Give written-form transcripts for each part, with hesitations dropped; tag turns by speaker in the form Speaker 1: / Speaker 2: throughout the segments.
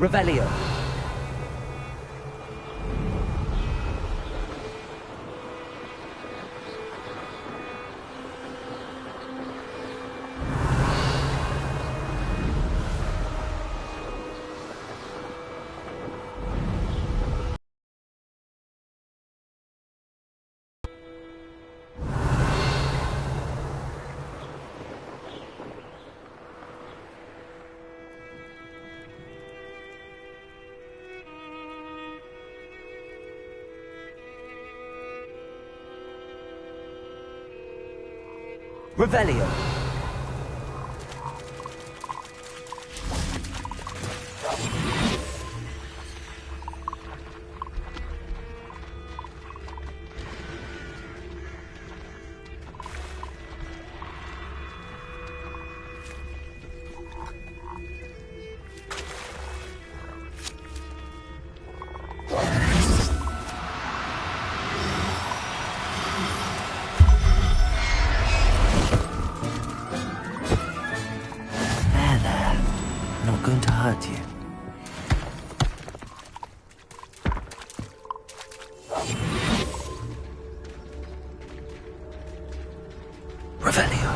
Speaker 1: Revelio. Revelio.
Speaker 2: Going to hurt you. Revelio.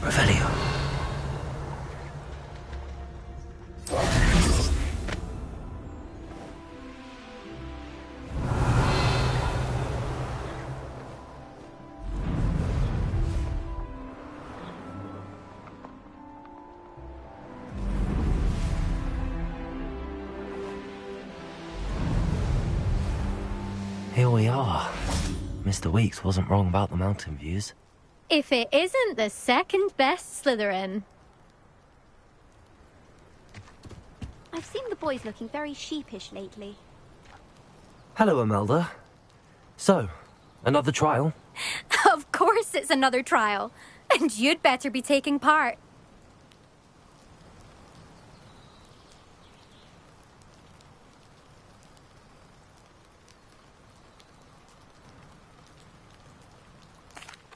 Speaker 2: Revelio. Here we are. Mr. Weeks wasn't wrong about the mountain views.
Speaker 3: If it isn't the second best Slytherin.
Speaker 4: I've seen the boys looking very sheepish lately.
Speaker 2: Hello, Imelda. So, another trial?
Speaker 3: Of course it's another trial. And you'd better be taking part.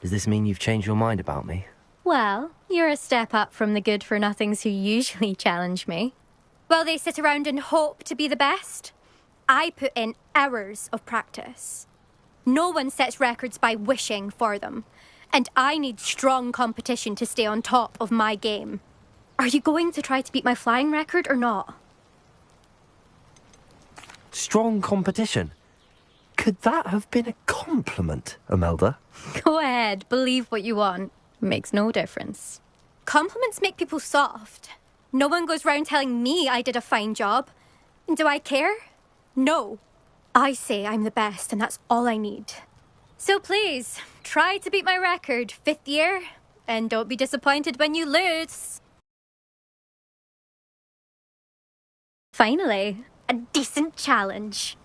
Speaker 2: Does this mean you've changed your mind about me?
Speaker 3: Well, you're a step up from the good-for-nothings who usually challenge me. While they sit around and hope to be the best, I put in hours of practice. No one sets records by wishing for them, and I need strong competition to stay on top of my game. Are you going to try to beat my flying record or not?
Speaker 2: Strong competition? Could that have been a compliment, Imelda?
Speaker 3: Go ahead, believe what you want. Makes no difference. Compliments make people soft. No one goes round telling me I did a fine job. Do I care? No. I say I'm the best, and that's all I need. So please, try to beat my record, 5th year, and don't be disappointed when you lose. Finally, a decent challenge.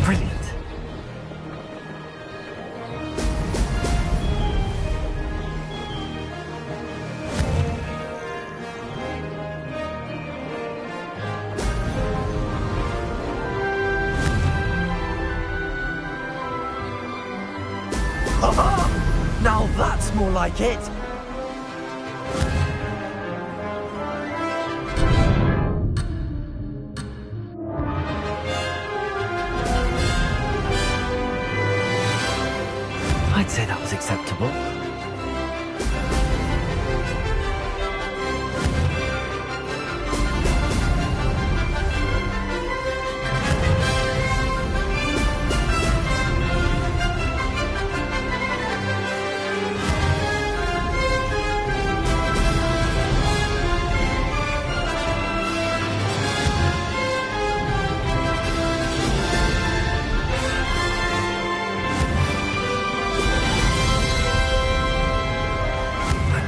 Speaker 2: Brilliant. Now that's more like it! I'd say that was acceptable.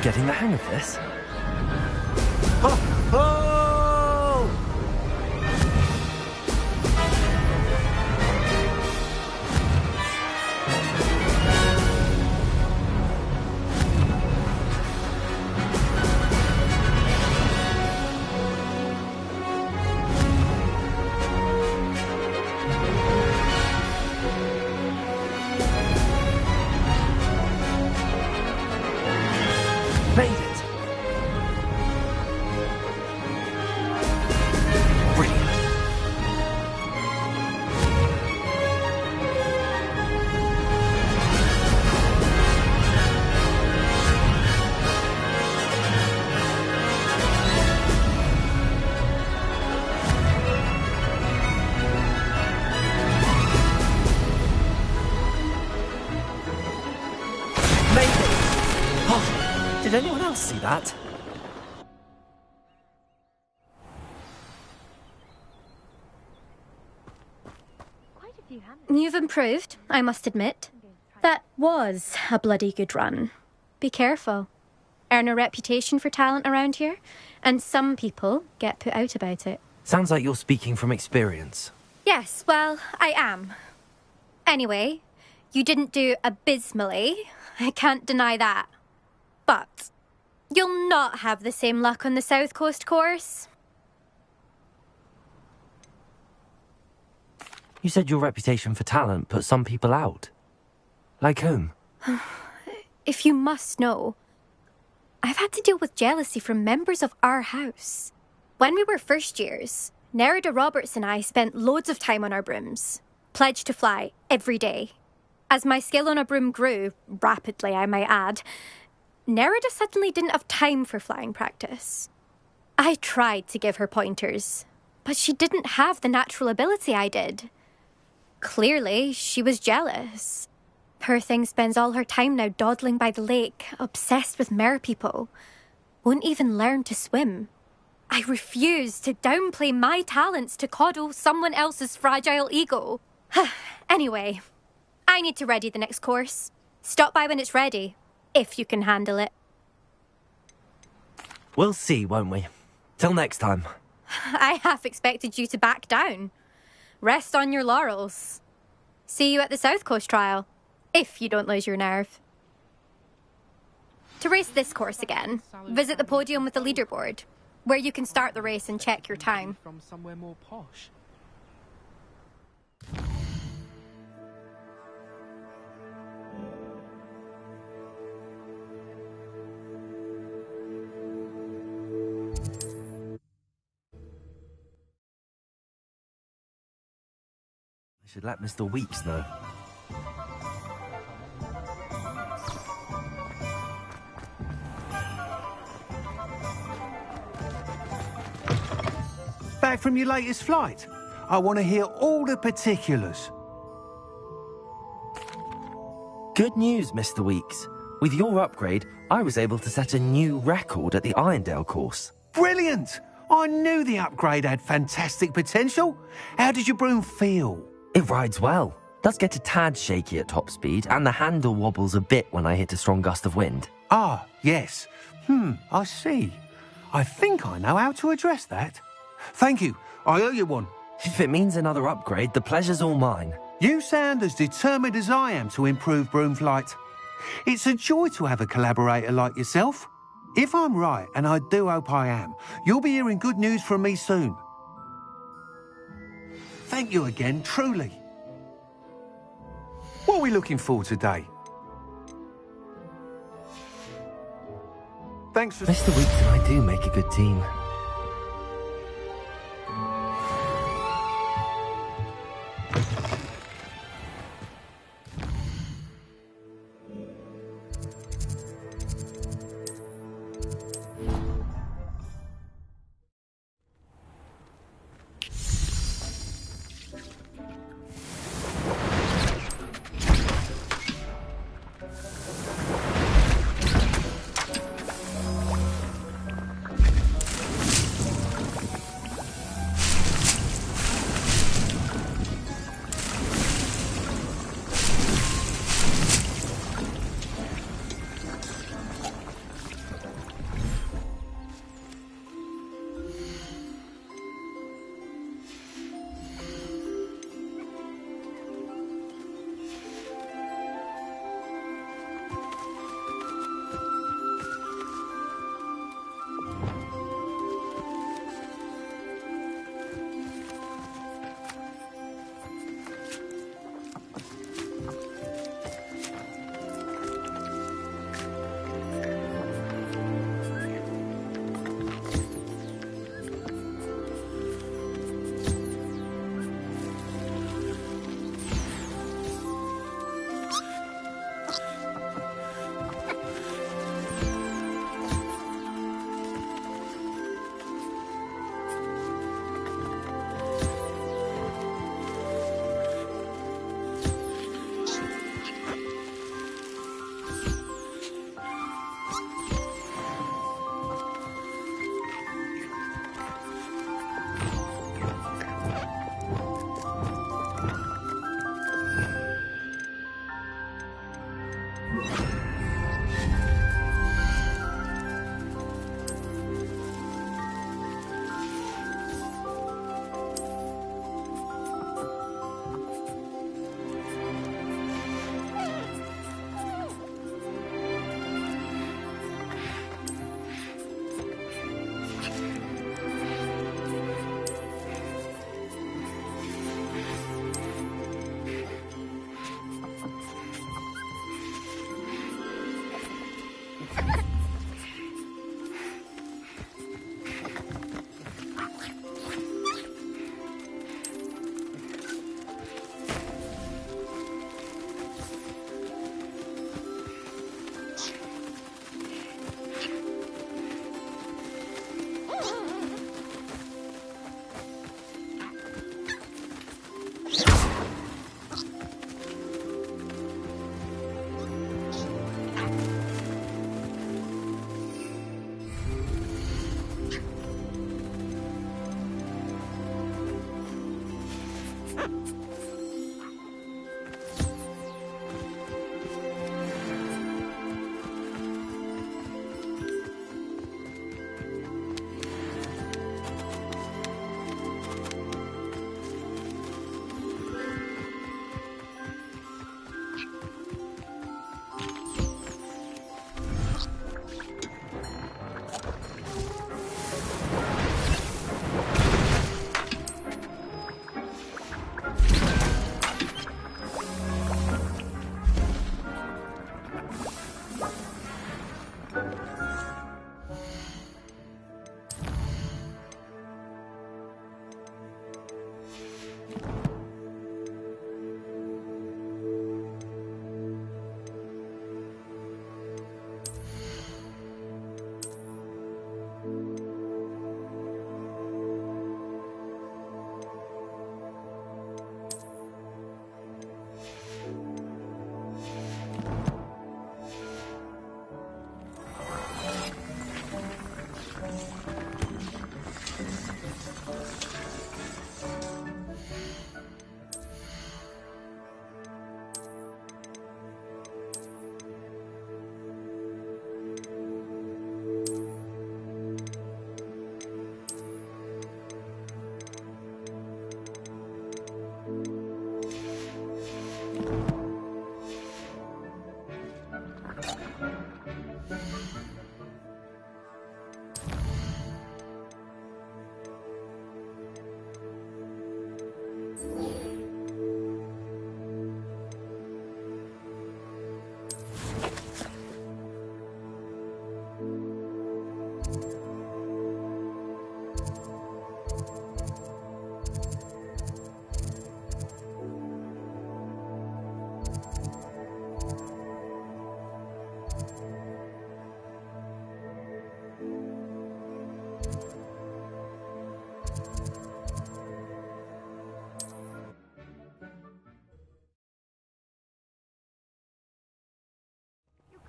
Speaker 2: Getting the hang of this. Ho! Ho! Made it! Brilliant. Made it! Oh, did anyone else see that?
Speaker 3: You've improved, I must admit. That was a bloody good run. Be careful. Earn a reputation for talent around here, and some people get put out about it.
Speaker 2: Sounds like you're speaking from experience.
Speaker 3: Yes, well, I am. Anyway, you didn't do abysmally. I can't deny that. But you'll not have the same luck on the South Coast course.
Speaker 2: You said your reputation for talent put some people out. Like whom?
Speaker 3: If you must know, I've had to deal with jealousy from members of our house. When we were first years, Nerida Roberts and I spent loads of time on our brooms, pledged to fly every day. As my skill on a broom grew, rapidly I might add, Nerida suddenly didn't have time for flying practice. I tried to give her pointers, but she didn't have the natural ability I did. Clearly, she was jealous. Poor thing spends all her time now dawdling by the lake, obsessed with merpeople. Won't even learn to swim. I refuse to downplay my talents to coddle someone else's fragile ego. Anyway, I need to ready the next course. Stop by when it's ready, if you can handle it.
Speaker 2: We'll see, won't we? Till next time.
Speaker 3: I half expected you to back down. Rest on your laurels. See you at the South Coast trial, if you don't lose your nerve. To race this course again, visit the podium with the leaderboard, where you can start the race and check your time.
Speaker 1: From somewhere more posh.
Speaker 2: I should let Mr. Weeks know.
Speaker 5: Back from your latest flight? I want to hear all the particulars.
Speaker 2: Good news, Mr. Weeks. With your upgrade, I was able to set a new record at the Irondale course.
Speaker 5: Brilliant! I knew the upgrade had fantastic potential. How did your broom feel?
Speaker 2: It rides well. Does get a tad shaky at top speed, and the handle wobbles a bit when I hit a strong gust of wind.
Speaker 5: Ah, yes. I see. I think I know how to address that. Thank you. I owe you one.
Speaker 2: If it means another upgrade, the pleasure's all mine.
Speaker 5: You sound as determined as I am to improve broom flight. It's a joy to have a collaborator like yourself. If I'm right, and I do hope I am, you'll be hearing good news from me soon. Thank you again, truly. What are we looking for today? Thanks for...
Speaker 2: Mr. Weeks and I do make a good team.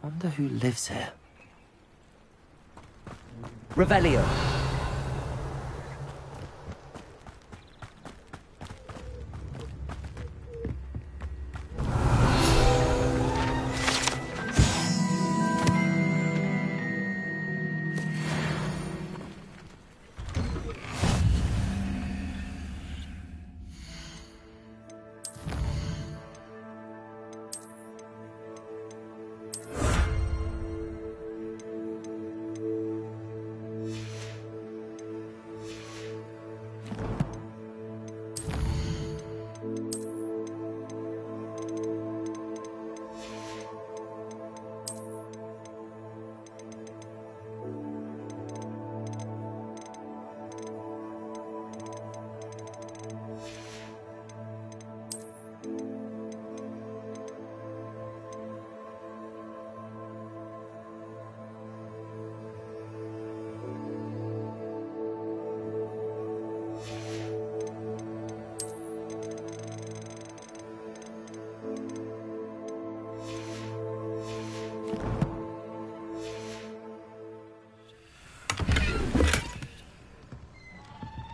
Speaker 2: Wonder who lives here. Revelio.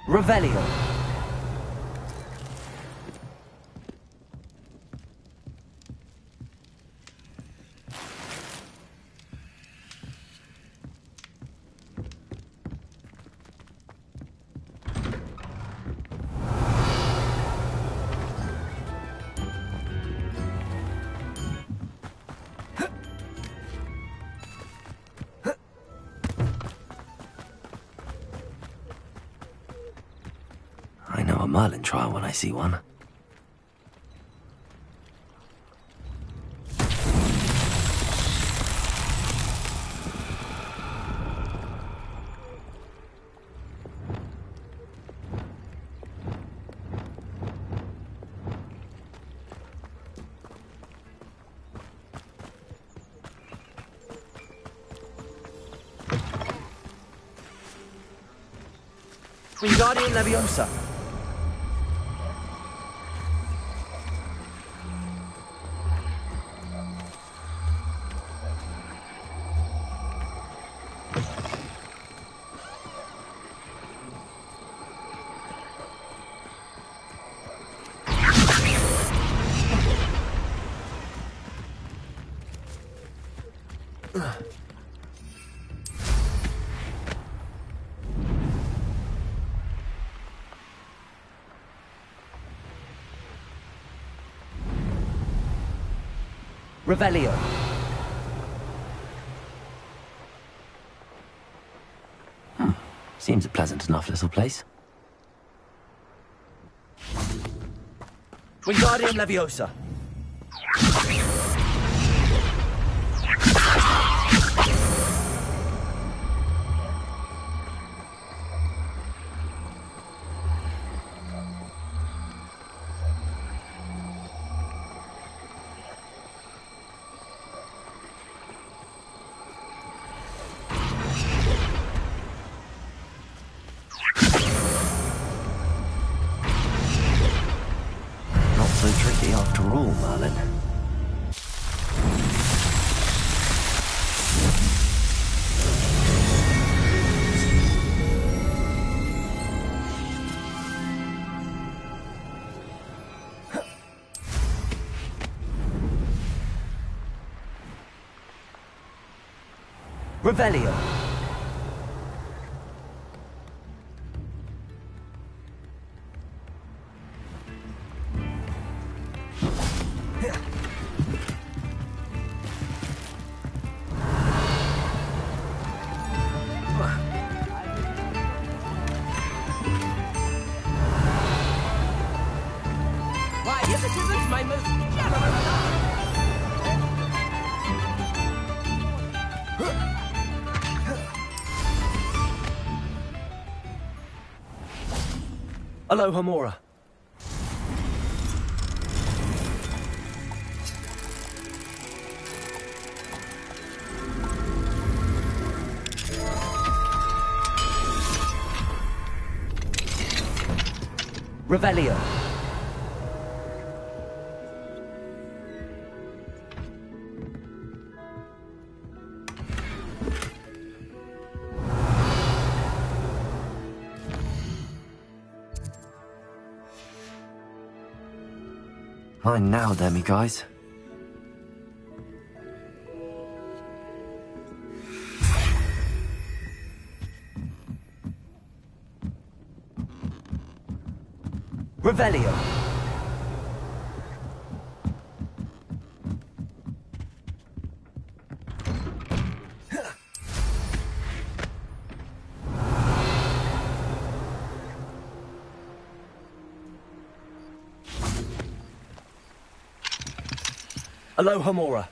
Speaker 2: Revelio. I know a Merlin trial when I see one. Wingardium Leviosa. Revelio. Seems a pleasant enough little place. Wingardium Leviosa. So tricky after all, Merlin. Revelio. Aloha Mora. Revelio. Fine now, then, me guys. Revelio. Aloha Mora.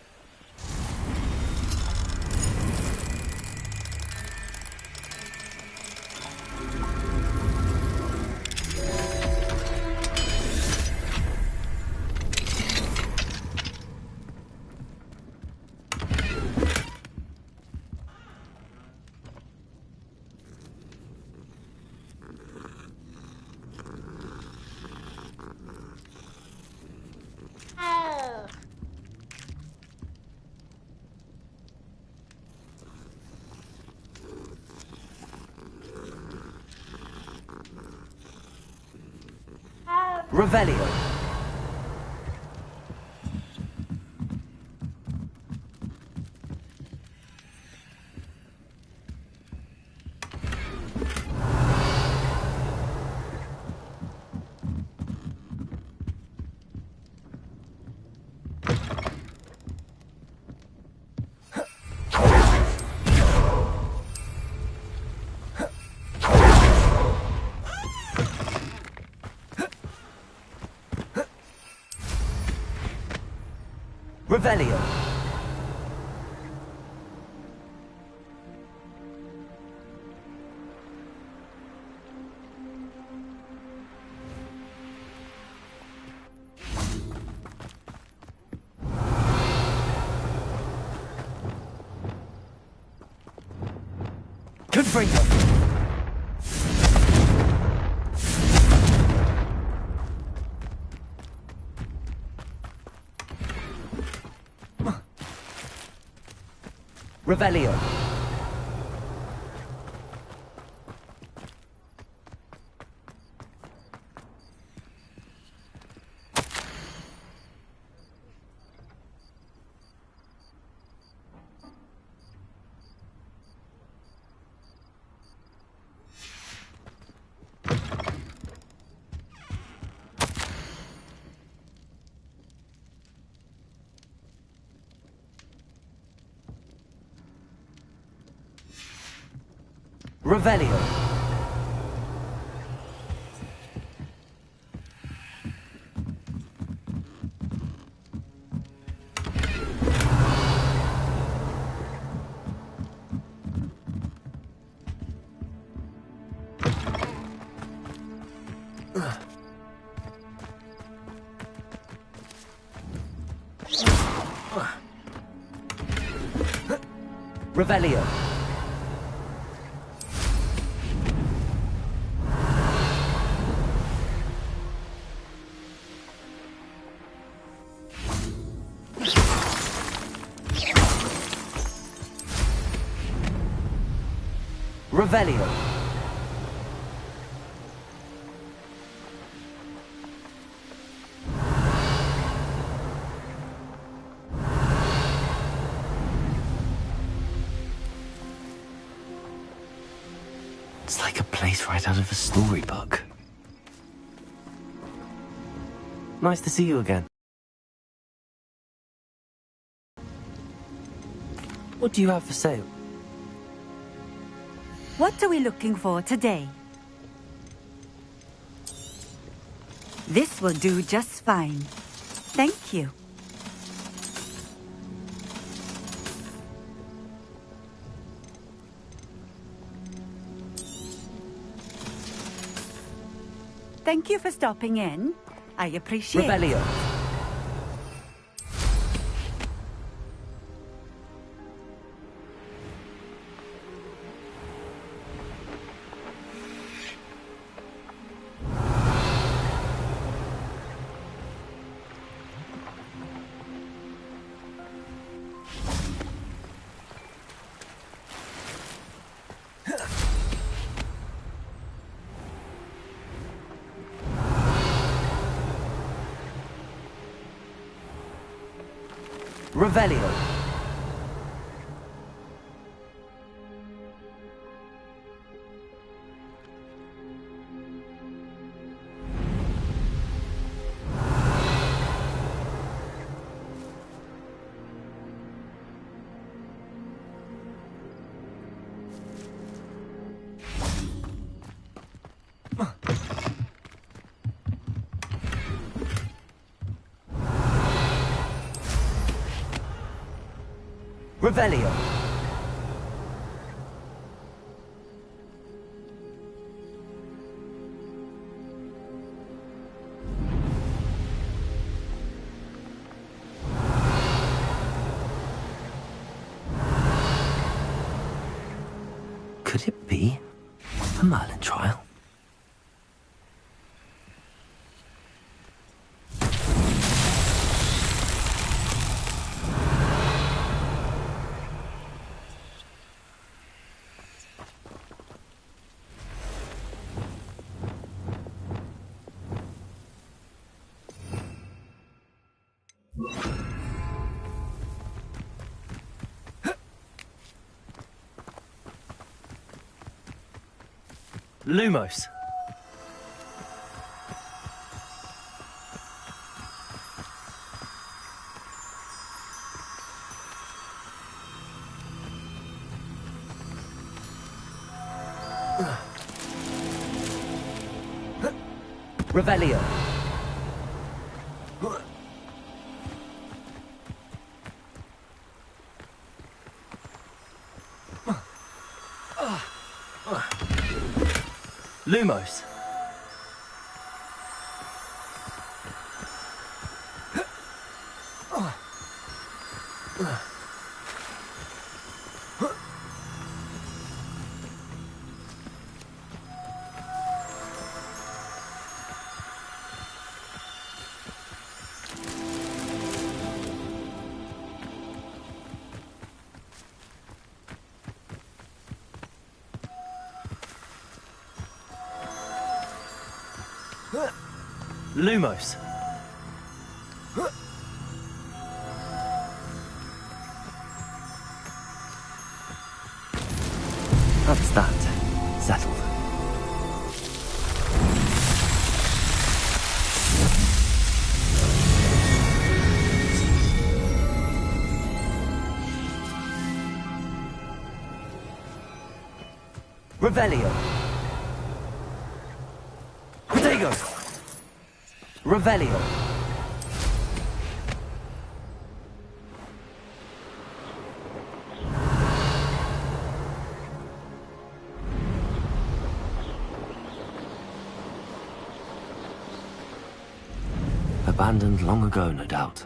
Speaker 2: Revelio. Revelio. Confringo. Revelio. Revelio. Revelio. Revelio. It's like a place right out of a storybook. Nice to see you again. What do you have for sale?
Speaker 1: What are we looking for today? This will do just fine. Thank you. Thank you for stopping in. I appreciate it.
Speaker 2: Revelio. Revelio. Revelio. Could it be a Merlin trial? Lumos. Revelio. Lumos. Lumos. That's that. Settled. Revelio. Protego. Revelio. Abandoned long ago, no doubt.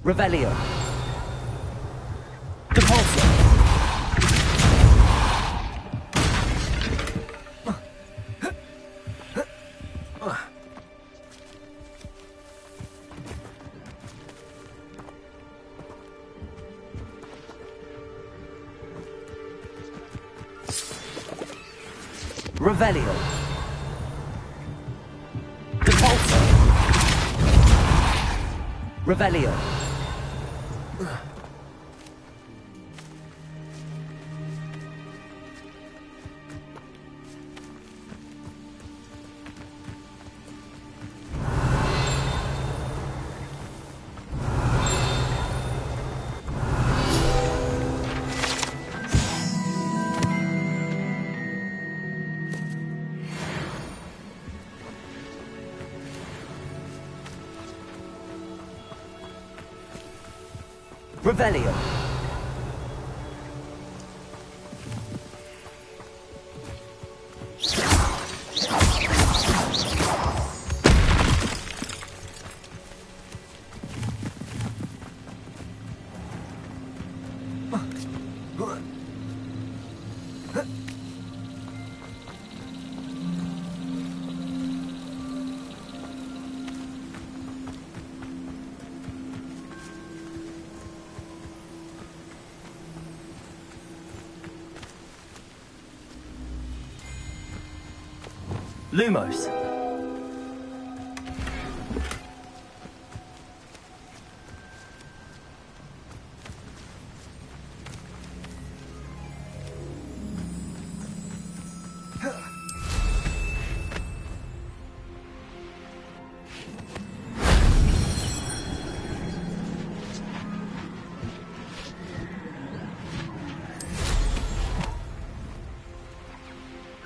Speaker 2: Revelio. Depulso. Revelio. Depulso. Revelio. Revelio. Lumos.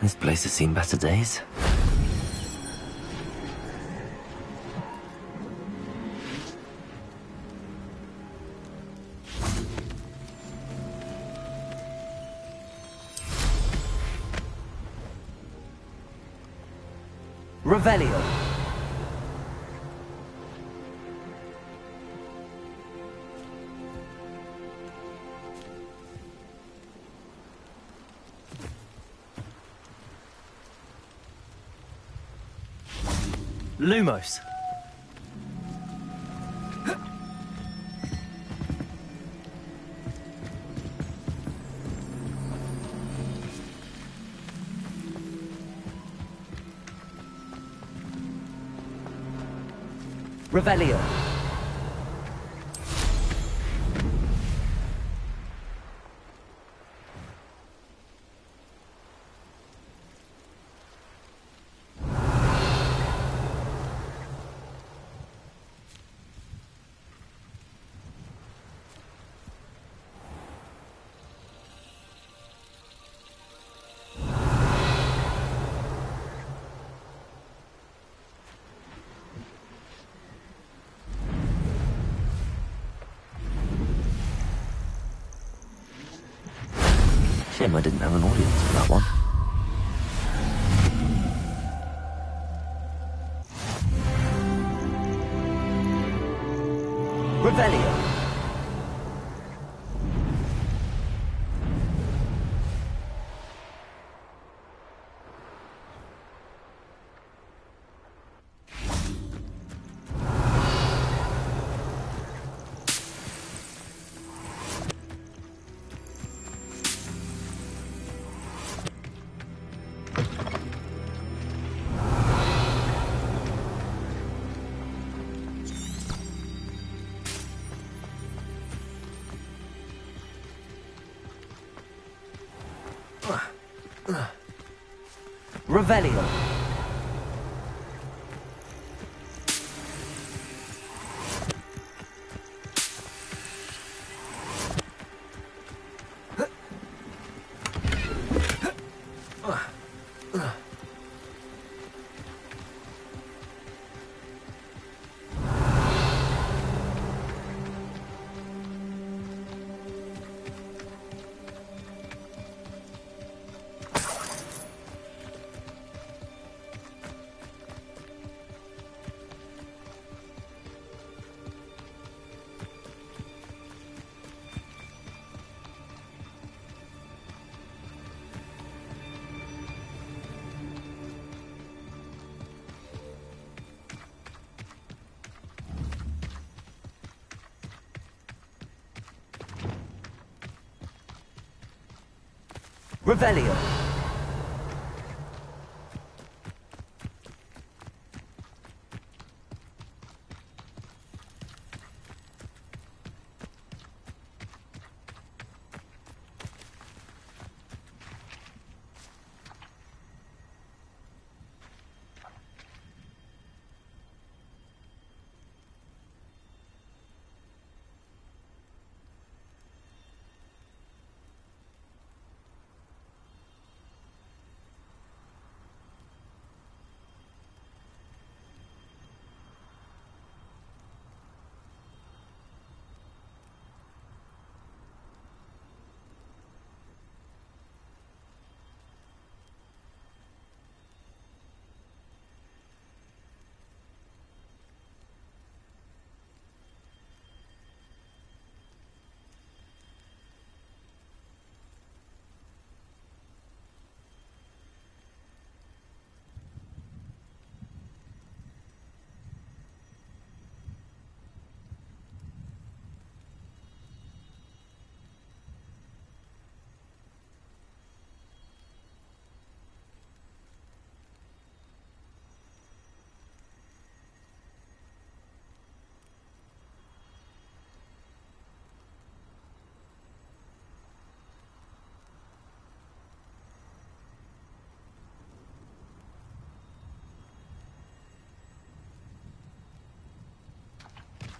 Speaker 2: This place has seen better days. Revelio. Lumos. Revelio. Shame I didn't have an audience for that one. Revelio. Revelio. Revelio.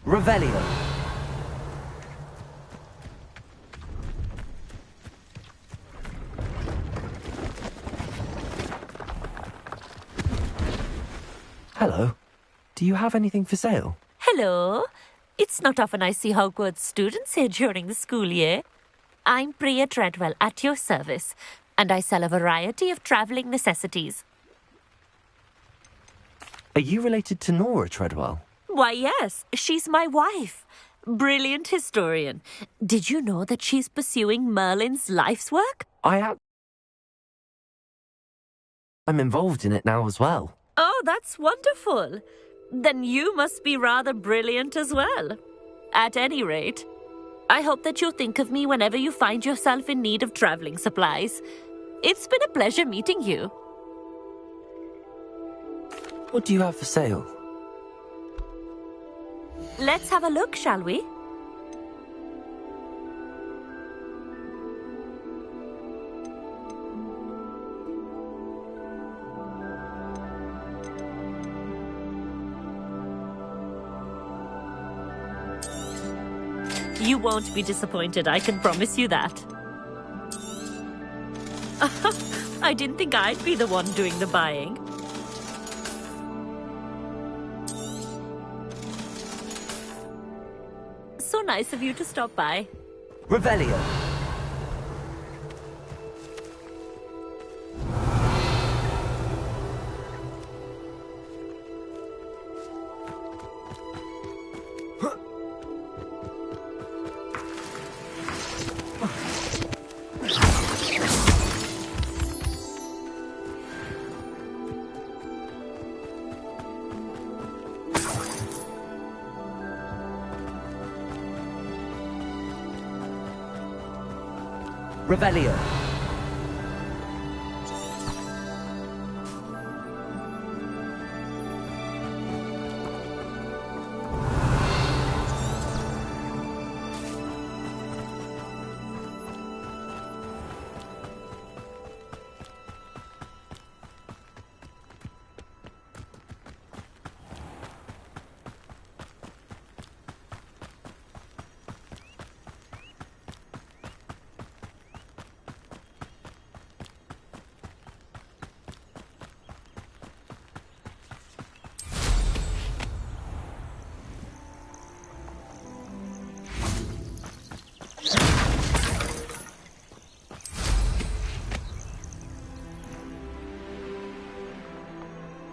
Speaker 2: Revelio. Hello. Do you have anything for sale?
Speaker 6: Hello. It's not often I see Hogwarts students here during the school year. I'm Priya Treadwell, at your service, and I sell a variety of travelling necessities.
Speaker 2: Are you related to Nora Treadwell?
Speaker 6: Why, yes, she's my wife. Brilliant historian. Did you know that she's pursuing Merlin's life's work?
Speaker 2: I'm involved in it now as well.
Speaker 6: Oh, that's wonderful. Then you must be rather brilliant as well. At any rate, I hope that you'll think of me whenever you find yourself in need of travelling supplies. It's been a pleasure meeting you.
Speaker 2: What do you have for sale?
Speaker 6: Let's have a look, shall we? You won't be disappointed, I can promise you that. I didn't think I'd be the one doing the buying. So nice of you to stop by.
Speaker 2: Revelio. Revelio.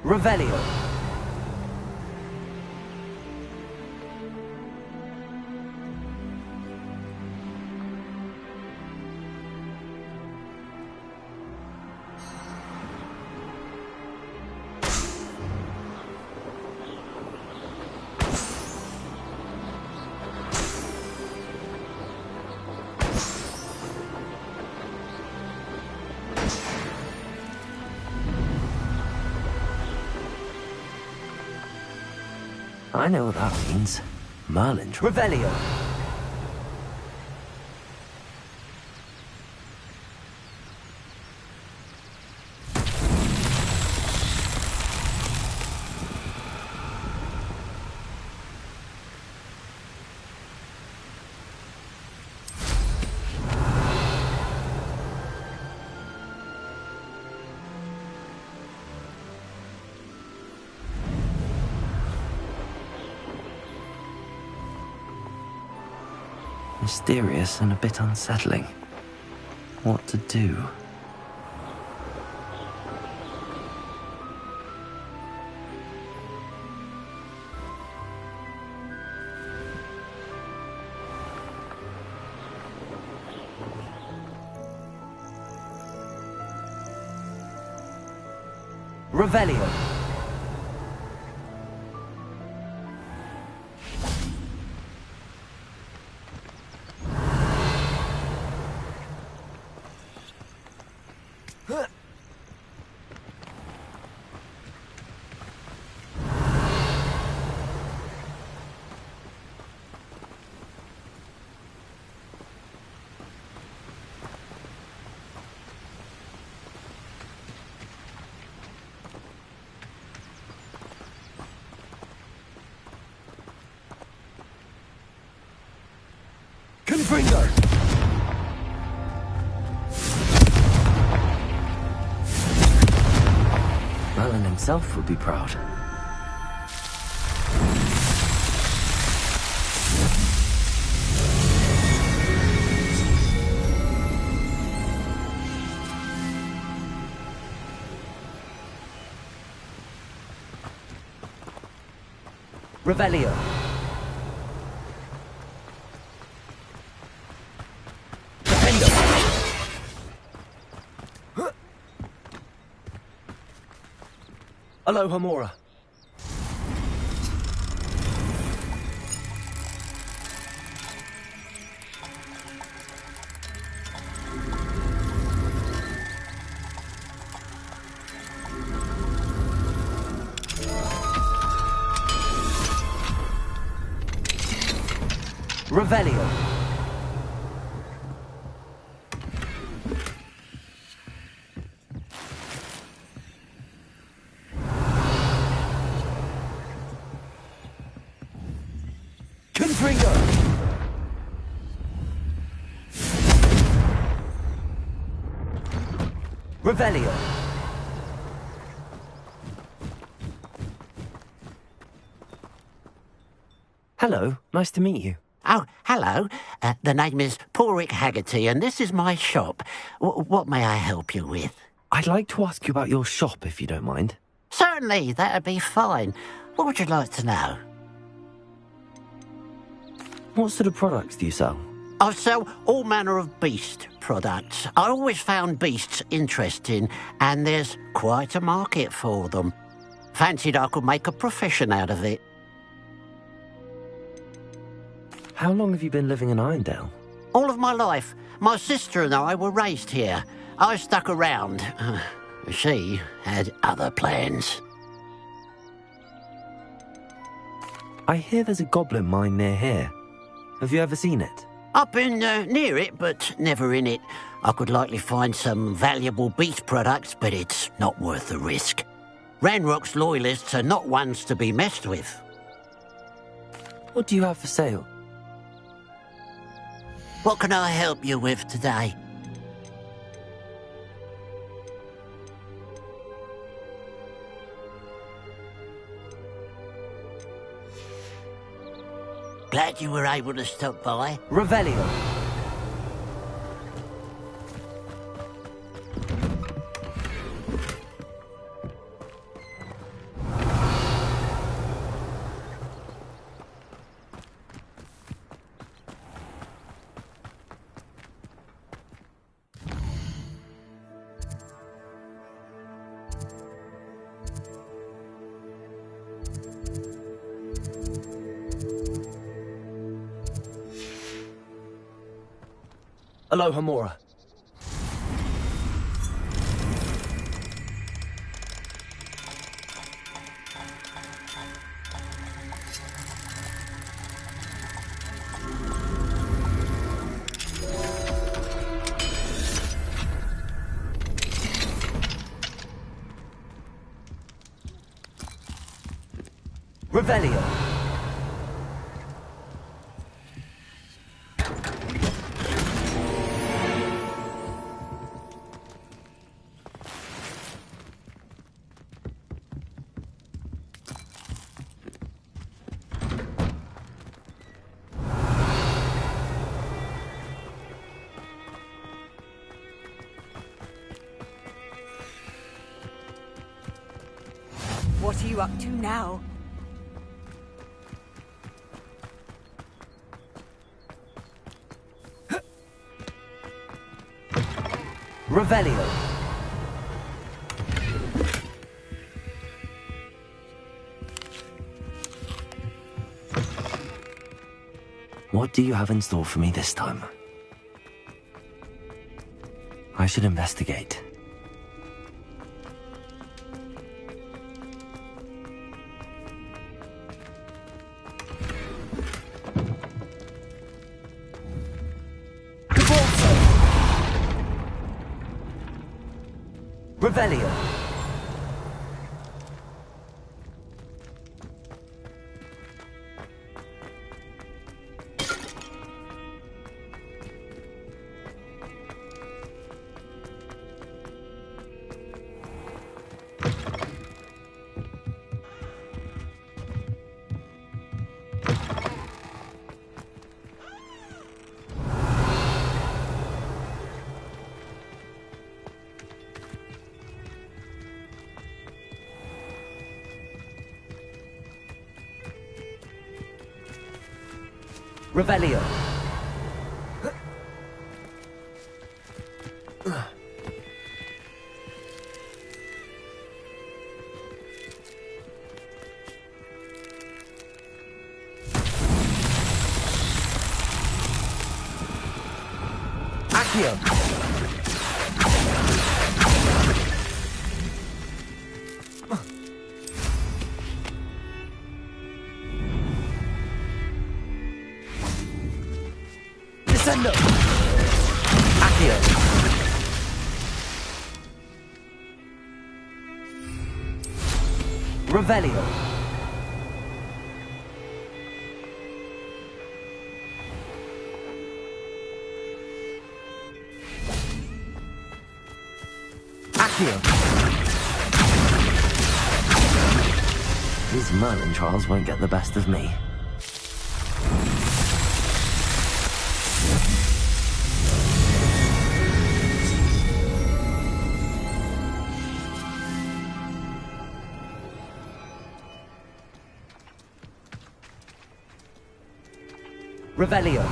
Speaker 2: Revelio. I know what that means. Merlin. Revelio. Mysterious and a bit unsettling. What to do? Revelio. Confringo! Merlin himself would be proud. Revelio. Defendo. Aloha Mora. Revelio. Confringo. Revelio. Hello, nice to meet you.
Speaker 7: Oh, hello. The name is Porrick Haggerty, and this is my shop. What may I help you with?
Speaker 2: I'd like to ask you about your shop, if you don't mind.
Speaker 7: Certainly, that'd be fine. What would you like to know?
Speaker 2: What sort of products do you sell?
Speaker 7: I sell all manner of beast products. I always found beasts interesting, and there's quite a market for them. Fancied I could make a profession out of it.
Speaker 2: How long have you been living in Irondale?
Speaker 7: All of my life. My sister and I were raised here. I stuck around. She had other plans.
Speaker 2: I hear there's a goblin mine near here. Have you ever seen it?
Speaker 7: I've been near it, but never in it. I could likely find some valuable beast products, but it's not worth the risk. Ranrock's loyalists are not ones to be messed with.
Speaker 2: What do you have for sale?
Speaker 7: What can I help you with today? Glad you were able to stop by.
Speaker 2: Revelio. Aloha Mora. Revelio.
Speaker 1: What are you up to now?
Speaker 2: Revelio. What do you have in store for me this time? I should investigate. Revelio. Revelio. Accio. Descendo. Accio. Revelio. Accio. These Merlin trials won't get the best of me. Revelio.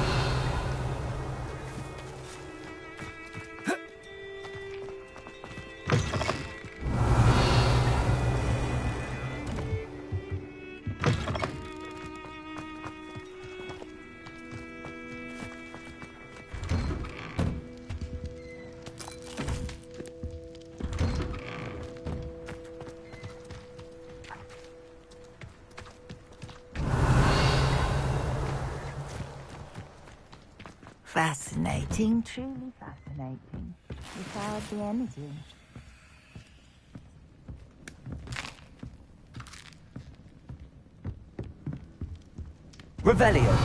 Speaker 8: Fascinating, truly fascinating. Without the energy.
Speaker 2: Revelio.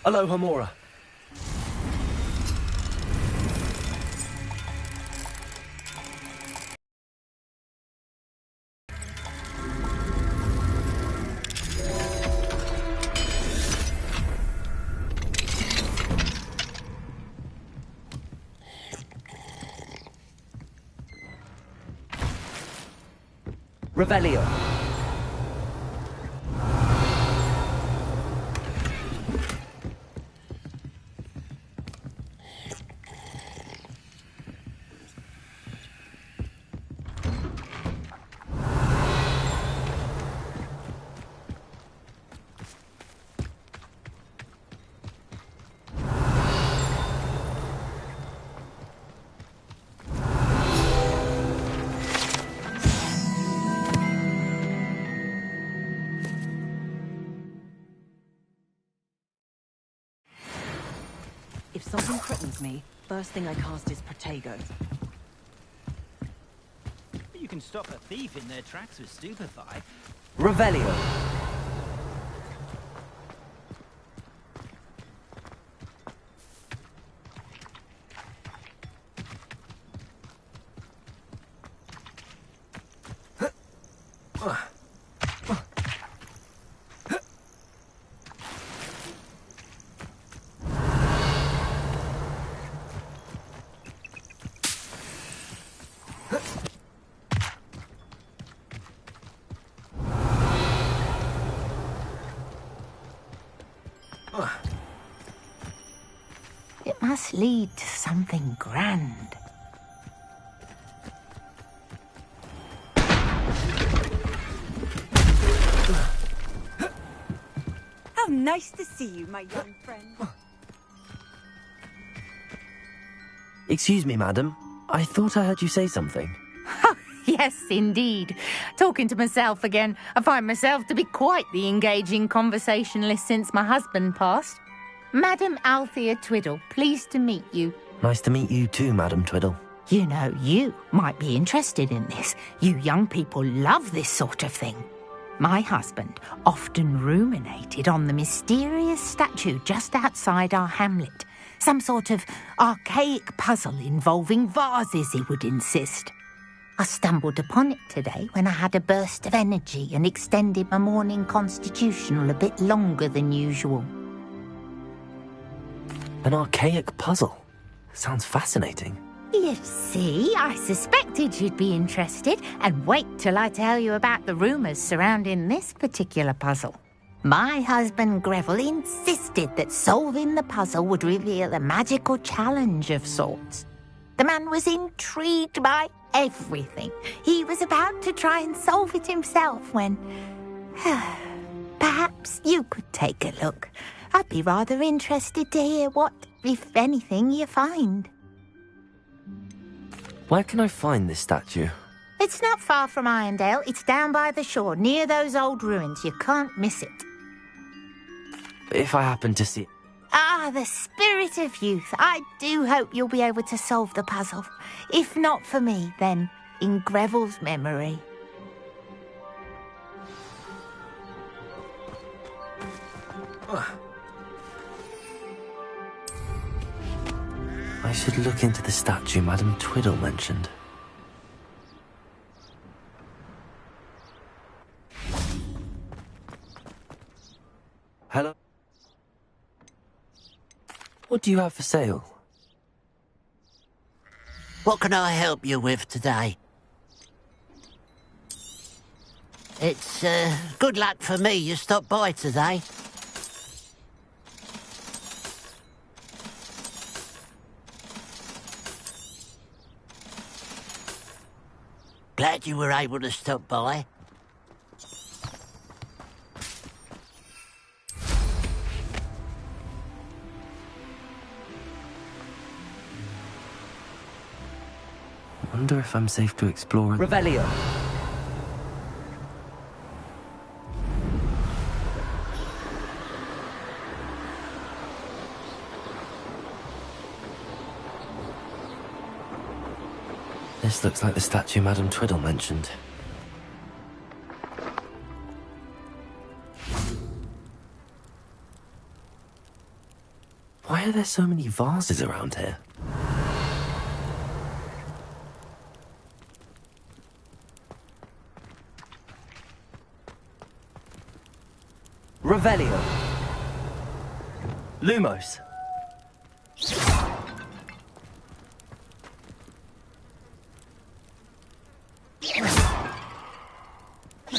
Speaker 2: Aloha Mora. Revelio.
Speaker 9: If something cripples me, first thing I cast is Protego.
Speaker 10: You can stop a thief in their tracks with Stupefy.
Speaker 2: Revelio.
Speaker 8: It must lead to something grand.
Speaker 1: How nice to see you, my young friend.
Speaker 2: Excuse me, madam. I thought I heard you say something.
Speaker 8: Yes, indeed. Talking to myself again. I find myself to be quite the engaging conversationalist since my husband passed. Madam Althea Twiddle, pleased to meet you.
Speaker 2: Nice to meet you too, Madam Twiddle.
Speaker 8: You know, you might be interested in this. You young people love this sort of thing. My husband often ruminated on the mysterious statue just outside our hamlet. Some sort of archaic puzzle involving vases, he would insist. I stumbled upon it today when I had a burst of energy and extended my morning constitutional a bit longer than usual.
Speaker 2: An archaic puzzle. Sounds fascinating.
Speaker 8: You see, I suspected you'd be interested, and wait till I tell you about the rumours surrounding this particular puzzle. My husband Greville insisted that solving the puzzle would reveal a magical challenge of sorts. The man was intrigued by everything. He was about to try and solve it himself when... Perhaps you could take a look. I'd be rather interested to hear what, if anything, you find.
Speaker 2: Where can I find this statue?
Speaker 8: It's not far from Irondale. It's down by the shore, near those old ruins. You can't miss it.
Speaker 2: If I happen to see...
Speaker 8: Ah, the spirit of youth. I do hope you'll be able to solve the puzzle. If not for me, then in Greville's memory.
Speaker 2: I should look into the statue Madame Twiddle mentioned. Hello? What do you have for sale?
Speaker 7: What can I help you with today? It's, good luck for me you stopped by today. Glad you were able to stop by.
Speaker 2: Wonder if I'm safe to explore...
Speaker 11: Revelio.
Speaker 2: This looks like the statue Madame Twiddle mentioned. Why are there so many vases around here?
Speaker 11: Revelio.
Speaker 2: Lumos. I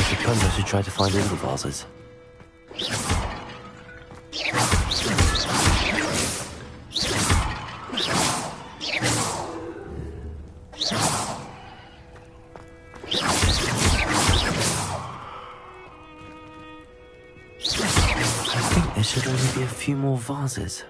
Speaker 2: suppose I should try to find all the vases. I think there should only be a few more vases.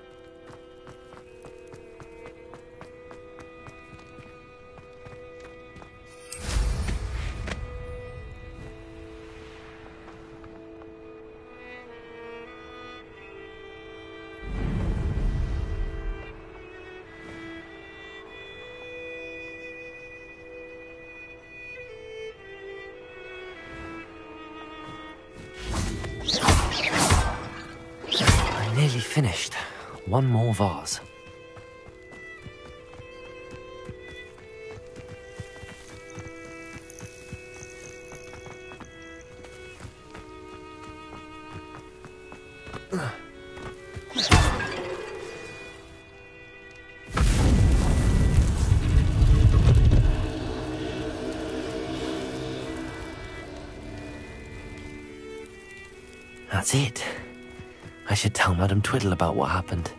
Speaker 2: Nearly finished. One more vase. That's it. I should tell Madame Twiddle about what happened.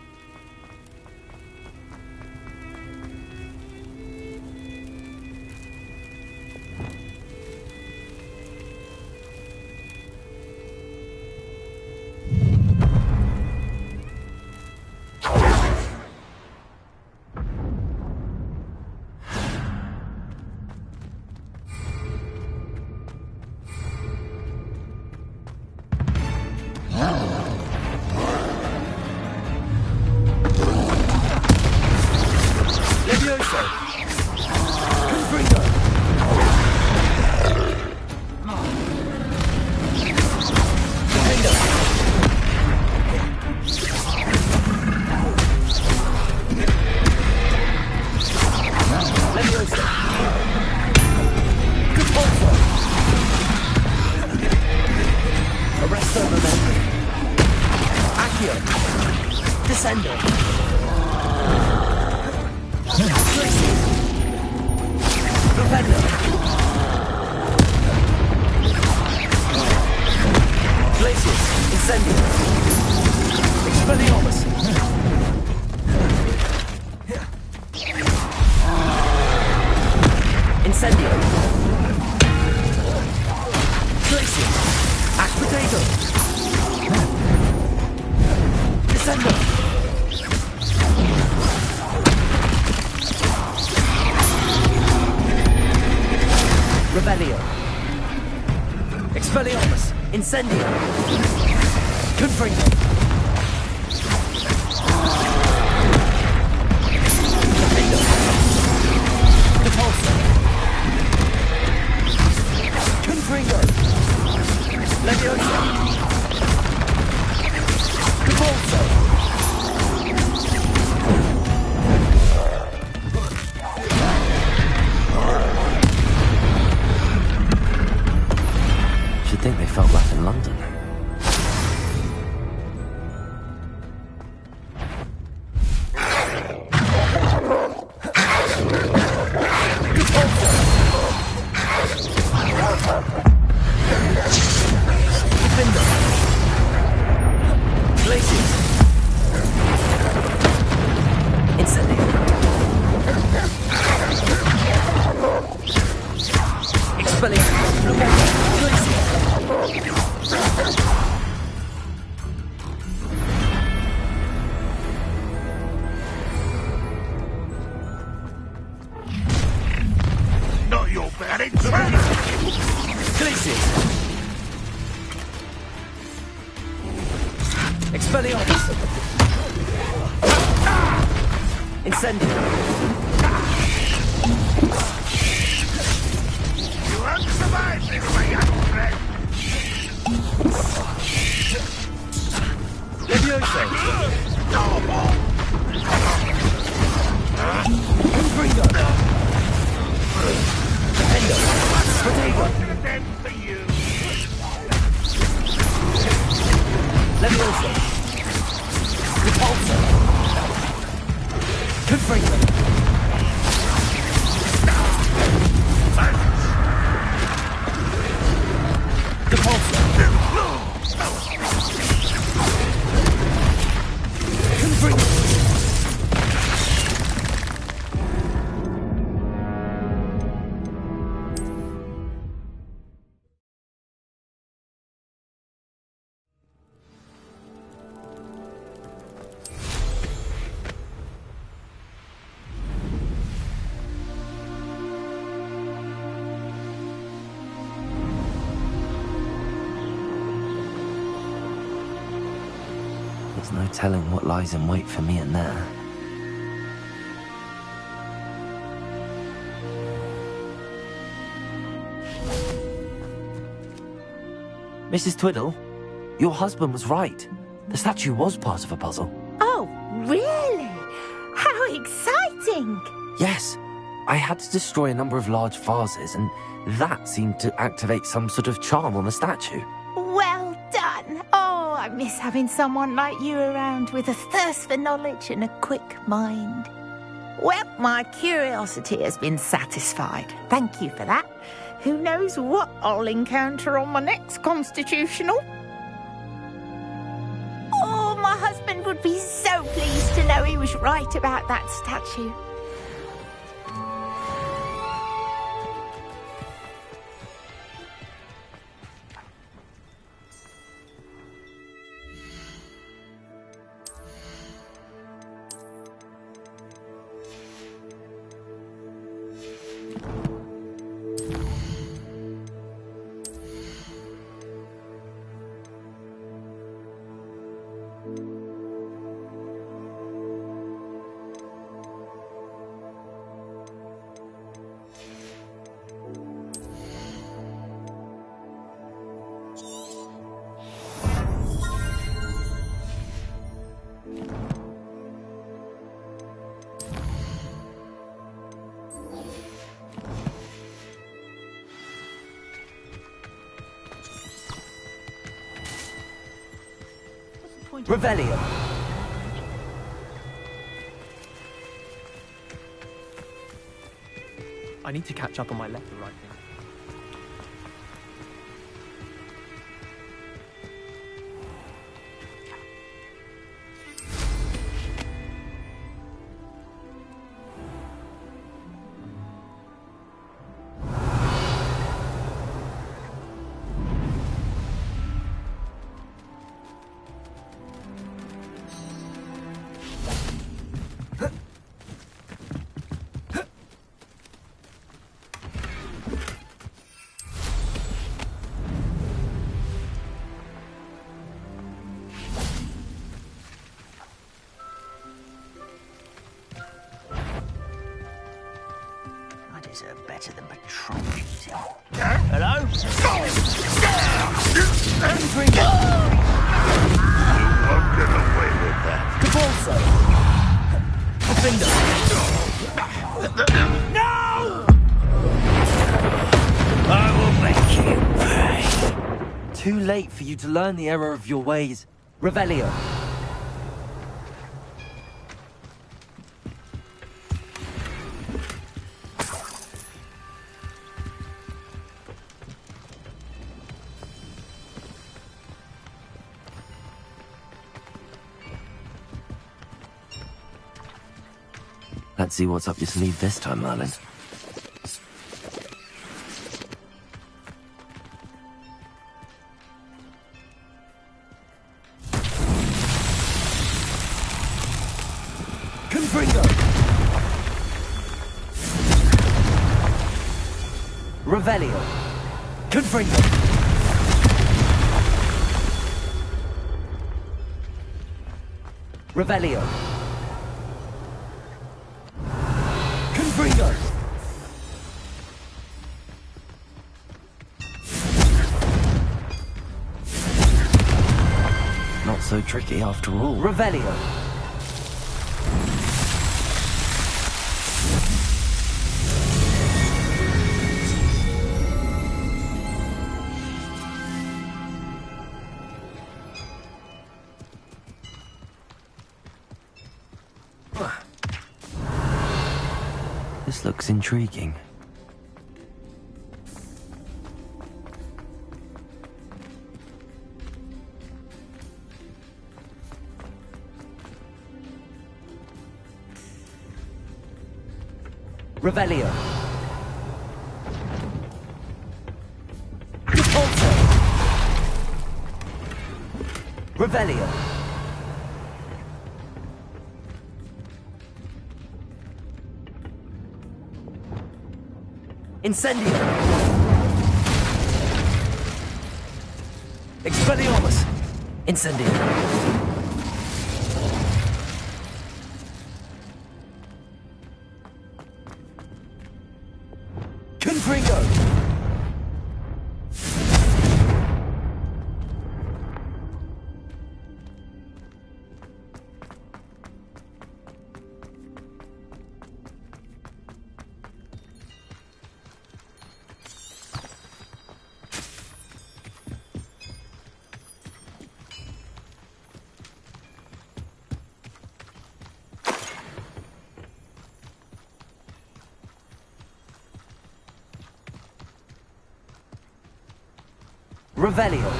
Speaker 2: Incendio. Descendo. Propendo. Glacius. Incendio. Expelliarmus. Incendio. Glacius. Ash potato. Descendo. Rebellio. Expelliarmus. Incendio. Confringo. Defendo. Depulso. Confringo. Leviosa. Depulso. Should think they felt that in London.
Speaker 11: Not your bad intended.
Speaker 2: Glacius. Expelliarmus. Incendio.
Speaker 11: You won't survive this, my young friend.
Speaker 2: Leviosa. Confringo. Defendo. Protego.
Speaker 11: Them for you.
Speaker 2: Leviosa. Repulso. Confringo. Depulso. Confringo. There's no telling what lies in wait for me in there. Mrs. Twiddle, your husband was right. The statue was part of a puzzle.
Speaker 8: Oh, really? How exciting!
Speaker 2: Yes, I had to destroy a number of large vases, and that seemed to activate some sort of charm on the statue.
Speaker 8: Well done. Oh, I miss having someone like you around with a thirst for knowledge and a quick mind. Well, my curiosity has been satisfied. Thank you for that. Who knows what I'll encounter on my next constitutional? Oh, my husband would be so pleased to know he was right about that statue.
Speaker 9: point?
Speaker 2: Revelio.
Speaker 12: I need to catch up on my letter writing.
Speaker 7: Better than patrolling.
Speaker 11: Hello? You won't get away with that.
Speaker 2: Cabalso.
Speaker 11: No! I will make you pay.
Speaker 2: Too late for you to learn the error of your ways. Revelio. Let's see what's up your sleeve this time, Merlin. Confringo! Revelio! Confringo! Revelio! Confringo! Not so tricky after all. Revelio! This looks intriguing. Revelio. Repulsor. Revelio. Incendio! Expelliarmus! Incendio! Confringo! Revelio.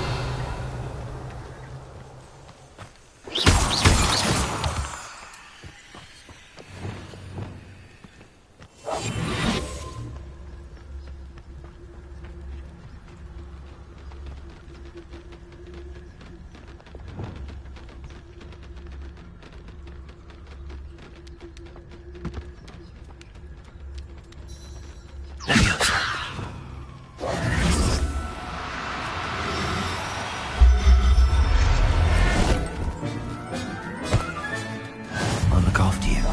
Speaker 2: I'll look after you.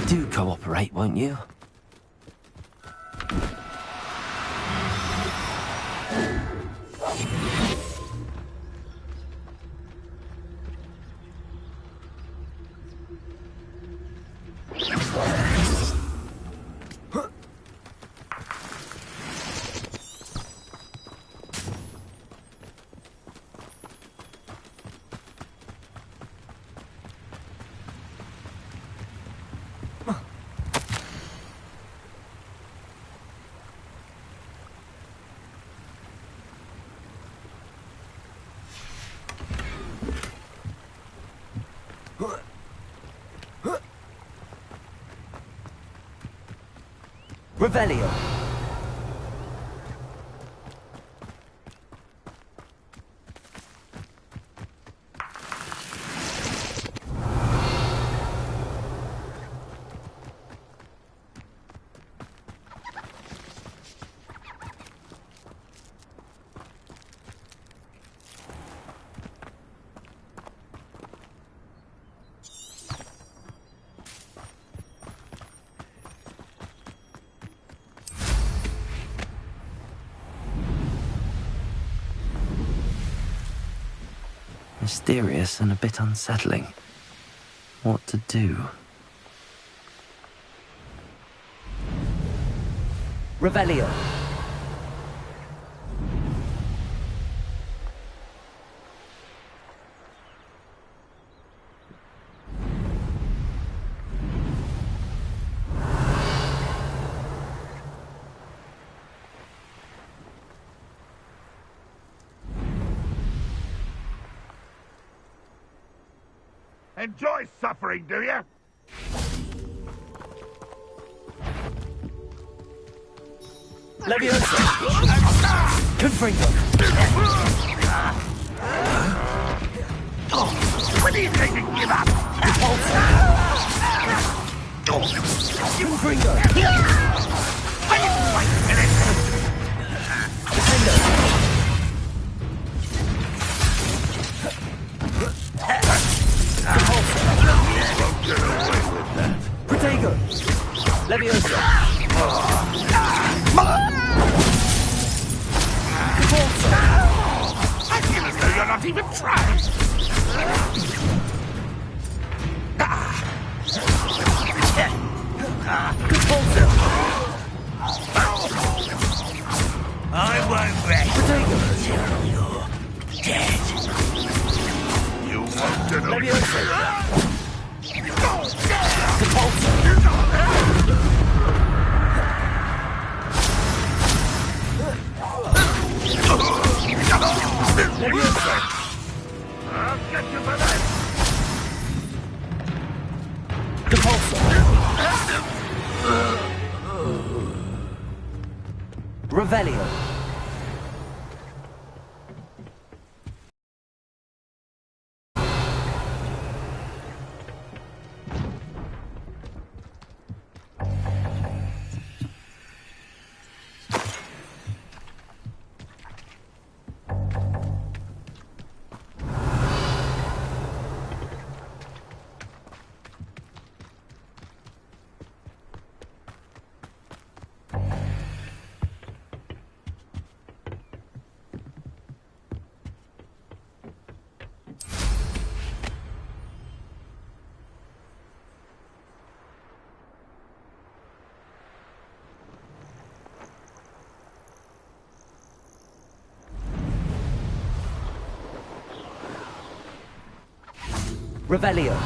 Speaker 2: Do cooperate, won't you? Revelio. Mysterious and a bit unsettling. What to do? Revelio.
Speaker 11: Enjoy suffering, do you?
Speaker 2: Leviosa! Confringo!
Speaker 11: When are you going to give up?
Speaker 2: Confringo!
Speaker 11: Wait a minute!
Speaker 2: Defendo!
Speaker 11: Get away with that.
Speaker 2: Protego! Leviosa!
Speaker 11: I feel as though you're not even trying. I won't rest until you're dead. You won't get away. I'll get you for that.
Speaker 2: Revelio. Revelio.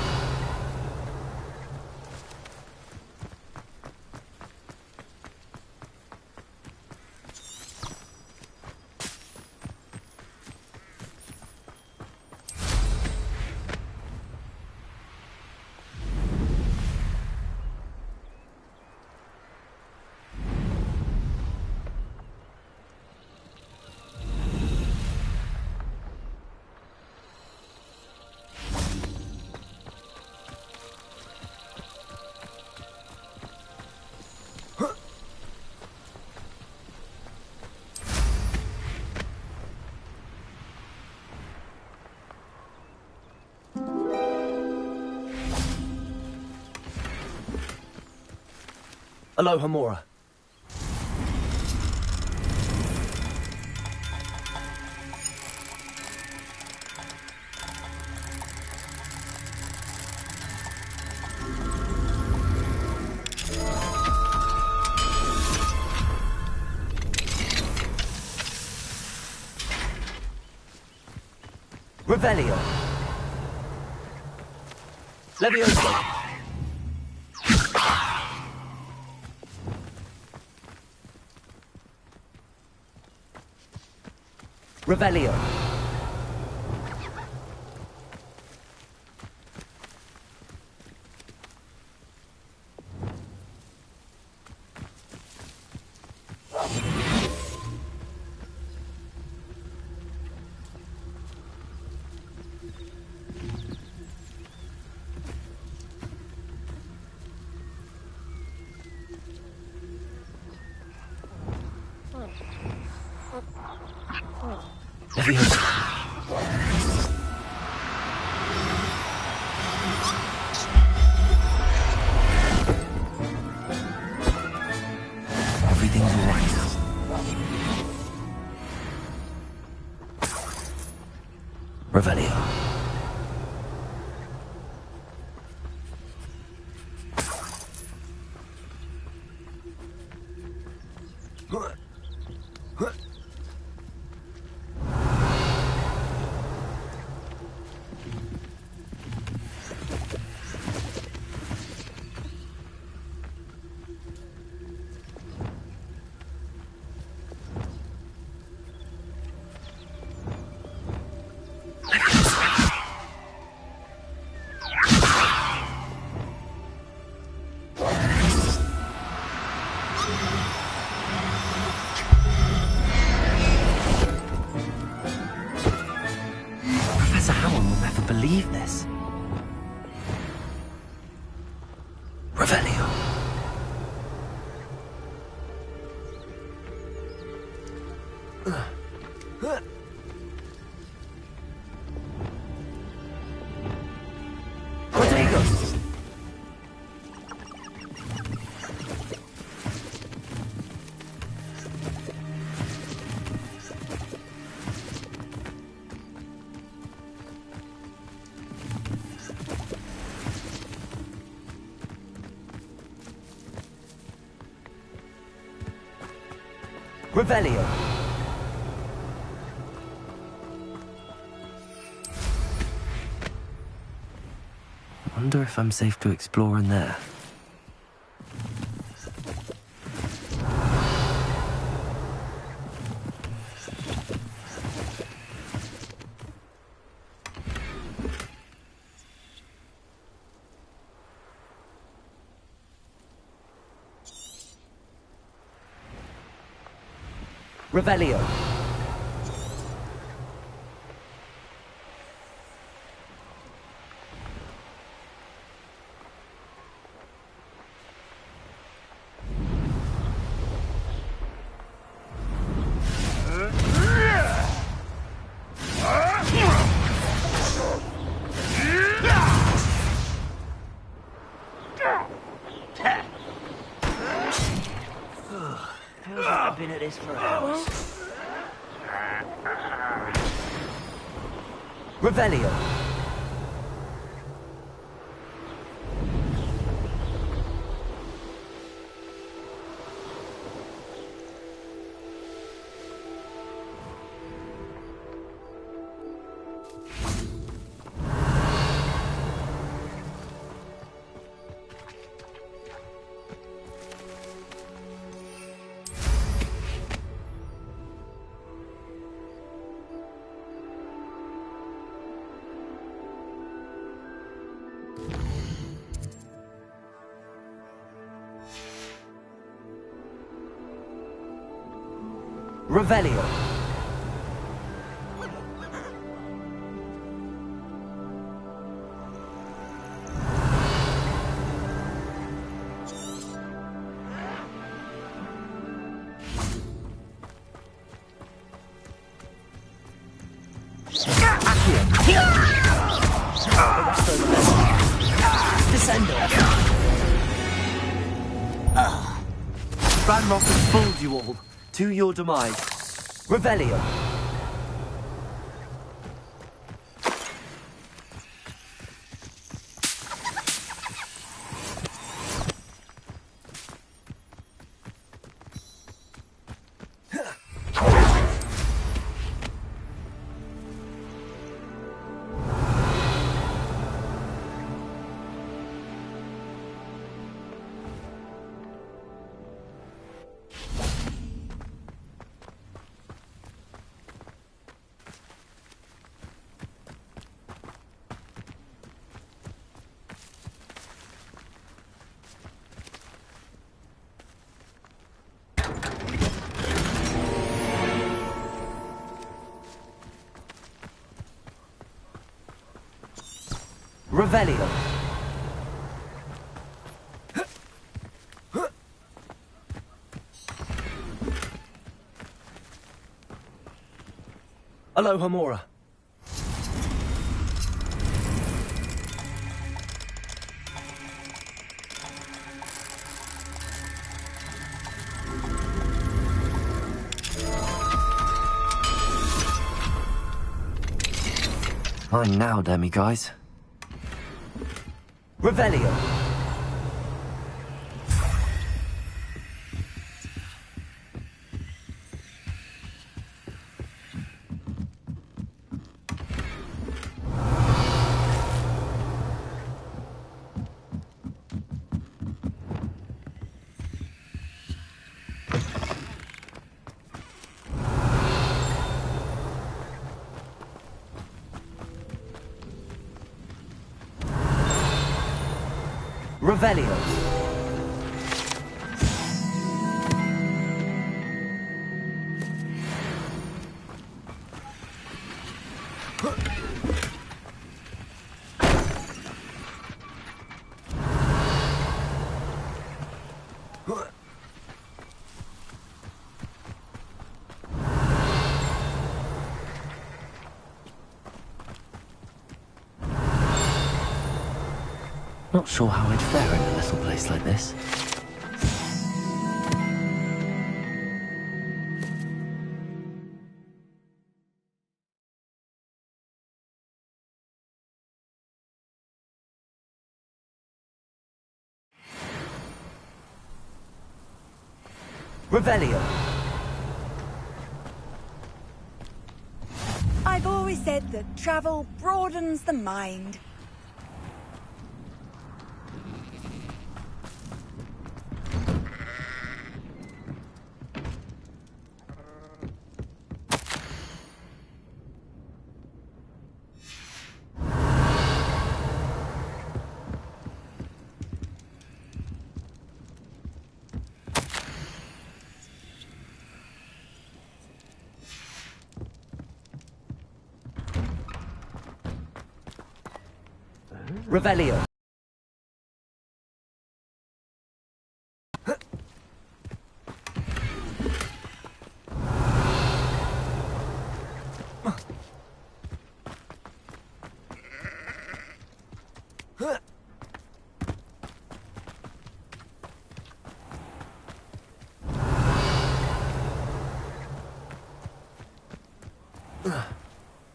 Speaker 2: Aloha Mora. Revelio. Levioso. Revelio. Levioso. Everything's all right. Revelio. Professor Howard will never believe this. Revelio. Protagos. Revelio. Wonder if I'm safe to explore in there. Revelio.
Speaker 11: Feels like I've been at this for hours.
Speaker 2: Revelio. Revelio.
Speaker 11: Descendo.
Speaker 2: Ranrock has fooled you all. To your demise. Revelio. Revelio.
Speaker 12: Aloha Mora.
Speaker 2: Fine now, Demi guys. Revelio. Revelio. Not sure how I'd fare in a little place like this. Revelio.
Speaker 13: I've always said that travel broadens the mind.
Speaker 2: Revelio.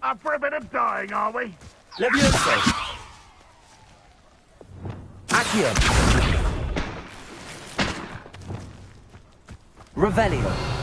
Speaker 14: Up for a bit of dying, are we?
Speaker 2: Levioso. Accio. Revelio.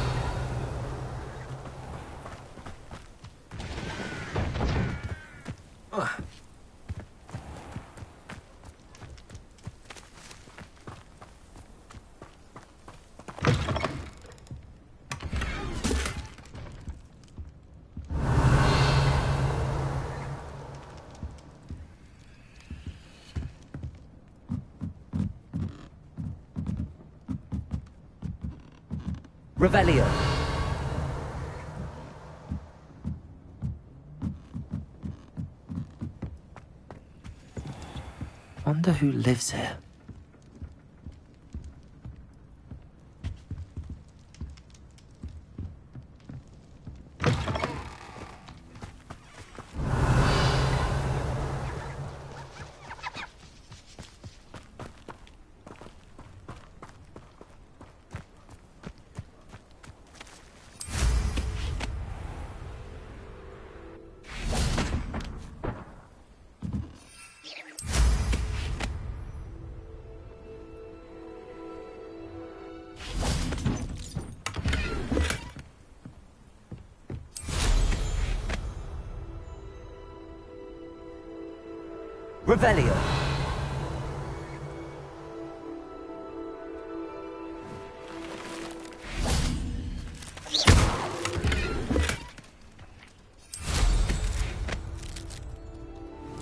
Speaker 2: Revelio. Wonder who lives here. Revelio.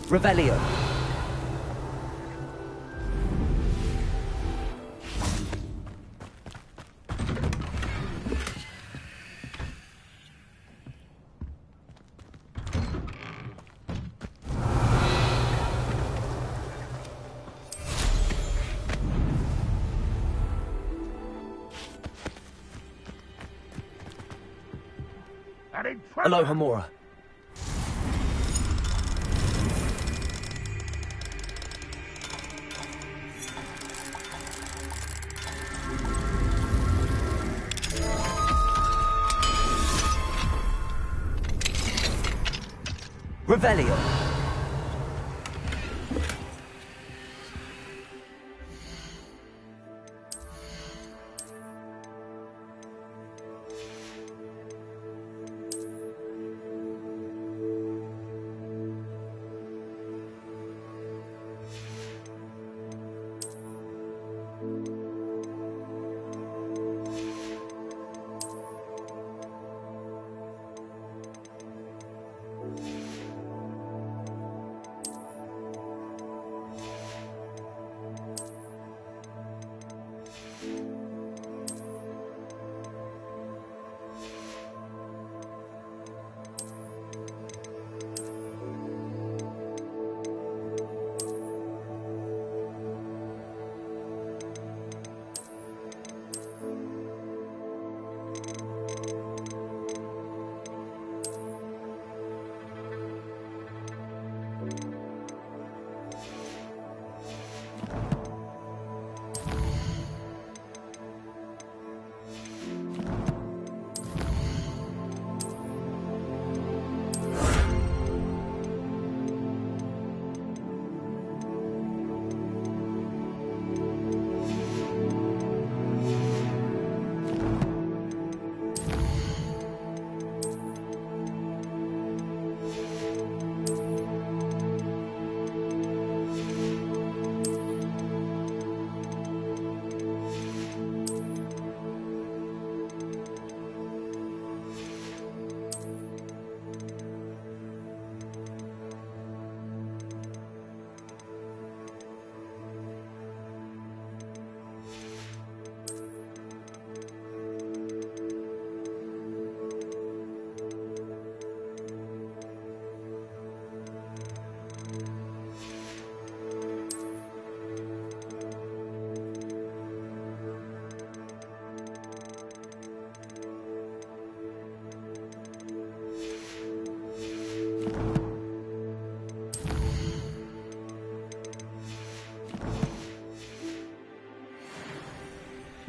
Speaker 2: Revelio.
Speaker 14: and in trouble.
Speaker 12: Aloha Mora.
Speaker 2: Revelio.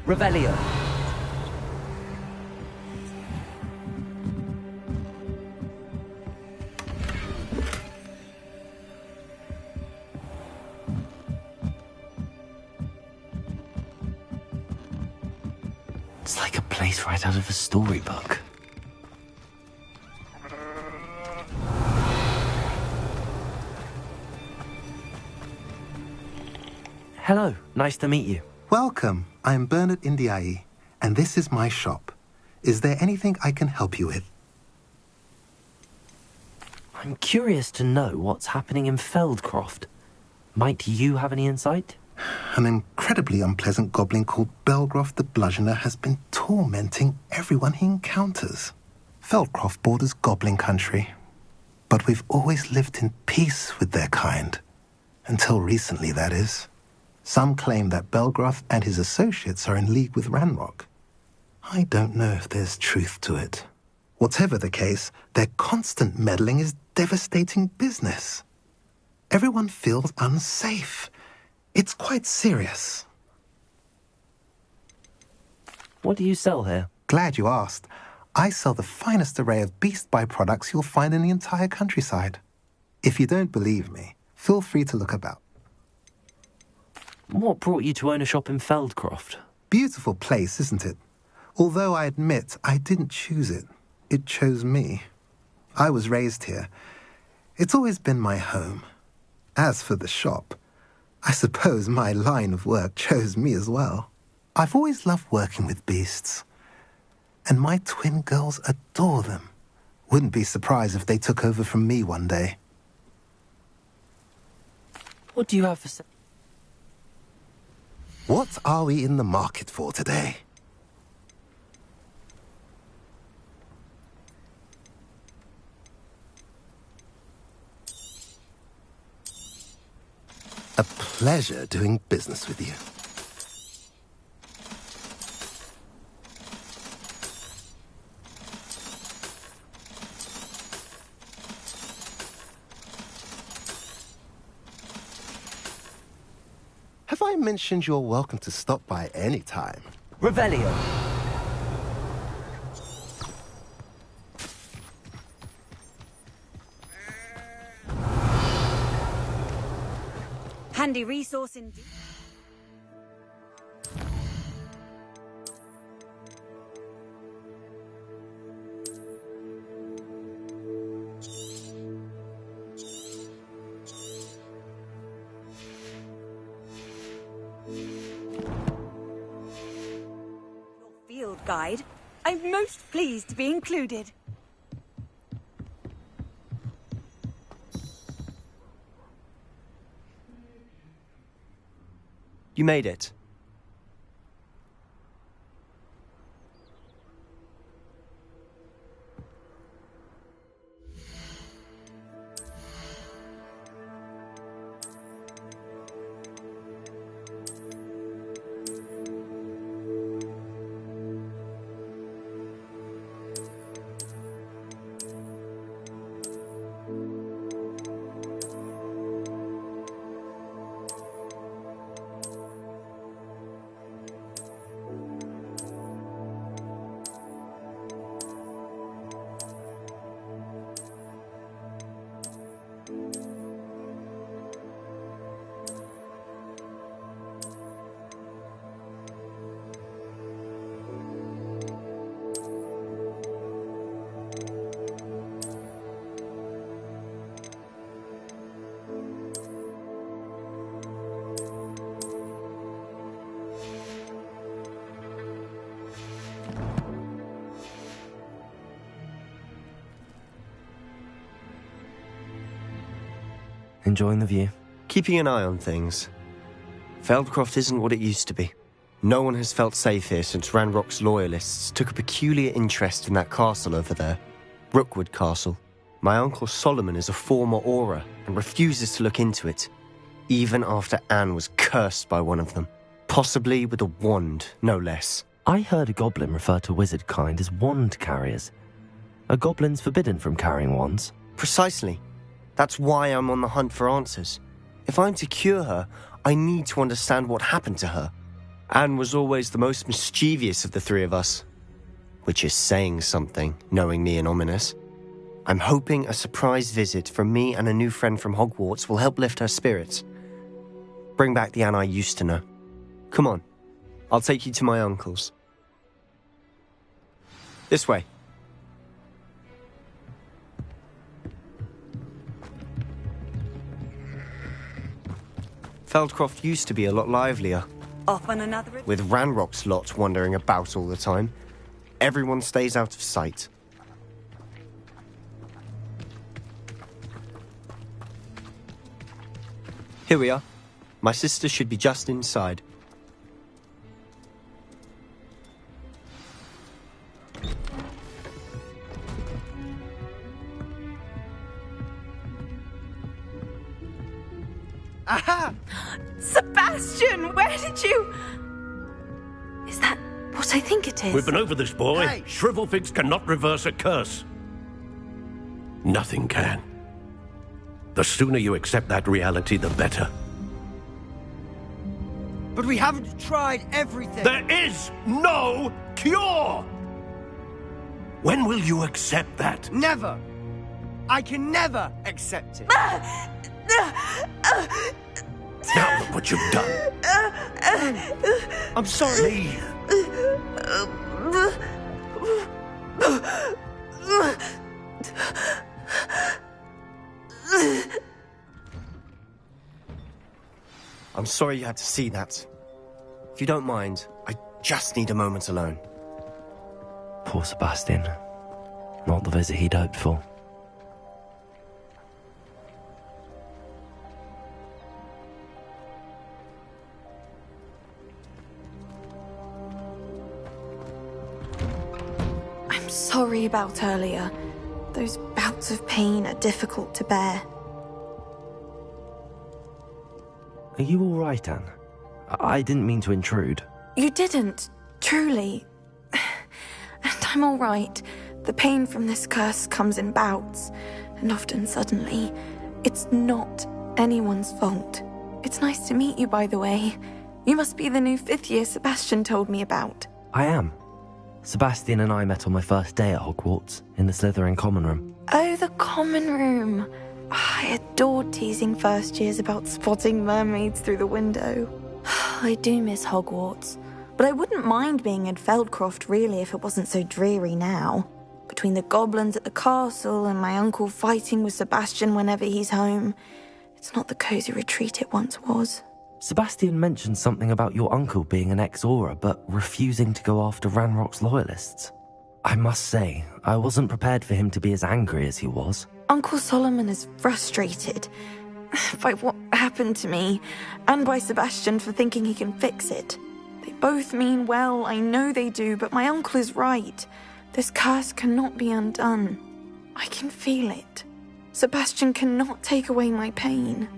Speaker 2: Revelio. It's like a place right out of a storybook. Hello, nice to meet you.
Speaker 15: Welcome. I'm Bernard Indiai, and this is my shop. Is there anything I can help you with?
Speaker 2: I'm curious to know what's happening in Feldcroft. Might you have any insight?
Speaker 15: An incredibly unpleasant goblin called Belgroth the Bludgeoner has been tormenting everyone he encounters. Feldcroft borders goblin country, but we've always lived in peace with their kind. Until recently, that is. Some claim that Belgroth and his associates are in league with Ranrock. I don't know if there's truth to it. Whatever the case, their constant meddling is devastating business. Everyone feels unsafe. It's quite serious.
Speaker 2: What do you sell here?
Speaker 15: Glad you asked. I sell the finest array of beast byproducts you'll find in the entire countryside. If you don't believe me, feel free to look about.
Speaker 2: What brought you to own a shop in Feldcroft?
Speaker 15: Beautiful place, isn't it? Although I admit I didn't choose it. It chose me. I was raised here. It's always been my home. As for the shop, I suppose my line of work chose me as well. I've always loved working with beasts. And my twin girls adore them. Wouldn't be surprised if they took over from me one day.
Speaker 2: What do you have for sale?
Speaker 15: What are we in the market for today? A pleasure doing business with you.
Speaker 16: if I mentioned you're welcome to stop by any time?
Speaker 11: Revelio.
Speaker 1: Handy resource indeed. Field guide. I'm most pleased to be included.
Speaker 17: You made it.
Speaker 2: Enjoying the view?
Speaker 17: Keeping an eye on things. Feldcroft isn't what it used to be. No one has felt safe here since Ranrock's loyalists took a peculiar interest in that castle over there. Rookwood Castle. My uncle Solomon is a former Auror and refuses to look into it, even after Anne was cursed by one of them. Possibly with a wand, no less.
Speaker 2: I heard a goblin refer to wizard kind as wand carriers. Are goblins forbidden from carrying wands?
Speaker 17: Precisely. That's why I'm on the hunt for answers. If I'm to cure her, I need to understand what happened to her. Anne was always the most mischievous of the three of us. Which is saying something, knowing me and Ominous. I'm hoping a surprise visit from me and a new friend from Hogwarts will help lift her spirits. Bring back the Anne I used to know. Come on, I'll take you to my uncle's. This way. Feldcroft used to be a lot livelier.
Speaker 1: Off on another...
Speaker 17: With Ranrock's lot wandering about all the time, everyone stays out of sight. Here we are. My sister should be just inside.
Speaker 18: Aha! Sebastian, where did you... Is that what I think it is?
Speaker 19: We've been over this, boy.
Speaker 18: Hey.
Speaker 19: Shrivelfigs cannot reverse a curse. Nothing can. The sooner you accept that reality, the better.
Speaker 11: But we haven't tried everything.
Speaker 19: There is no cure! When will you accept that?
Speaker 11: Never. I can never accept it.
Speaker 19: Now look what you've done.
Speaker 11: I'm sorry.
Speaker 17: I'm sorry you had to see that. If you don't mind, I just need a moment alone.
Speaker 2: Poor Sebastian. Not the visit he'd hoped for.
Speaker 18: I'm sorry about earlier. Those bouts of pain are difficult to bear.
Speaker 2: Are you all right, Anne? I didn't mean to intrude.
Speaker 18: You didn't, truly. And I'm all right. The pain from this curse comes in bouts, and often suddenly. It's not anyone's fault. It's nice to meet you, by the way. You must be the new 5th year Sebastian told me about.
Speaker 2: I am. Sebastian and I met on my first day at Hogwarts, in the Slytherin common room.
Speaker 18: Oh, the common room. I adored teasing first years about spotting mermaids through the window. I do miss Hogwarts, but I wouldn't mind being in Feldcroft really if it wasn't so dreary now. Between the goblins at the castle and my uncle fighting with Sebastian whenever he's home, it's not the cosy retreat it once was.
Speaker 2: Sebastian mentioned something about your uncle being an ex-Auror, but refusing to go after Ranrock's loyalists. I must say, I wasn't prepared for him to be as angry as he was.
Speaker 18: Uncle Solomon is frustrated by what happened to me, and by Sebastian for thinking he can fix it. They both mean well, I know they do, but my uncle is right. This curse cannot be undone. I can feel it. Sebastian cannot take away my pain.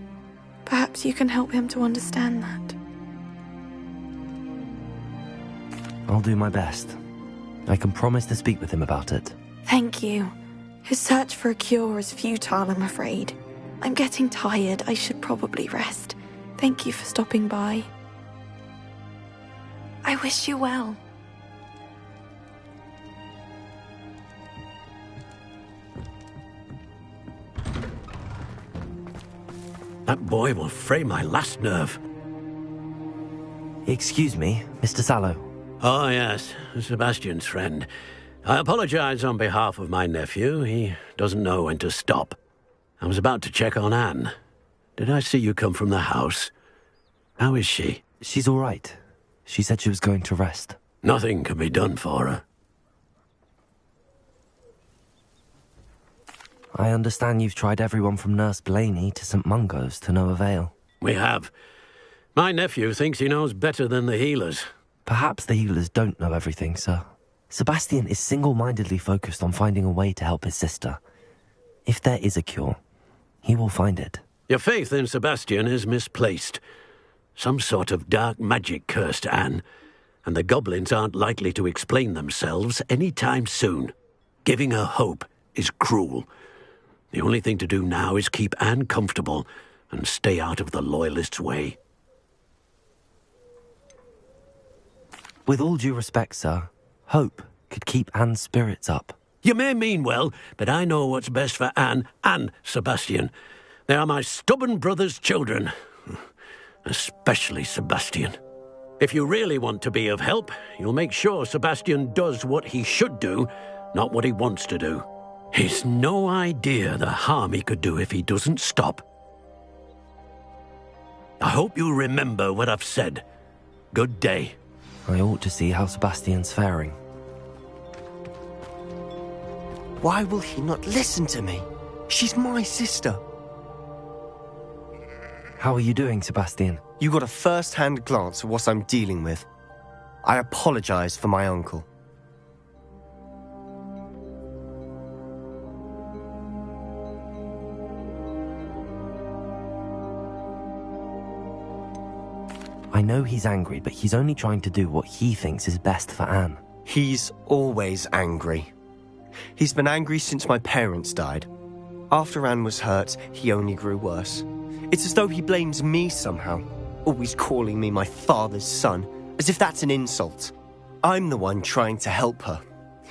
Speaker 18: Perhaps you can help him to understand that.
Speaker 2: I'll do my best. I can promise to speak with him about it.
Speaker 18: Thank you. His search for a cure is futile, I'm afraid. I'm getting tired. I should probably rest. Thank you for stopping by. I wish you well.
Speaker 19: That boy will fray my last nerve.
Speaker 2: Excuse me, Mr. Sallow.
Speaker 19: Oh, yes, Sebastian's friend. I apologize on behalf of my nephew. He doesn't know when to stop. I was about to check on Anne. Did I see you come from the house? How is she?
Speaker 2: She's all right. She said she was going to rest.
Speaker 19: Nothing can be done for her.
Speaker 2: I understand you've tried everyone from Nurse Blaney to St. Mungo's to no avail.
Speaker 19: We have. My nephew thinks he knows better than the healers.
Speaker 2: Perhaps the healers don't know everything, sir. Sebastian is single-mindedly focused on finding a way to help his sister. If there is a cure, he will find it.
Speaker 19: Your faith in Sebastian is misplaced. Some sort of dark magic cursed Anne, and the goblins aren't likely to explain themselves any time soon. Giving her hope is cruel. The only thing to do now is keep Anne comfortable and stay out of the Loyalists' way.
Speaker 2: With all due respect, sir, hope could keep Anne's spirits up.
Speaker 19: You may mean well, but I know what's best for Anne and Sebastian. They are my stubborn brother's children. Especially Sebastian. If you really want to be of help, you'll make sure Sebastian does what he should do, not what he wants to do. He's no idea the harm he could do if he doesn't stop. I hope you remember what I've said. Good day.
Speaker 2: I ought to see how Sebastian's faring.
Speaker 17: Why will he not listen to me? She's my sister.
Speaker 2: How are you doing, Sebastian?
Speaker 17: You got a first-hand glance at what I'm dealing with. I apologize for my uncle.
Speaker 2: I know he's angry, but he's only trying to do what he thinks is best for Anne.
Speaker 17: He's always angry. He's been angry since my parents died. After Anne was hurt, he only grew worse. It's as though he blames me somehow, always calling me my father's son, as if that's an insult. I'm the one trying to help her.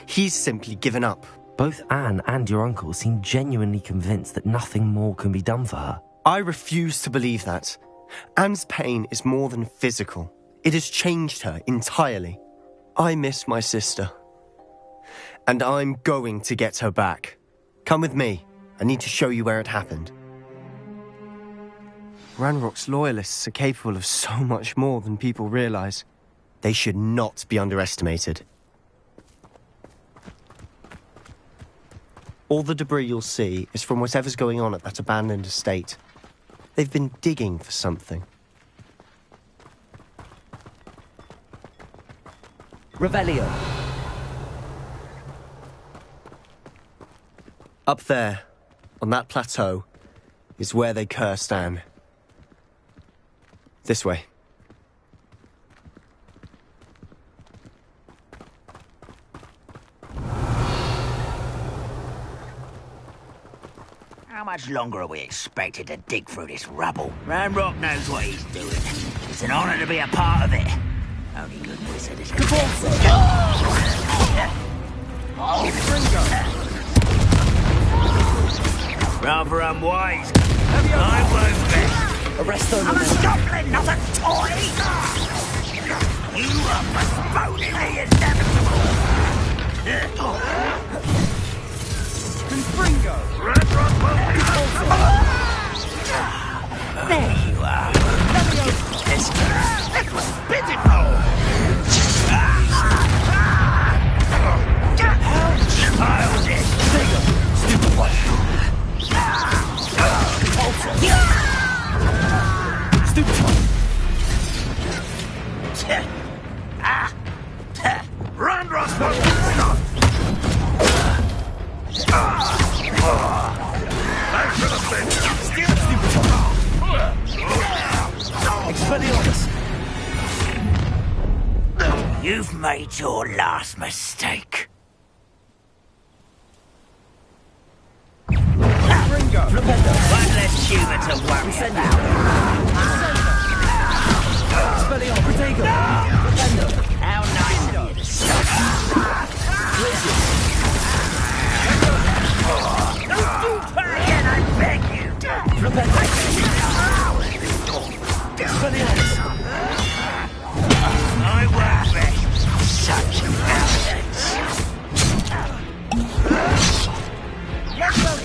Speaker 17: He's simply given up.
Speaker 2: Both Anne and your uncle seem genuinely convinced that nothing more can be done for her.
Speaker 17: I refuse to believe that. Anne's pain is more than physical. It has changed her entirely. I miss my sister. And I'm going to get her back. Come with me. I need to show you where it happened. Ranrock's loyalists are capable of so much more than people realize. They should not be underestimated. All the debris you'll see is from whatever's going on at that abandoned estate. They've been digging for something.
Speaker 11: Revelio.
Speaker 17: Up there, on that plateau, is where they cursed Anne. This way.
Speaker 20: How much longer are we expected to dig through this rubble? Ranrock knows what he's doing. It's an honor to be a part of it. Only good wizard is going Rather unwise. I won't bet.
Speaker 11: Arrest them.
Speaker 20: I'm a goblin, not a toy! You are postponing the inevitable!
Speaker 11: Confringo!
Speaker 20: There you are. That was pitiful! Childish!
Speaker 11: Stupid one! Stupid one!
Speaker 20: Run, Ross! You've made your last mistake. One less humour to worry about. How nice of you to stop. Don't try again, I beg you. I won't rest such evidence.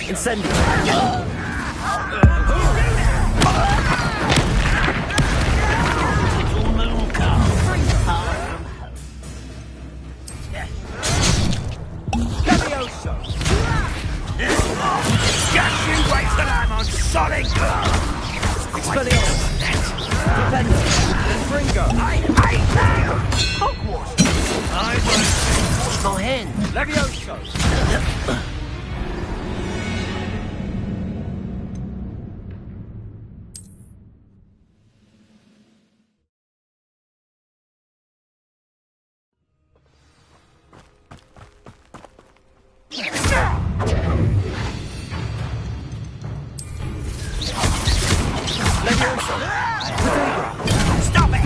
Speaker 11: Incendio!
Speaker 20: Just you wait till I'm on solid ground!
Speaker 11: Expelliarmus! Defender! Confringo!
Speaker 20: I hate that!
Speaker 11: Hogwarts!
Speaker 20: I won't...
Speaker 11: What's my hand? Levioso!
Speaker 20: Stop it!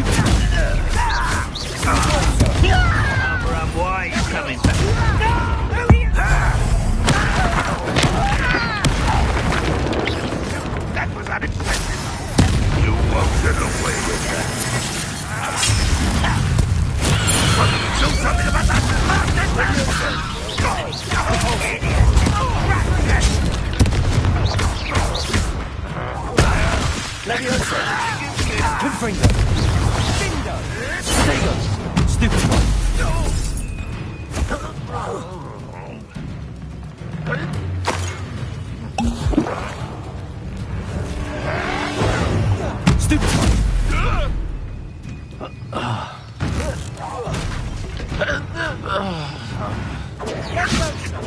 Speaker 20: Why are you coming back? That was unexpected. You won't get away with that. Do something about that!
Speaker 11: Levioso! Confringo! Bindo! Stego! Stupid one! Stupid one!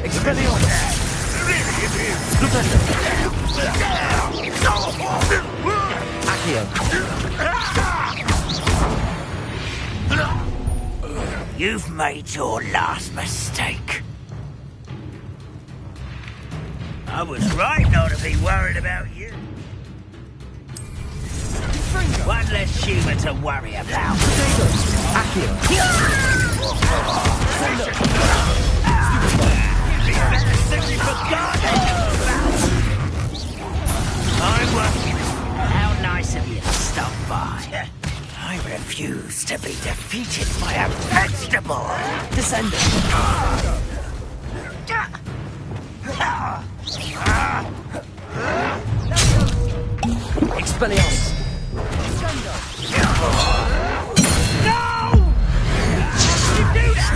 Speaker 11: Expelliarmus! Defender! Accio!
Speaker 20: You've made your last mistake. I was right not to be worried about you. One less humour to worry about.
Speaker 11: Accio!
Speaker 20: I'm working. How nice of you to stop by. I refuse to be defeated by a vegetable.
Speaker 11: Descender! Expelliarmus!
Speaker 20: No! How did you do that?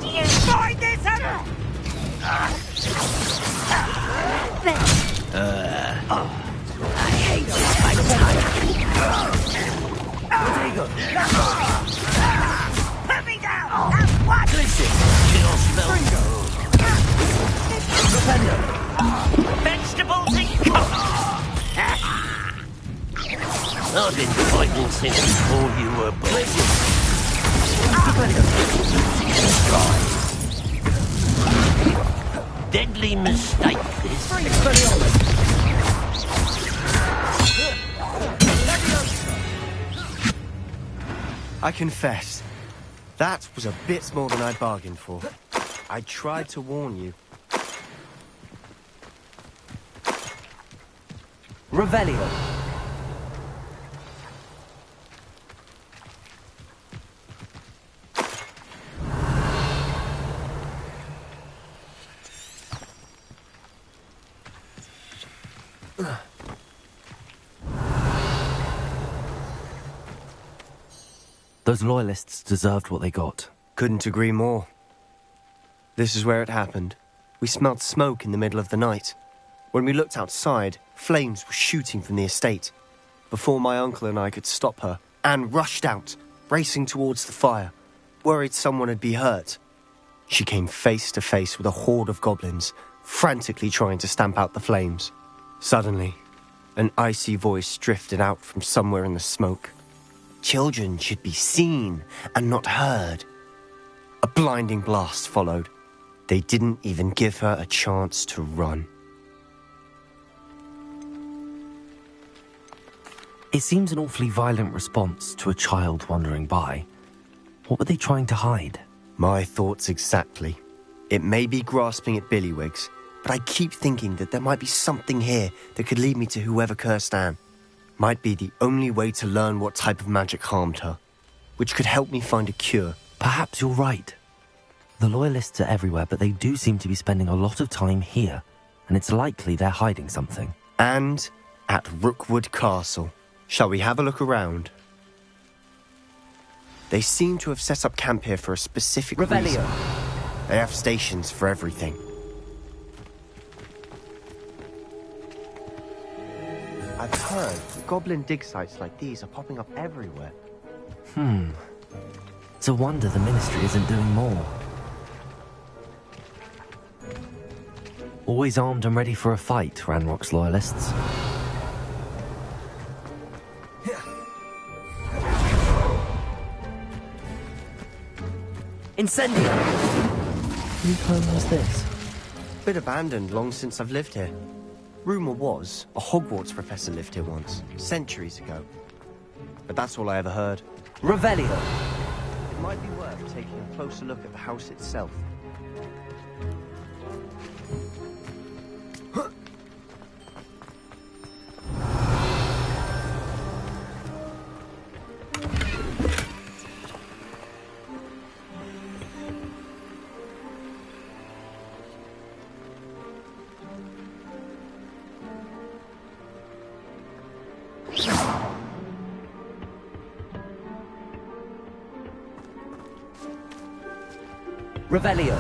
Speaker 20: Do you find this? I hate this fight time. Put me down! And what? Kill spell. Vegetables and coffee. I've been fighting since before you were born. Deadly mistake, this.
Speaker 17: I confess, that was a bit more than I bargained for. I tried to warn you.
Speaker 2: Revelio. Those loyalists deserved what they got.
Speaker 17: Couldn't agree more. This is where it happened. We smelled smoke in the middle of the night. When we looked outside, flames were shooting from the estate. Before my uncle and I could stop her, Anne rushed out, racing towards the fire, worried someone had been hurt. She came face to face with a horde of goblins, frantically trying to stamp out the flames. Suddenly, an icy voice drifted out from somewhere in the smoke. Children should be seen and not heard. A blinding blast followed. They didn't even give her a chance to run.
Speaker 2: It seems an awfully violent response to a child wandering by. What were they trying to hide?
Speaker 17: My thoughts exactly. It may be grasping at Billywigs, but I keep thinking that there might be something here that could lead me to whoever cursed Anne. Might be the only way to learn what type of magic harmed her, which could help me find a cure.
Speaker 2: Perhaps you're right. The loyalists are everywhere, but they do seem to be spending a lot of time here, and it's likely they're hiding something.
Speaker 17: And at Rookwood Castle. Shall we have a look around? They seem to have set up camp here for a specific reason. They have stations for everything. I've heard goblin dig sites like these are popping up everywhere.
Speaker 2: It's a wonder the Ministry isn't doing more. Always armed and ready for a fight, Ranrock's loyalists. Incendio! Whose home was this?
Speaker 17: Bit abandoned long since I've lived here. Rumour was a Hogwarts professor lived here once, centuries ago. But that's all I ever heard.
Speaker 2: Revelio!
Speaker 17: It might be worth taking a closer look at the house itself.
Speaker 2: Revelio.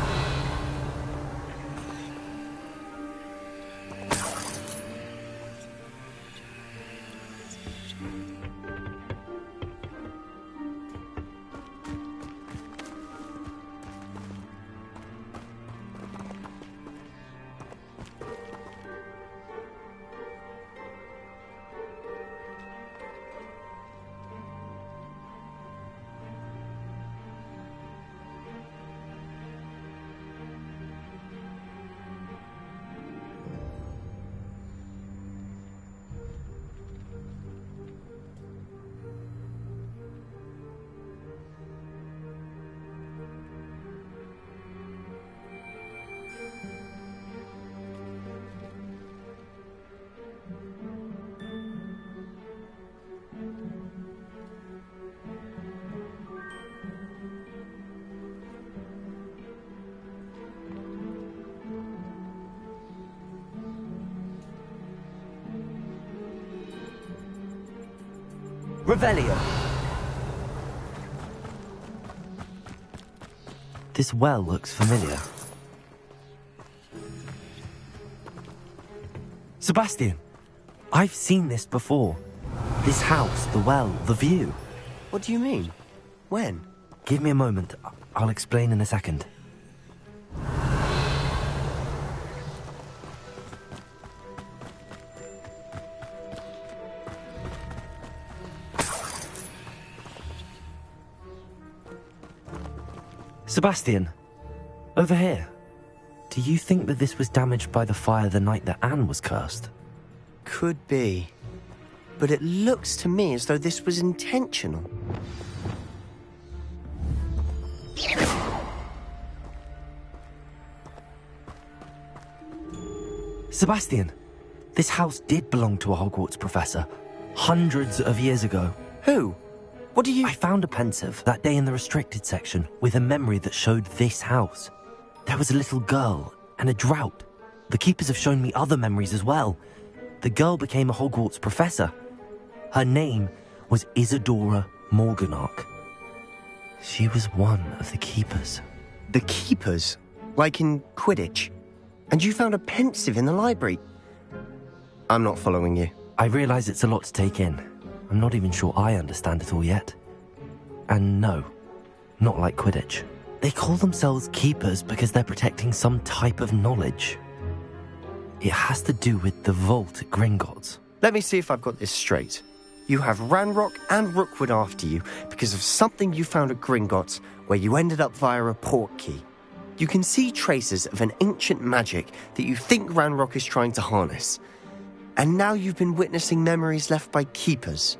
Speaker 2: Revelio. This well looks familiar. Sebastian, I've seen this before. This house, the well, the view.
Speaker 17: What do you mean? When?
Speaker 2: Give me a moment. I'll explain in a second. Sebastian, over here. Do you think that this was damaged by the fire the night that Anne was cursed?
Speaker 17: Could be. But it looks to me as though this was intentional.
Speaker 2: Sebastian, this house did belong to a Hogwarts professor, hundreds of years ago.
Speaker 17: Who? What do you...
Speaker 2: I found a pensive that day in the restricted section with a memory that showed this house. There was a little girl and a drought. The keepers have shown me other memories as well. The girl became a Hogwarts professor. Her name was Isadora Morganach. She was one of the keepers.
Speaker 17: The keepers? Like in Quidditch? And you found a pensive in the library? I'm not following you.
Speaker 2: I realize it's a lot to take in. I'm not even sure I understand it all yet. And no, not like Quidditch. They call themselves keepers because they're protecting some type of knowledge. It has to do with the vault at Gringotts.
Speaker 17: Let me see if I've got this straight. You have Ranrock and Rookwood after you because of something you found at Gringotts where you ended up via a port key. You can see traces of an ancient magic that you think Ranrock is trying to harness. And now you've been witnessing memories left by keepers.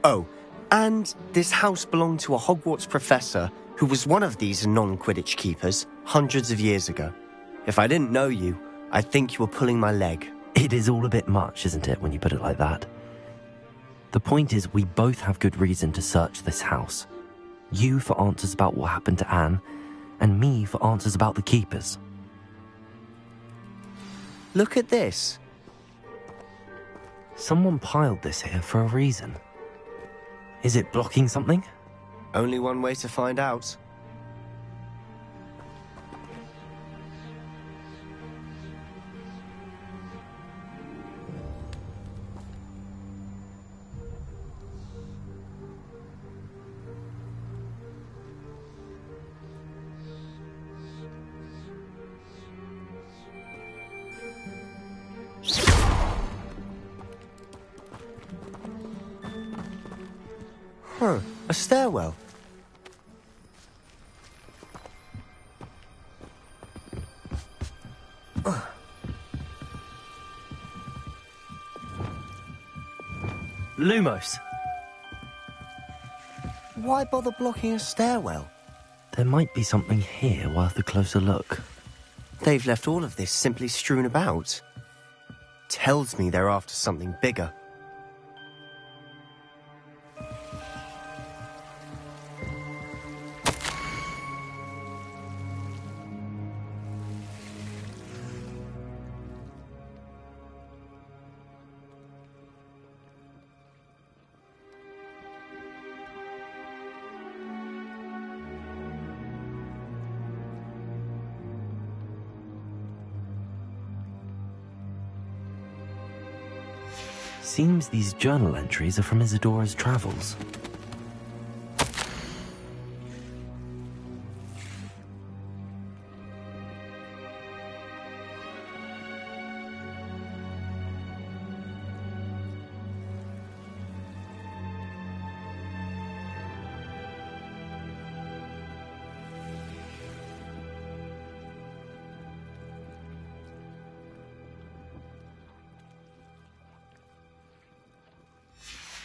Speaker 17: Oh, and this house belonged to a Hogwarts professor who was one of these non-Quidditch keepers hundreds of years ago. If I didn't know you, I'd think you were pulling my leg.
Speaker 2: It is all a bit much, isn't it, when you put it like that? The point is, we both have good reason to search this house. You for answers about what happened to Anne, and me for answers about the keepers.
Speaker 17: Look at this.
Speaker 2: Someone piled this here for a reason. Is it blocking something?
Speaker 17: Only one way to find out. Huh, a stairwell.
Speaker 2: Lumos.
Speaker 17: Why bother blocking a stairwell?
Speaker 2: There might be something here worth a closer look.
Speaker 17: They've left all of this simply strewn about. Tells me they're after something bigger.
Speaker 2: Seems these journal entries are from Isadora's travels.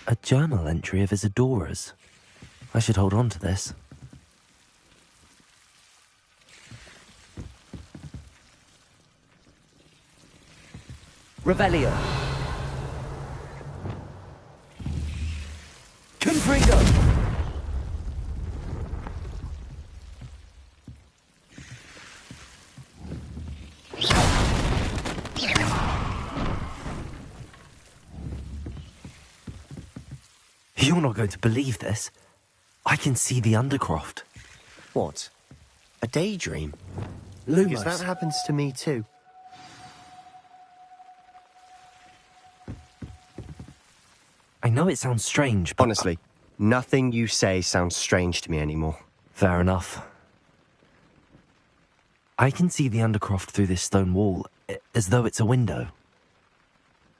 Speaker 2: A journal entry of Isadora's. I should hold on to this.
Speaker 11: Revelio. Confringo.
Speaker 2: You're not going to believe this. I can see the Undercroft.
Speaker 17: What? A daydream?
Speaker 11: Lumos.
Speaker 17: Because that happens to me too.
Speaker 2: I know it sounds strange, but...
Speaker 17: Honestly, nothing you say sounds strange to me anymore.
Speaker 2: Fair enough. I can see the Undercroft through this stone wall, as though it's a window.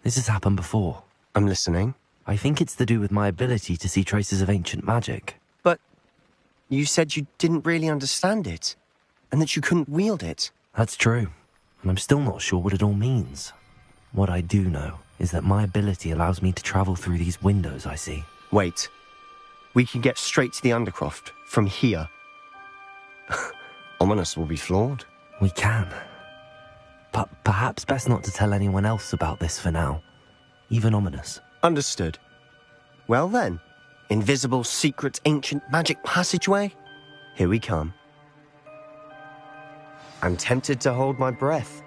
Speaker 2: This has happened before.
Speaker 17: I'm listening.
Speaker 2: I think it's to do with my ability to see traces of ancient magic.
Speaker 17: But You said you didn't really understand it, and that you couldn't wield it.
Speaker 2: That's true, and I'm still not sure what it all means. What I do know is that my ability allows me to travel through these windows I see.
Speaker 17: Wait. We can get straight to the Undercroft from here. Ominous will be flawed.
Speaker 2: We can. But perhaps best not to tell anyone else about this for now. Even Ominous.
Speaker 17: Understood. Well then, invisible, secret, ancient magic passageway? Here we come. I'm tempted to hold my breath.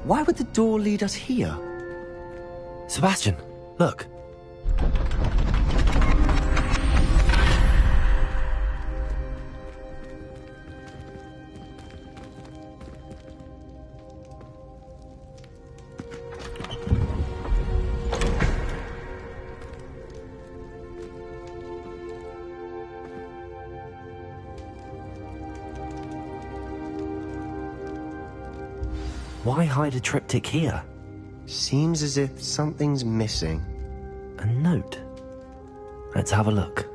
Speaker 17: Why would the door lead us here?
Speaker 2: Sebastian, look. Why hide a triptych here?
Speaker 17: Seems as if something's missing.
Speaker 2: A note? Let's have a look.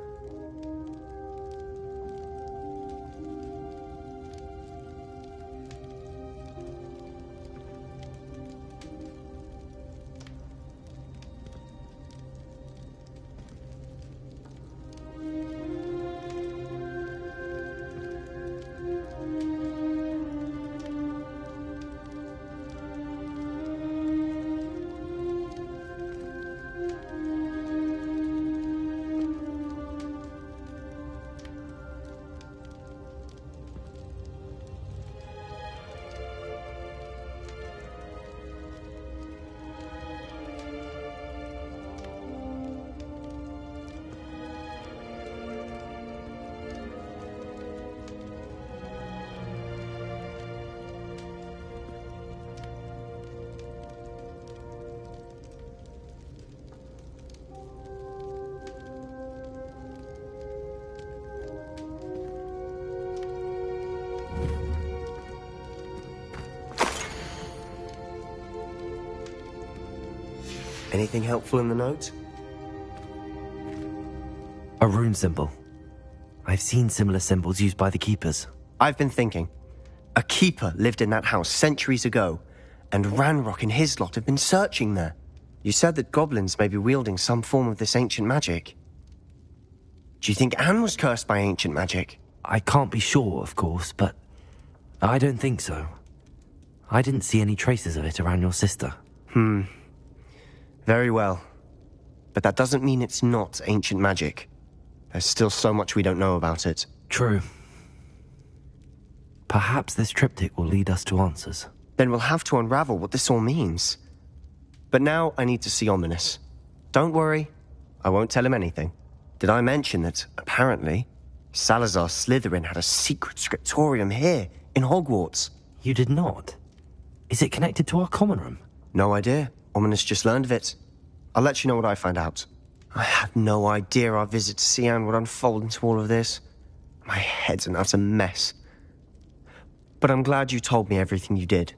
Speaker 17: Anything helpful in the note?
Speaker 2: A rune symbol. I've seen similar symbols used by the keepers.
Speaker 17: I've been thinking. A keeper lived in that house centuries ago, and Ranrock and his lot have been searching there. You said that goblins may be wielding some form of this ancient magic. Do you think Anne was cursed by ancient magic?
Speaker 2: I can't be sure, of course, but I don't think so. I didn't see any traces of it around your sister.
Speaker 17: Very well. But that doesn't mean it's not ancient magic. There's still so much we don't know about it.
Speaker 2: True. Perhaps this triptych will lead us to answers.
Speaker 17: Then we'll have to unravel what this all means. But now I need to see Ominous. Don't worry, I won't tell him anything. Did I mention that, apparently, Salazar Slytherin had a secret scriptorium here, in Hogwarts?
Speaker 2: You did not? Is it connected to our common room?
Speaker 17: No idea. Ominous just learned of it. I'll let you know what I find out. I had no idea our visit to Sian would unfold into all of this. My head's an utter mess. But I'm glad you told me everything you did.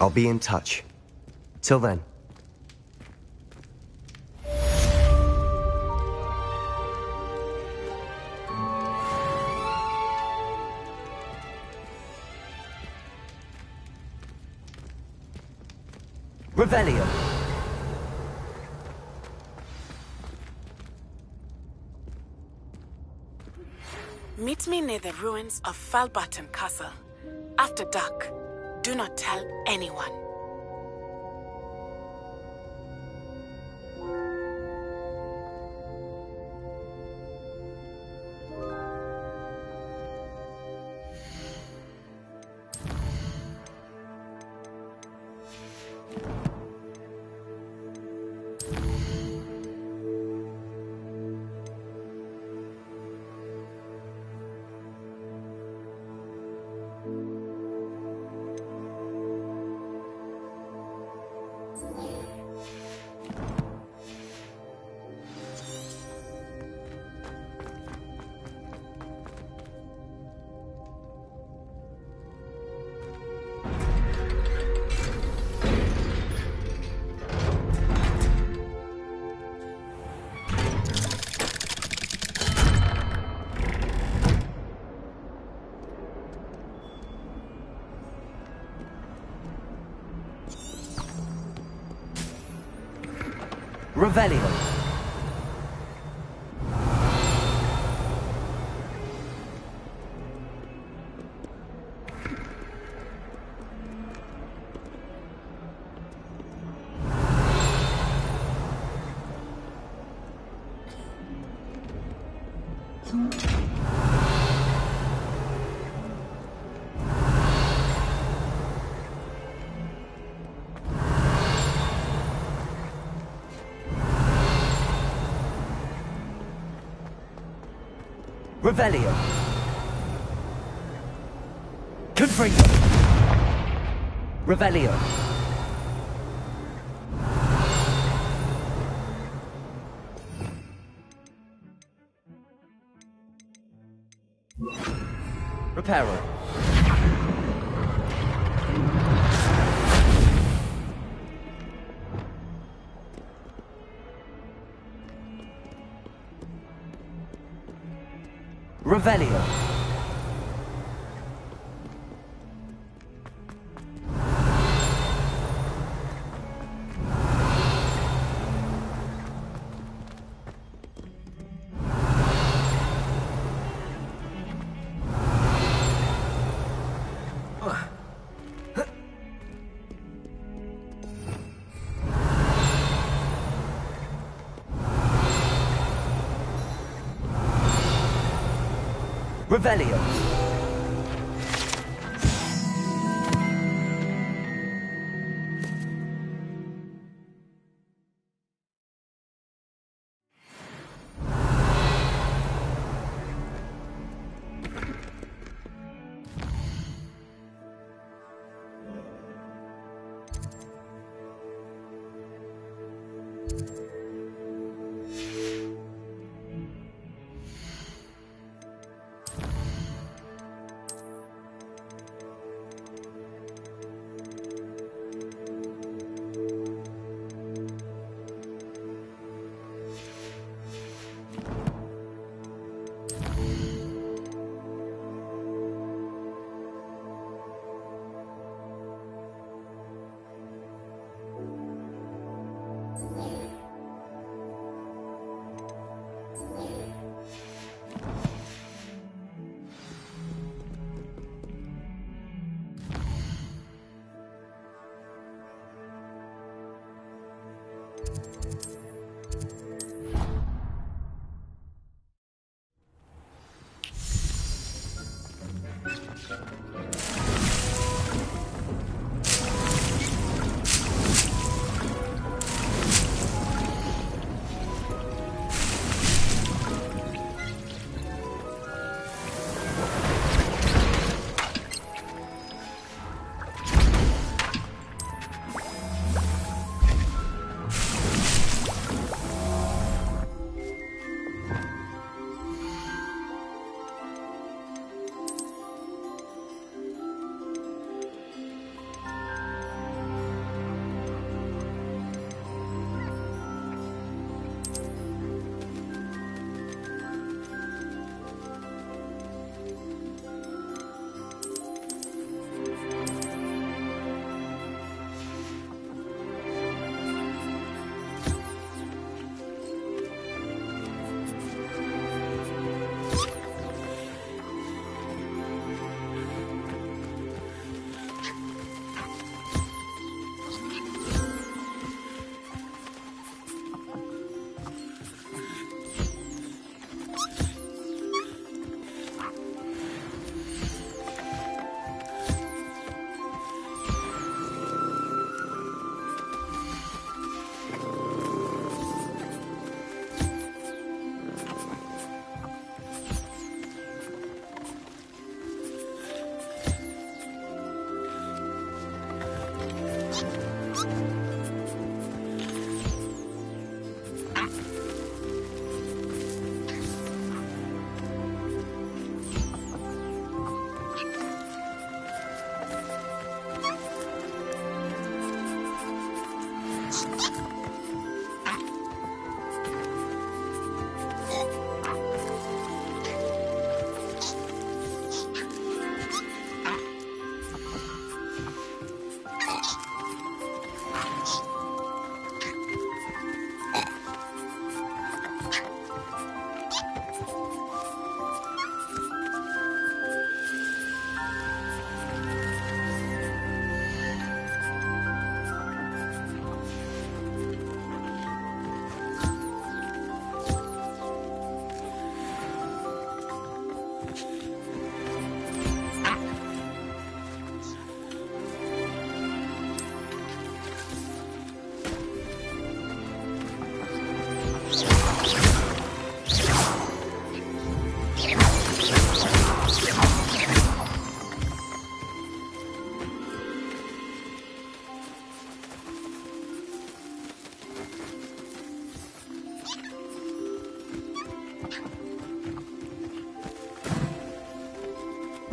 Speaker 17: I'll be in touch. Till then.
Speaker 2: Revelio.
Speaker 21: Meet me near the ruins of Falbaton Castle. After dark. Do not tell anyone.
Speaker 2: Revelio. Revelio. Confringo. Revelio. Reparo. Revelio. Revelio.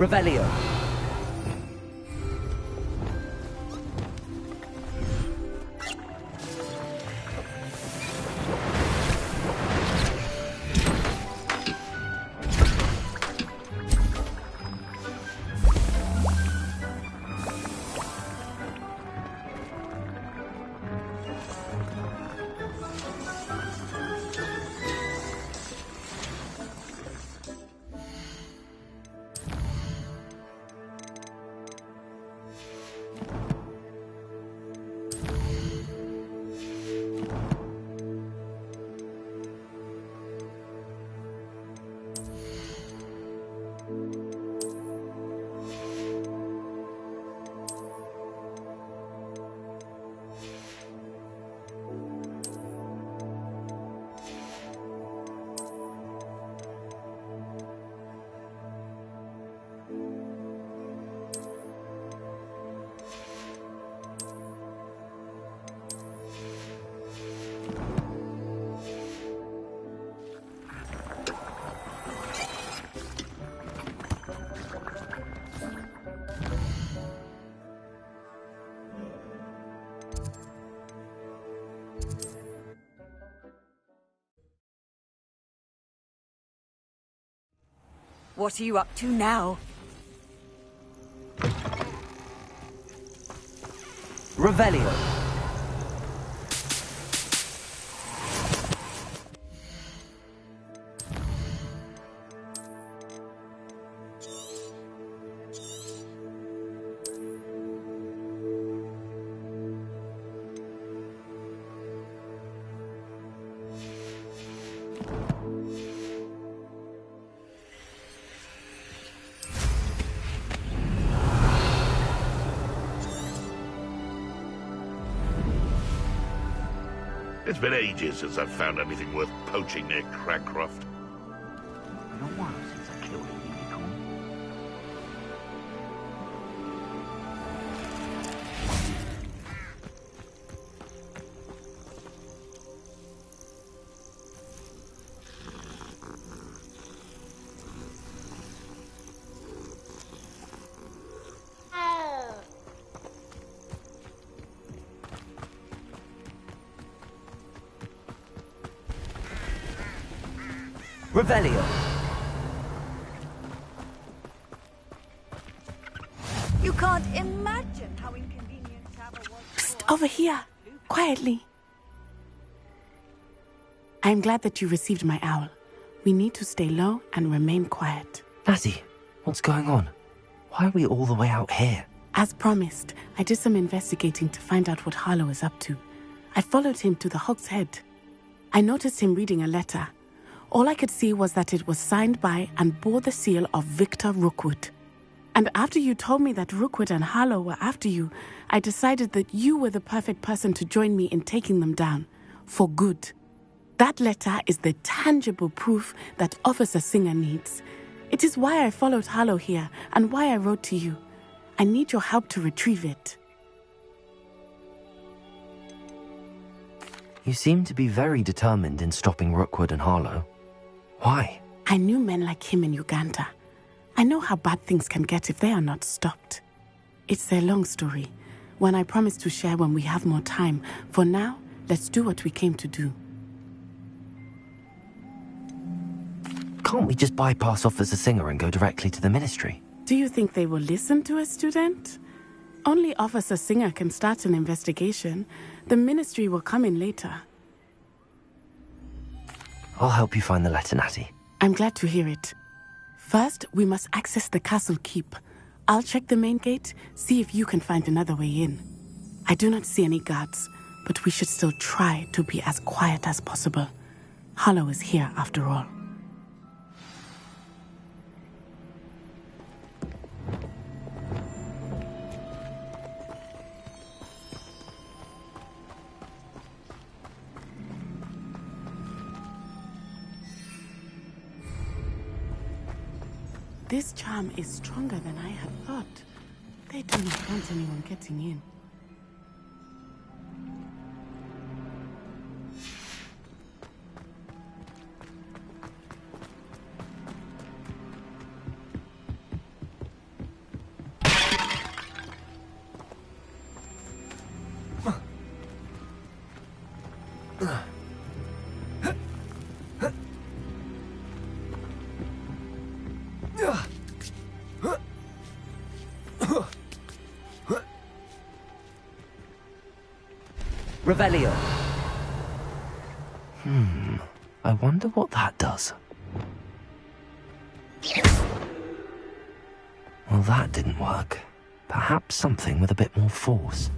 Speaker 11: Revelio.
Speaker 1: What are you up to now?
Speaker 11: Revelio.
Speaker 14: It's been ages since I've found anything worth poaching near Cragcroft.
Speaker 20: Been a while since I killed a unicorn.
Speaker 11: Revelio.
Speaker 13: You can't imagine how inconvenient travel was.
Speaker 21: Psst, over here. Quietly. I'm glad that you received my owl. We need to stay low and remain quiet.
Speaker 2: Natty, what's going on? Why are we all the way out here?
Speaker 21: As promised, I did some investigating to find out what Harlow is up to. I followed him to the Hog's Head. I noticed him reading a letter. All I could see was that it was signed by and bore the seal of Victor Rookwood. And after you told me that Rookwood and Harlow were after you, I decided that you were the perfect person to join me in taking them down. For good. That letter is the tangible proof that Officer Singer needs. It is why I followed Harlow here and why I wrote to you. I need your help to retrieve it.
Speaker 2: You seem to be very determined in stopping Rookwood and Harlow. Why?
Speaker 21: I knew men like him in Uganda. I know how bad things can get if they are not stopped. It's a long story, one I promise to share when we have more time. For now, let's do what we came to do.
Speaker 2: Can't we just bypass Officer Singer and go directly to the Ministry?
Speaker 21: Do you think they will listen to a student? Only Officer Singer can start an investigation. The Ministry will come in later.
Speaker 2: I'll help you find the letter, Natty.
Speaker 21: I'm glad to hear it. First, we must access the castle keep. I'll check the main gate, see if you can find another way in. I do not see any guards, but we should still try to be as quiet as possible. Hollow is here after all. This charm is stronger than I had thought. They do not want anyone getting in.
Speaker 11: Revelio.
Speaker 2: I wonder what that does. Well, that didn't work. Perhaps something with a bit more force.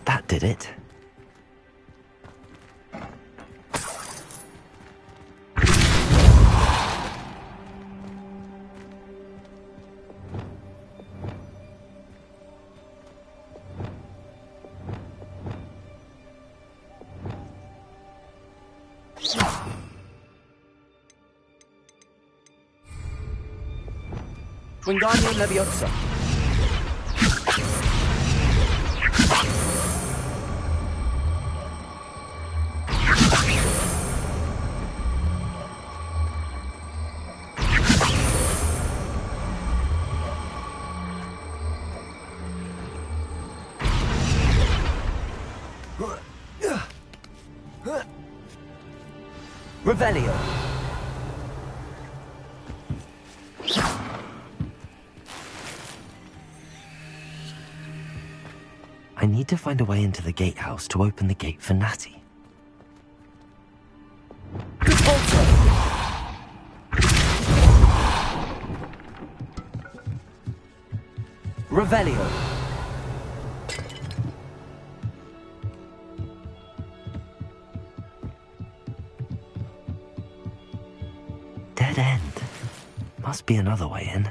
Speaker 2: That did it.
Speaker 11: Wingardium Leviosa. Revelio.
Speaker 2: I need to find a way into the gatehouse to open the gate for Natty.
Speaker 11: Revelio.
Speaker 2: Dead end. Must be another way in.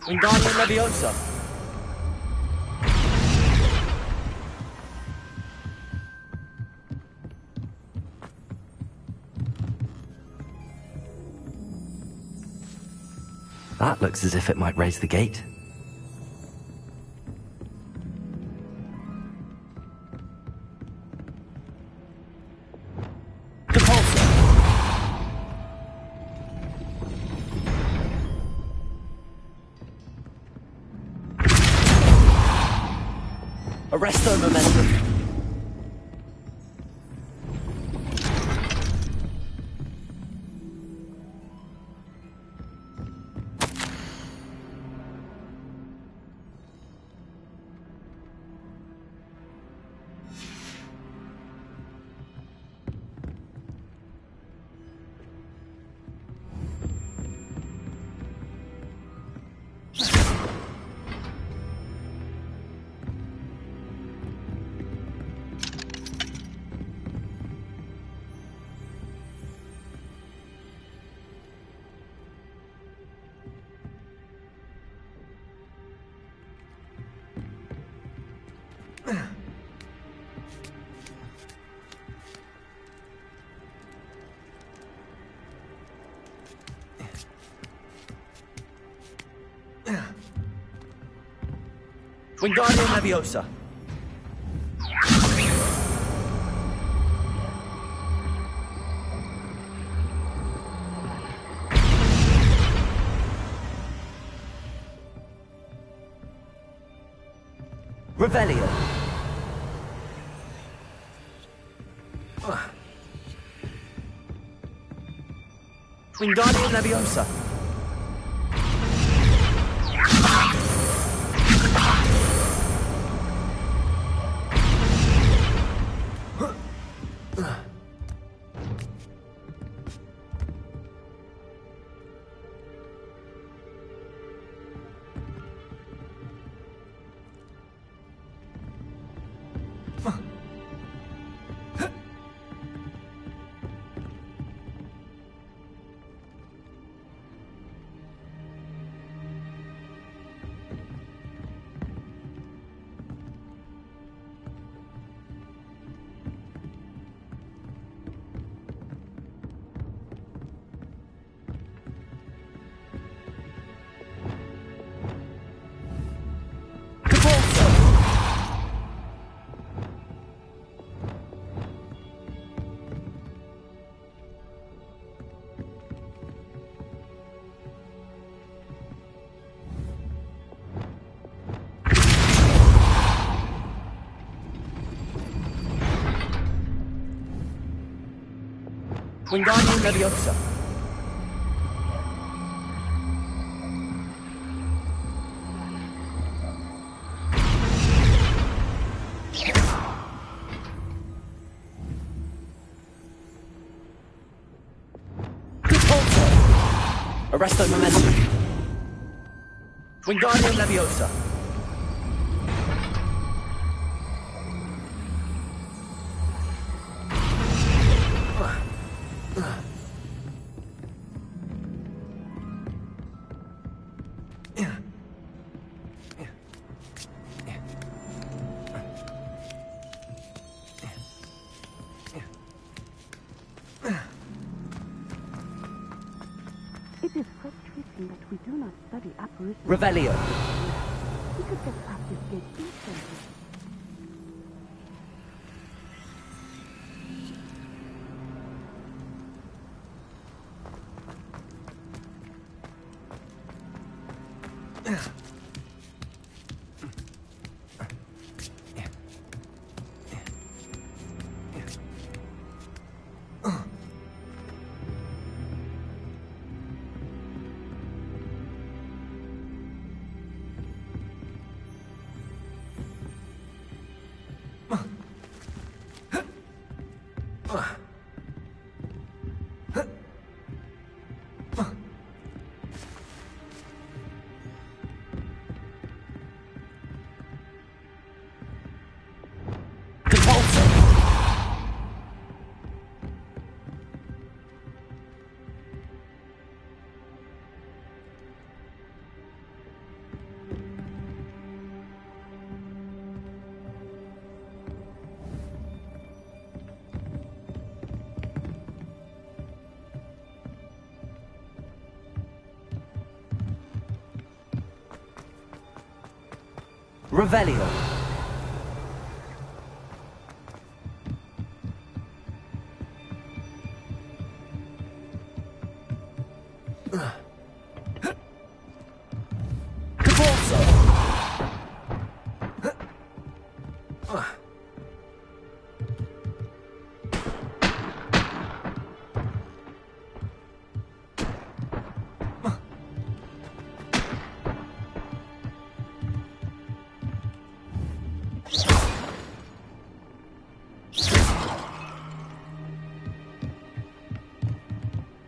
Speaker 11: Wingardium Leviosa.
Speaker 2: That looks as if it might raise the gate.
Speaker 11: Arresto momentum. Wingardium Leviosa.
Speaker 17: Revelio. Wingardium Leviosa. Wingardium Leviosa. Arresto Momentum. Wingardium Leviosa.
Speaker 21: It is frustrating that we do not study apparitions.
Speaker 17: Revelio.
Speaker 21: We could get past this gate instantly.
Speaker 17: Revelio.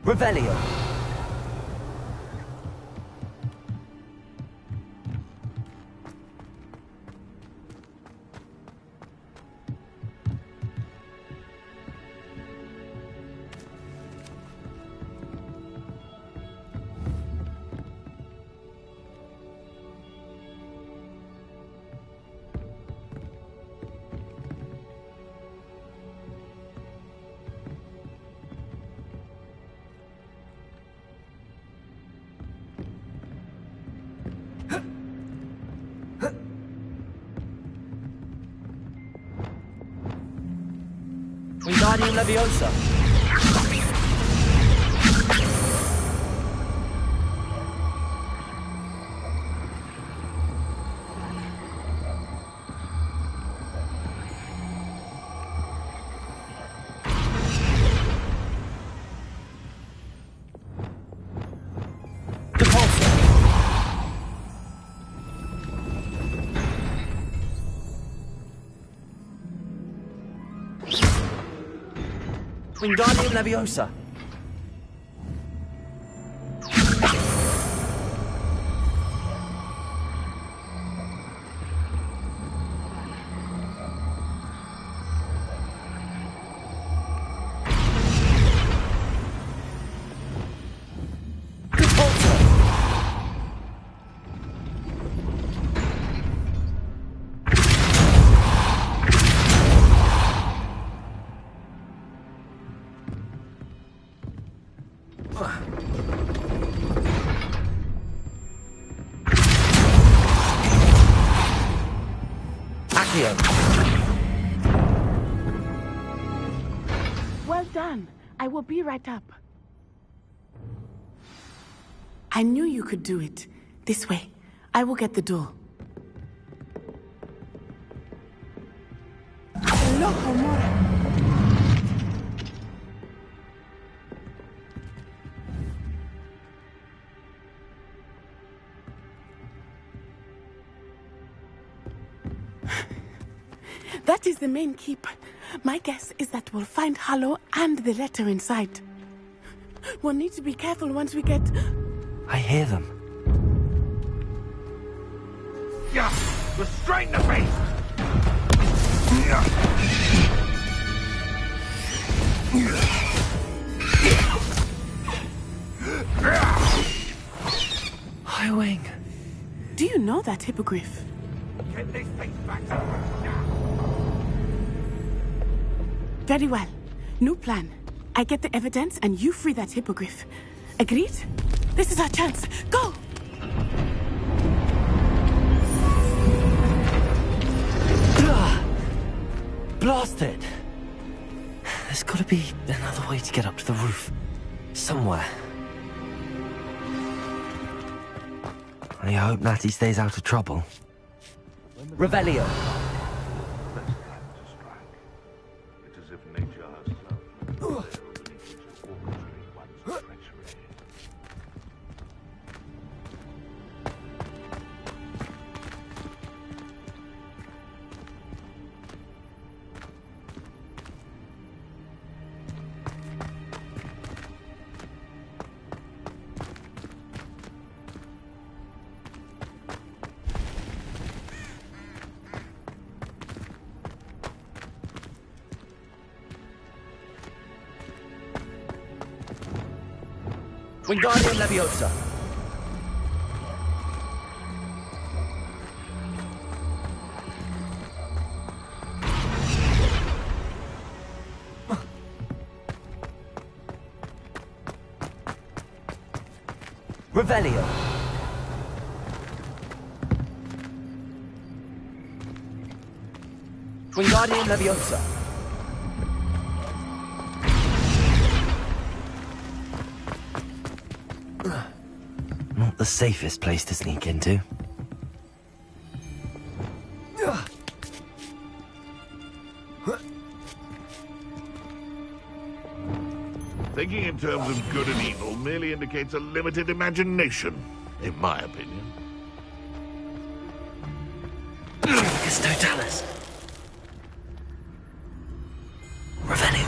Speaker 17: Revelio. Wingardium Leviosa.
Speaker 11: Wingardium Leviosa.
Speaker 21: Well done. I will be right up. I knew you could do it. This way. I will get the door. Hello, Homura. That is the main keep. My guess is that we'll find Hollow and the letter inside. We'll need to be careful once we get...
Speaker 2: I hear them.
Speaker 14: Yeah, restrain the beast!
Speaker 2: Highwing.
Speaker 21: Do you know that hippogriff?
Speaker 14: Get this thing back to work now!
Speaker 21: Very well. New plan. I get the evidence and you free that hippogriff. Agreed? This is our chance. Go!
Speaker 2: Blasted! There's gotta be another way to get up to the roof. Somewhere. I hope Natty stays out of trouble.
Speaker 11: Revelio.
Speaker 14: It's as if nature herself to orchestrate one's treachery.
Speaker 11: Wingardium Leviosa. Revelio. Wingardium Leviosa.
Speaker 2: Not the safest place to sneak into.
Speaker 14: Thinking in terms of good and evil merely indicates a limited imagination, in my opinion.
Speaker 2: Totalis. Revelio.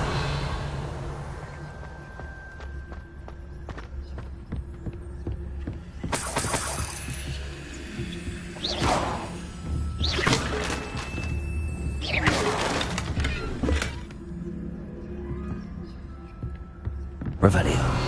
Speaker 2: Revelio.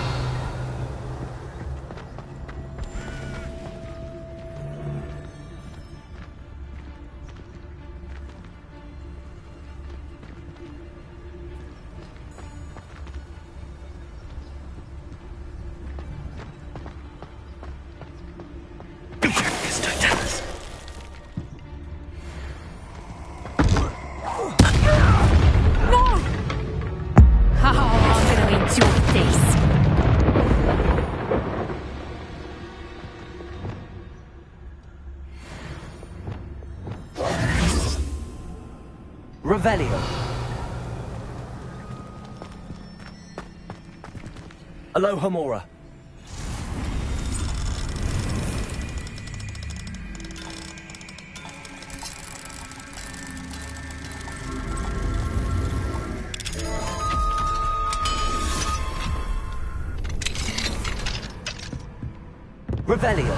Speaker 11: Revelio. Alohomora. Revelio.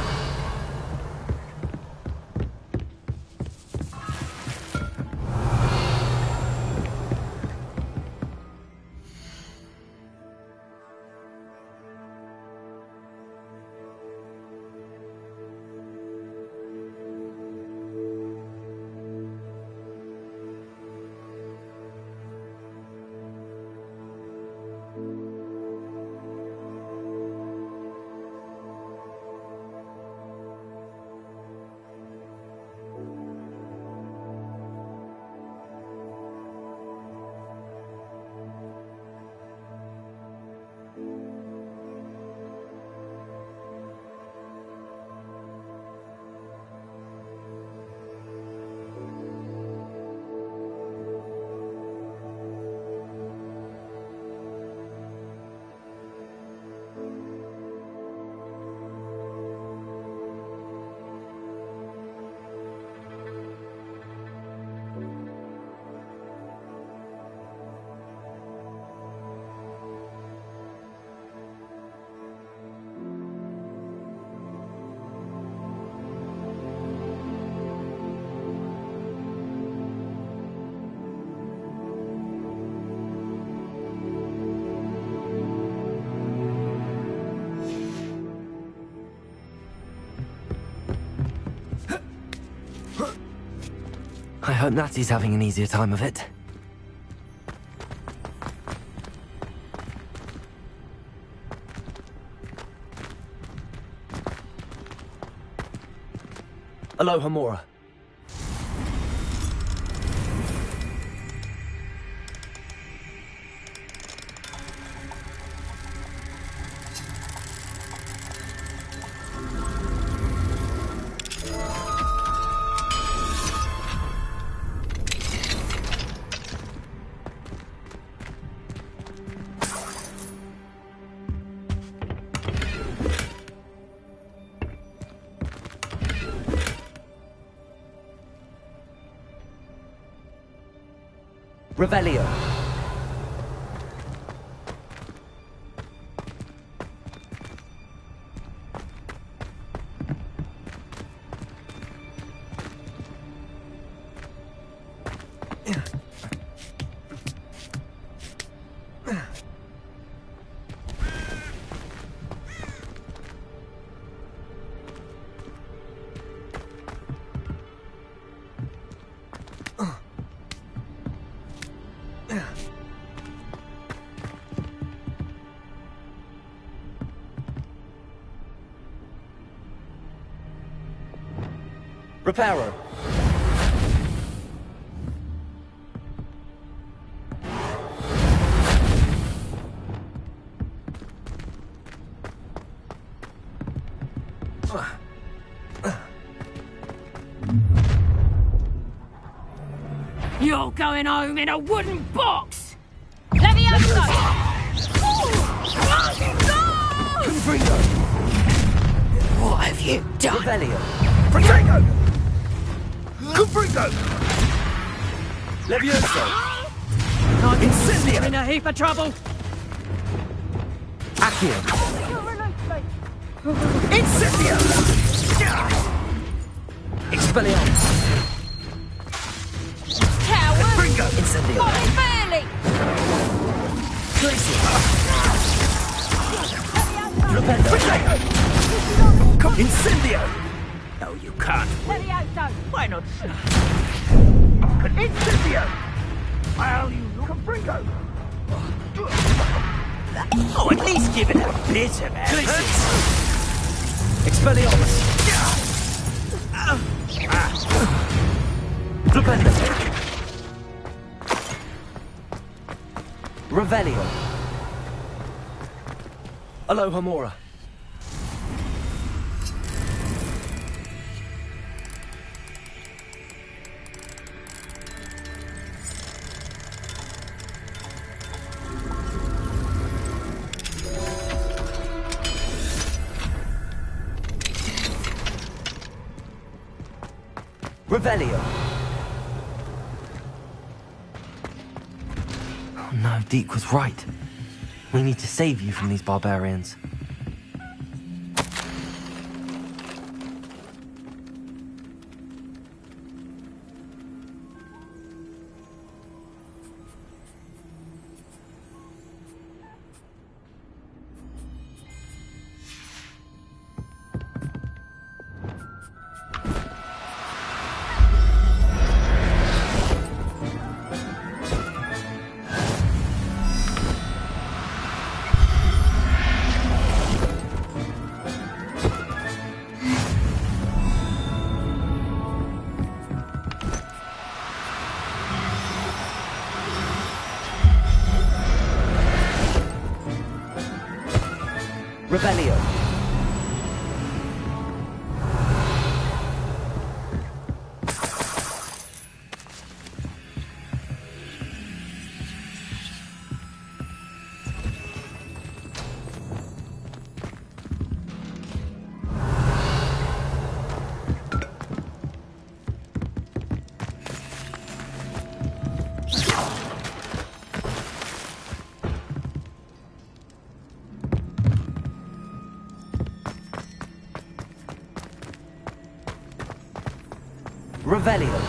Speaker 2: I hope Natty's having an easier time of it.
Speaker 11: Hello, Homora. Revelio. Reparo.
Speaker 4: You're going home in a wooden box! Levioso! What have you done?
Speaker 11: Revelio.
Speaker 14: Protego! Confringo!
Speaker 11: Levioso.
Speaker 4: Incendio! You're in a heap of trouble!
Speaker 11: Accio.
Speaker 14: Incendio!
Speaker 11: Expelliarmus.
Speaker 4: Coward!
Speaker 14: Confringo!
Speaker 11: Incendio.
Speaker 4: Bobby Fairley!
Speaker 11: Glacier. Rependo. Incendio.
Speaker 20: No, you can't.
Speaker 4: Levioso!
Speaker 20: Why not?
Speaker 14: Incendio! Well, you look Confringo!
Speaker 20: Oh, at least give it a bit of effort.
Speaker 11: Expelliarmus. Rependo. Revelio. Hello, Homora. Revelio.
Speaker 2: Oh no, Deke was right. We need to save you from these barbarians.
Speaker 11: Revelio.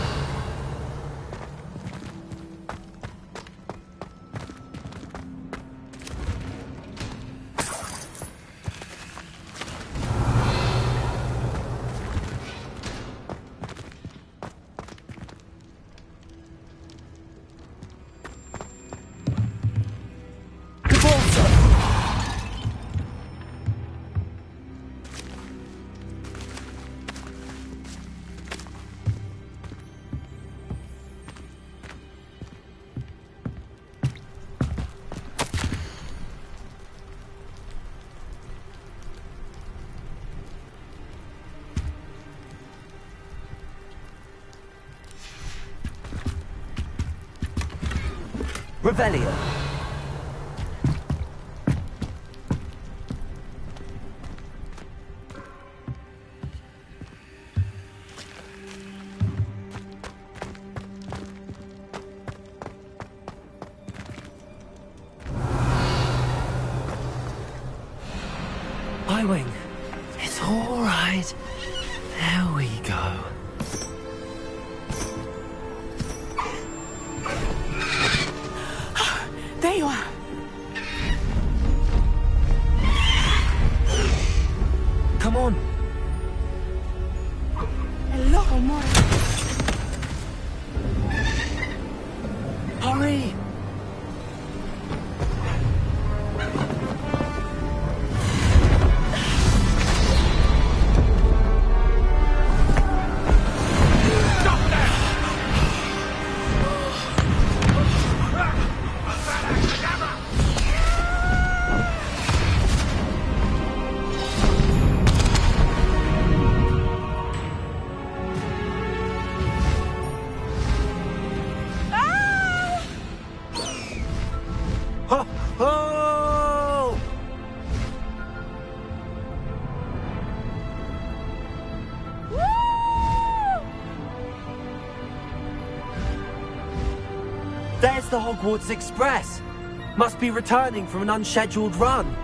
Speaker 11: Revelio. Highwing. It's all right. There we go.
Speaker 21: There you are.
Speaker 11: Come on.
Speaker 21: Hello, Homura.
Speaker 11: Hurry. There's the Hogwarts Express. Must be returning from an unscheduled run.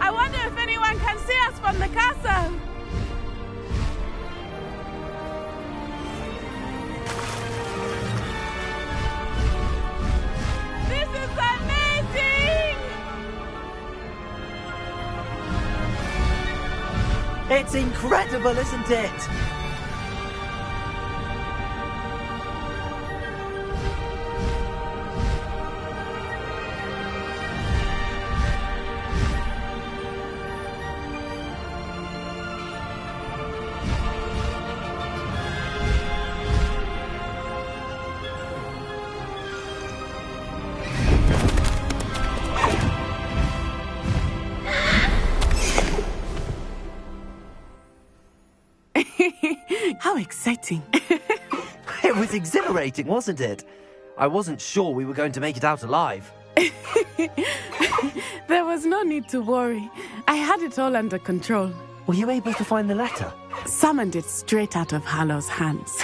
Speaker 21: I wonder if anyone can see us from the castle. This is amazing!
Speaker 11: It's incredible, isn't it?
Speaker 21: How exciting.
Speaker 11: It was exhilarating, wasn't it? I wasn't sure we were going to make it out alive.
Speaker 21: There was no need to worry. I had it all under control.
Speaker 11: Were you able to find the letter?
Speaker 21: Summoned it straight out of Harlow's hands.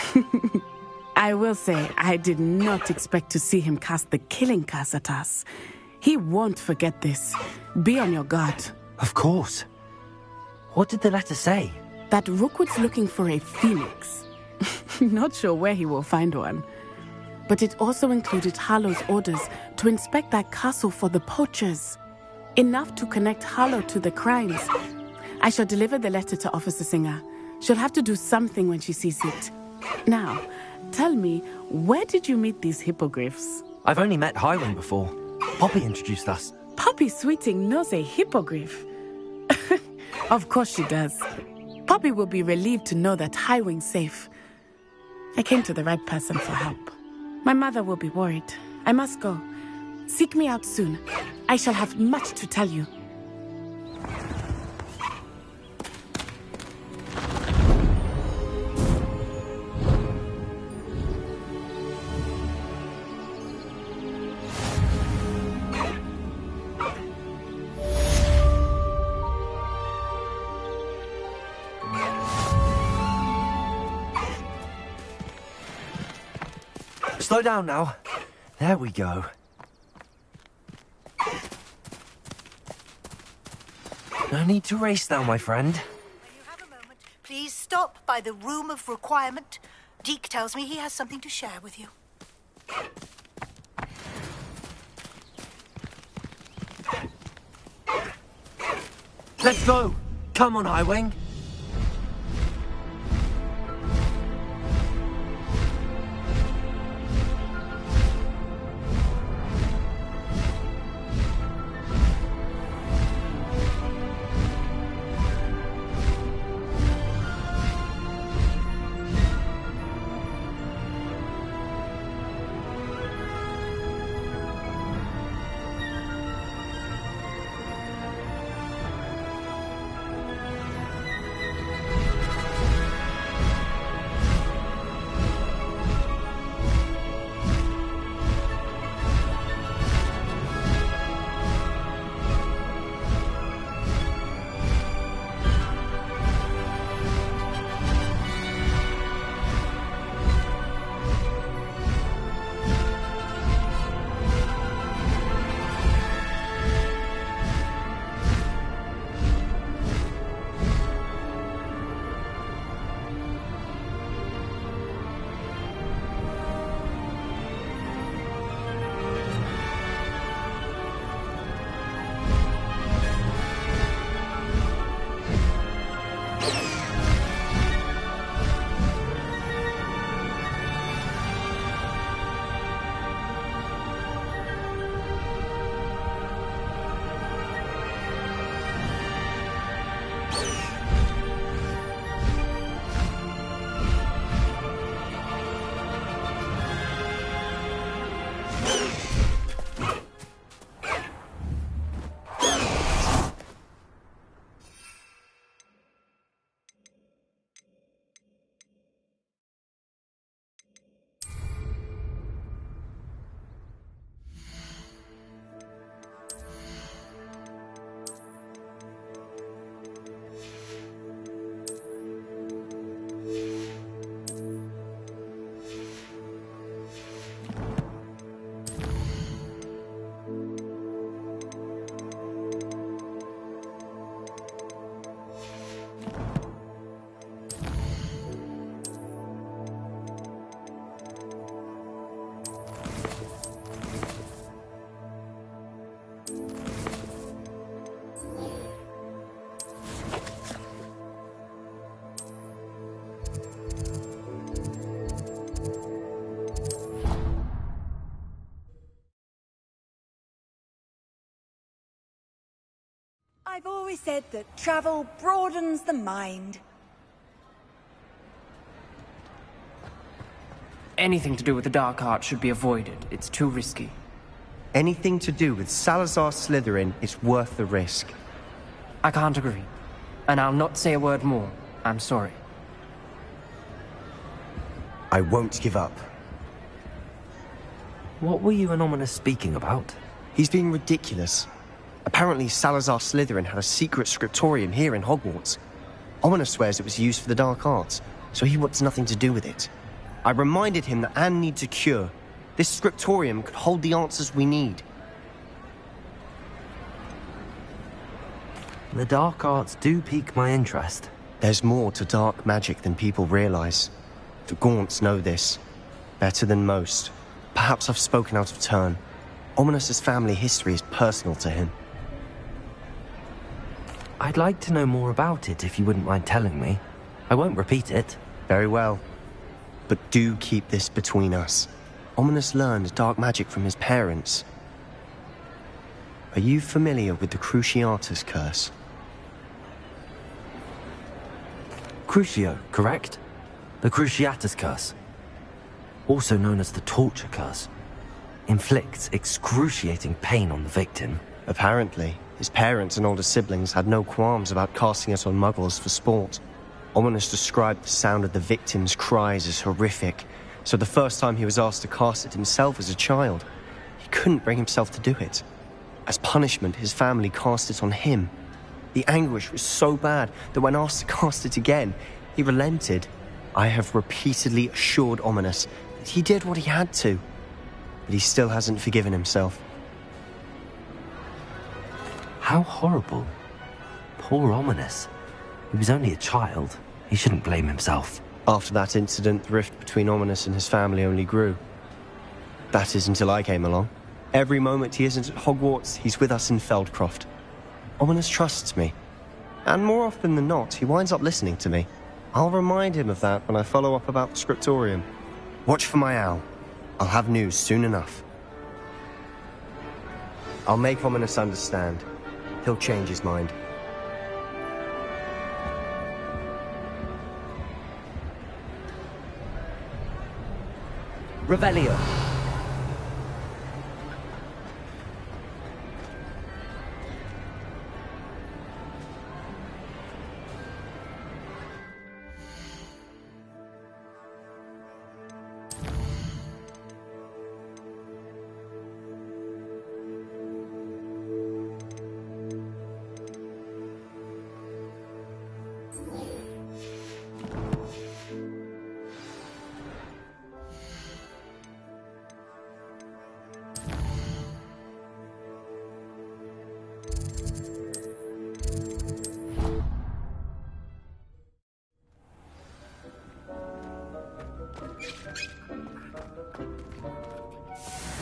Speaker 21: I will say, I did not expect to see him cast the killing curse at us. He won't forget this. Be on your guard.
Speaker 11: Of course. What did the letter say?
Speaker 21: That Rookwood's looking for a phoenix. Not sure where he will find one. But it also included Harlow's orders to inspect that castle for the poachers. Enough to connect Harlow to the crimes. I shall deliver the letter to Officer Singer. She'll have to do something when she sees it. Now, tell me, where did you meet these hippogriffs?
Speaker 11: I've only met Highwing before. Poppy introduced us.
Speaker 21: Poppy Sweeting knows a hippogriff. Of course she does. Poppy will be relieved to know that Highwing's safe. I came to the right person for help. My mother will be worried. I must go. Seek me out soon. I shall have much to tell you.
Speaker 2: Slow down now. There we go. No need to race now, my friend.
Speaker 3: Please stop by the room of requirement. Deke tells me he has something to share with you.
Speaker 2: Let's go. Come on, Highwing.
Speaker 13: I've always said that travel broadens the mind.
Speaker 12: Anything to do with the dark art should be avoided. It's too risky.
Speaker 17: Anything to do with Salazar Slytherin is worth the risk.
Speaker 12: I can't agree. And I'll not say a word more. I'm sorry.
Speaker 17: I won't give up.
Speaker 2: What were you and Ominous speaking about?
Speaker 17: He's being ridiculous. Apparently, Salazar Slytherin had a secret scriptorium here in Hogwarts. Ominous swears it was used for the dark arts, so he wants nothing to do with it. I reminded him that Anne needs a cure. This scriptorium could hold the answers we need.
Speaker 2: The dark arts do pique my interest.
Speaker 17: There's more to dark magic than people realize. The Gaunts know this. Better than most. Perhaps I've spoken out of turn. Ominous's family history is personal to him.
Speaker 2: I'd like to know more about it if you wouldn't mind telling me. I won't repeat it.
Speaker 17: Very well. But do keep this between us. Ominous learned dark magic from his parents. Are you familiar with the Cruciatus curse?
Speaker 2: Crucio, correct? The Cruciatus curse. Also known as the torture curse. Inflicts excruciating pain on the victim.
Speaker 17: Apparently, his parents and older siblings had no qualms about casting us on muggles for sport. Ominous described the sound of the victims' cries as horrific, so the first time he was asked to cast it himself as a child, he couldn't bring himself to do it. As punishment, his family cast it on him. The anguish was so bad that when asked to cast it again, he relented. I have repeatedly assured Ominous that he did what he had to, but he still hasn't forgiven himself.
Speaker 2: How horrible. Poor Ominous. He was only a child. He shouldn't blame himself.
Speaker 17: After that incident, the rift between Ominous and his family only grew. That is until I came along. Every moment he isn't at Hogwarts, he's with us in Feldcroft. Ominous trusts me. And more often than not, he winds up listening to me. I'll remind him of that when I follow up about the scriptorium. Watch for my owl. I'll have news soon enough. I'll make Ominous understand. He'll change his mind.
Speaker 2: Revelio.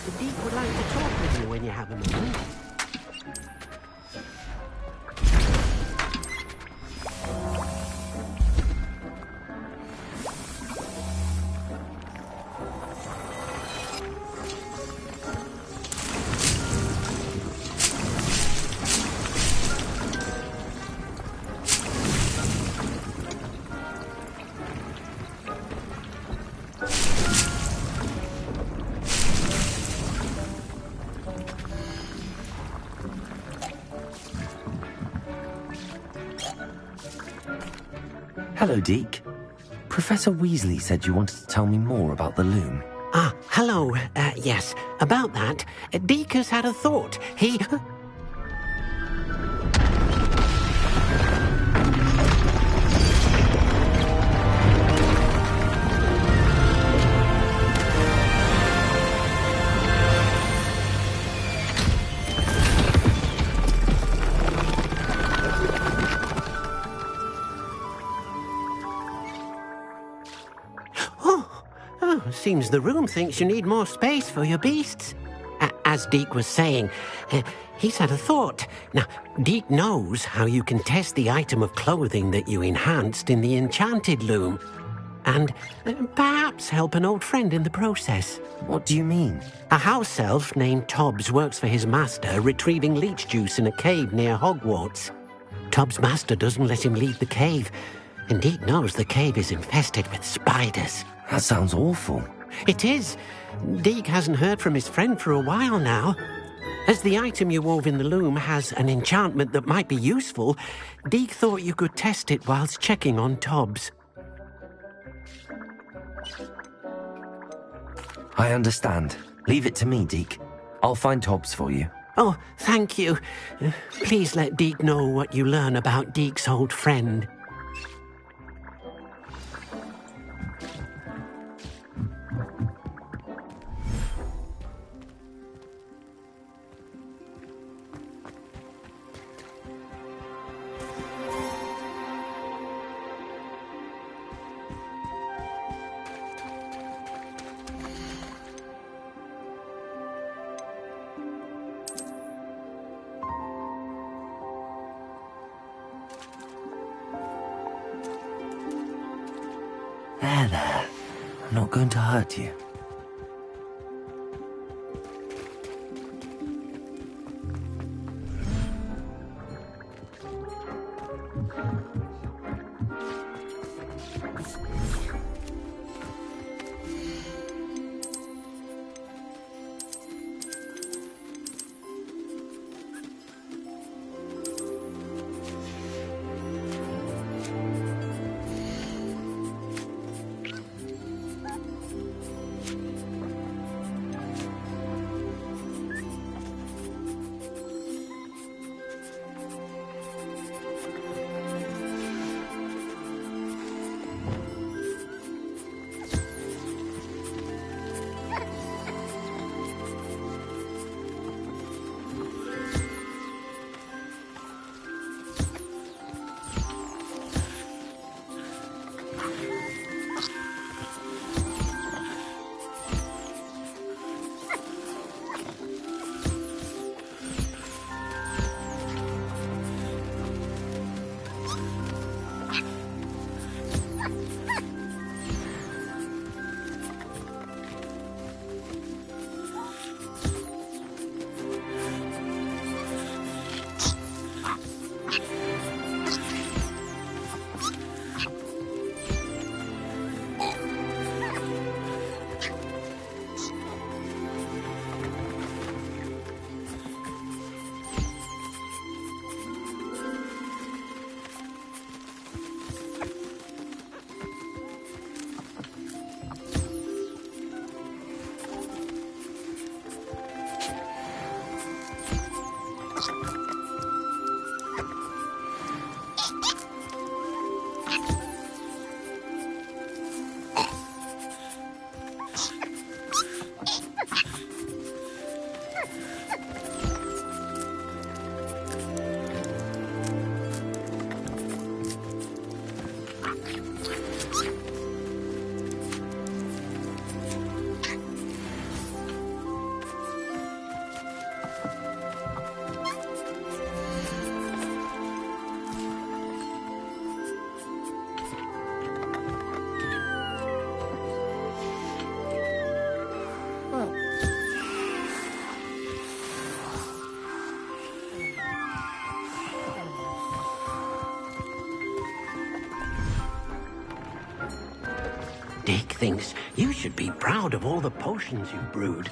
Speaker 20: The Deek would like to talk with you when you have a moment.
Speaker 2: Hello, Deke. Professor Weasley said you wanted to tell me more about the loom.
Speaker 20: Ah, hello. Yes, about that. Deek has had a thought. He... Seems the room thinks you need more space for your beasts. As Deek was saying, he's had a thought. Now, Deek knows how you can test the item of clothing that you enhanced in the enchanted loom. And perhaps help an old friend in the process.
Speaker 2: What do you mean?
Speaker 20: A house elf named Tobbs works for his master retrieving leech juice in a cave near Hogwarts. Tobbs' master doesn't let him leave the cave, and Deek knows the cave is infested with spiders.
Speaker 2: That sounds awful.
Speaker 20: It is. Deek hasn't heard from his friend for a while now. As the item you wove in the loom has an enchantment that might be useful, Deek thought you could test it whilst checking on Tobbs.
Speaker 2: I understand. Leave it to me, Deke. I'll find Tobbs for you.
Speaker 20: Oh, thank you. Please let Deek know what you learn about Deek's old friend.
Speaker 2: There. I'm not going to hurt you.
Speaker 20: Dick thinks you should be proud of all the potions you brewed.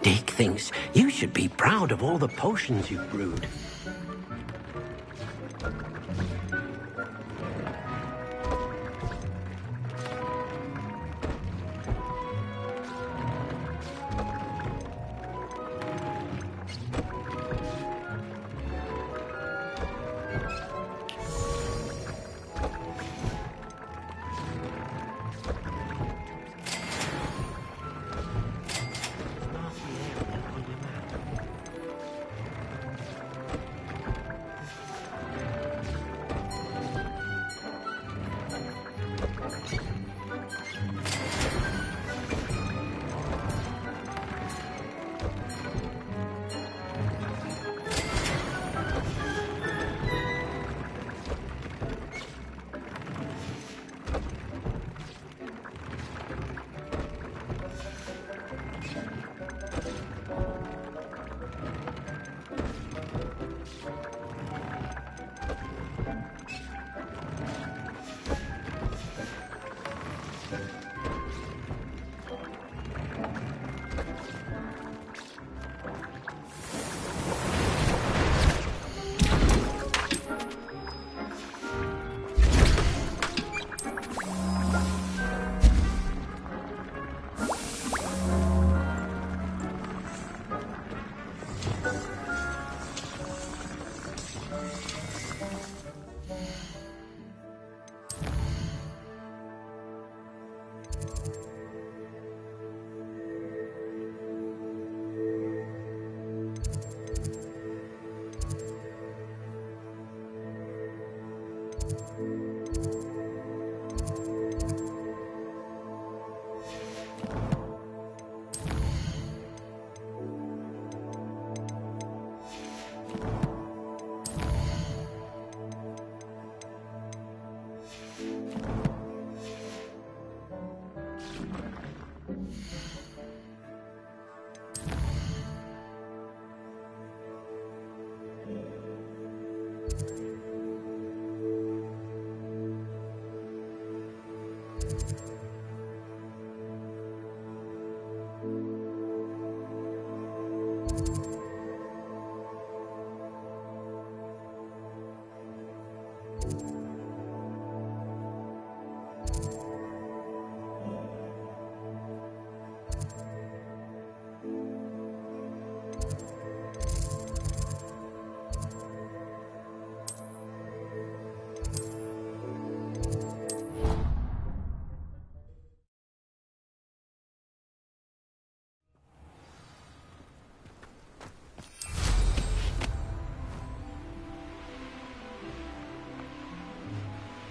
Speaker 20: Dick thinks you should be proud of all the potions you've brewed.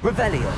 Speaker 11: Revelio.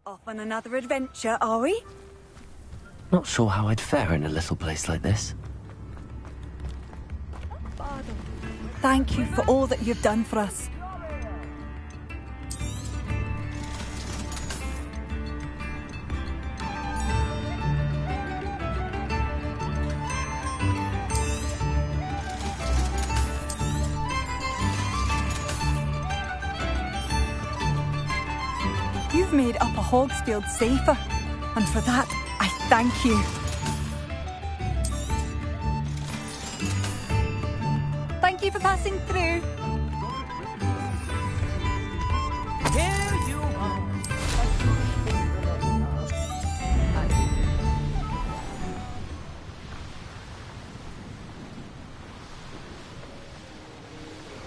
Speaker 13: Off on another adventure, are we?
Speaker 2: Not sure how I'd fare in a little place like this.
Speaker 13: Thank you for all that you've done for us. You've made Upper Hogsfield safer, and for that, I thank you. Thank you for passing through.
Speaker 4: Here you are.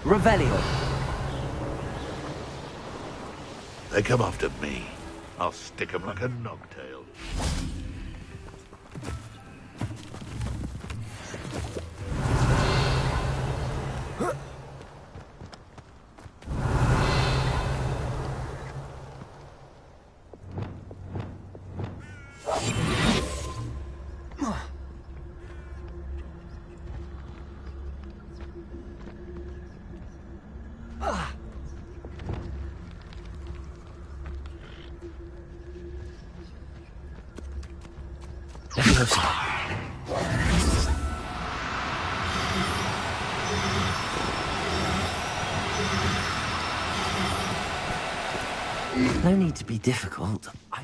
Speaker 11: Revelio.
Speaker 14: They come after me. I'll stick 'em like a nogtail.
Speaker 2: No need to be difficult. I'll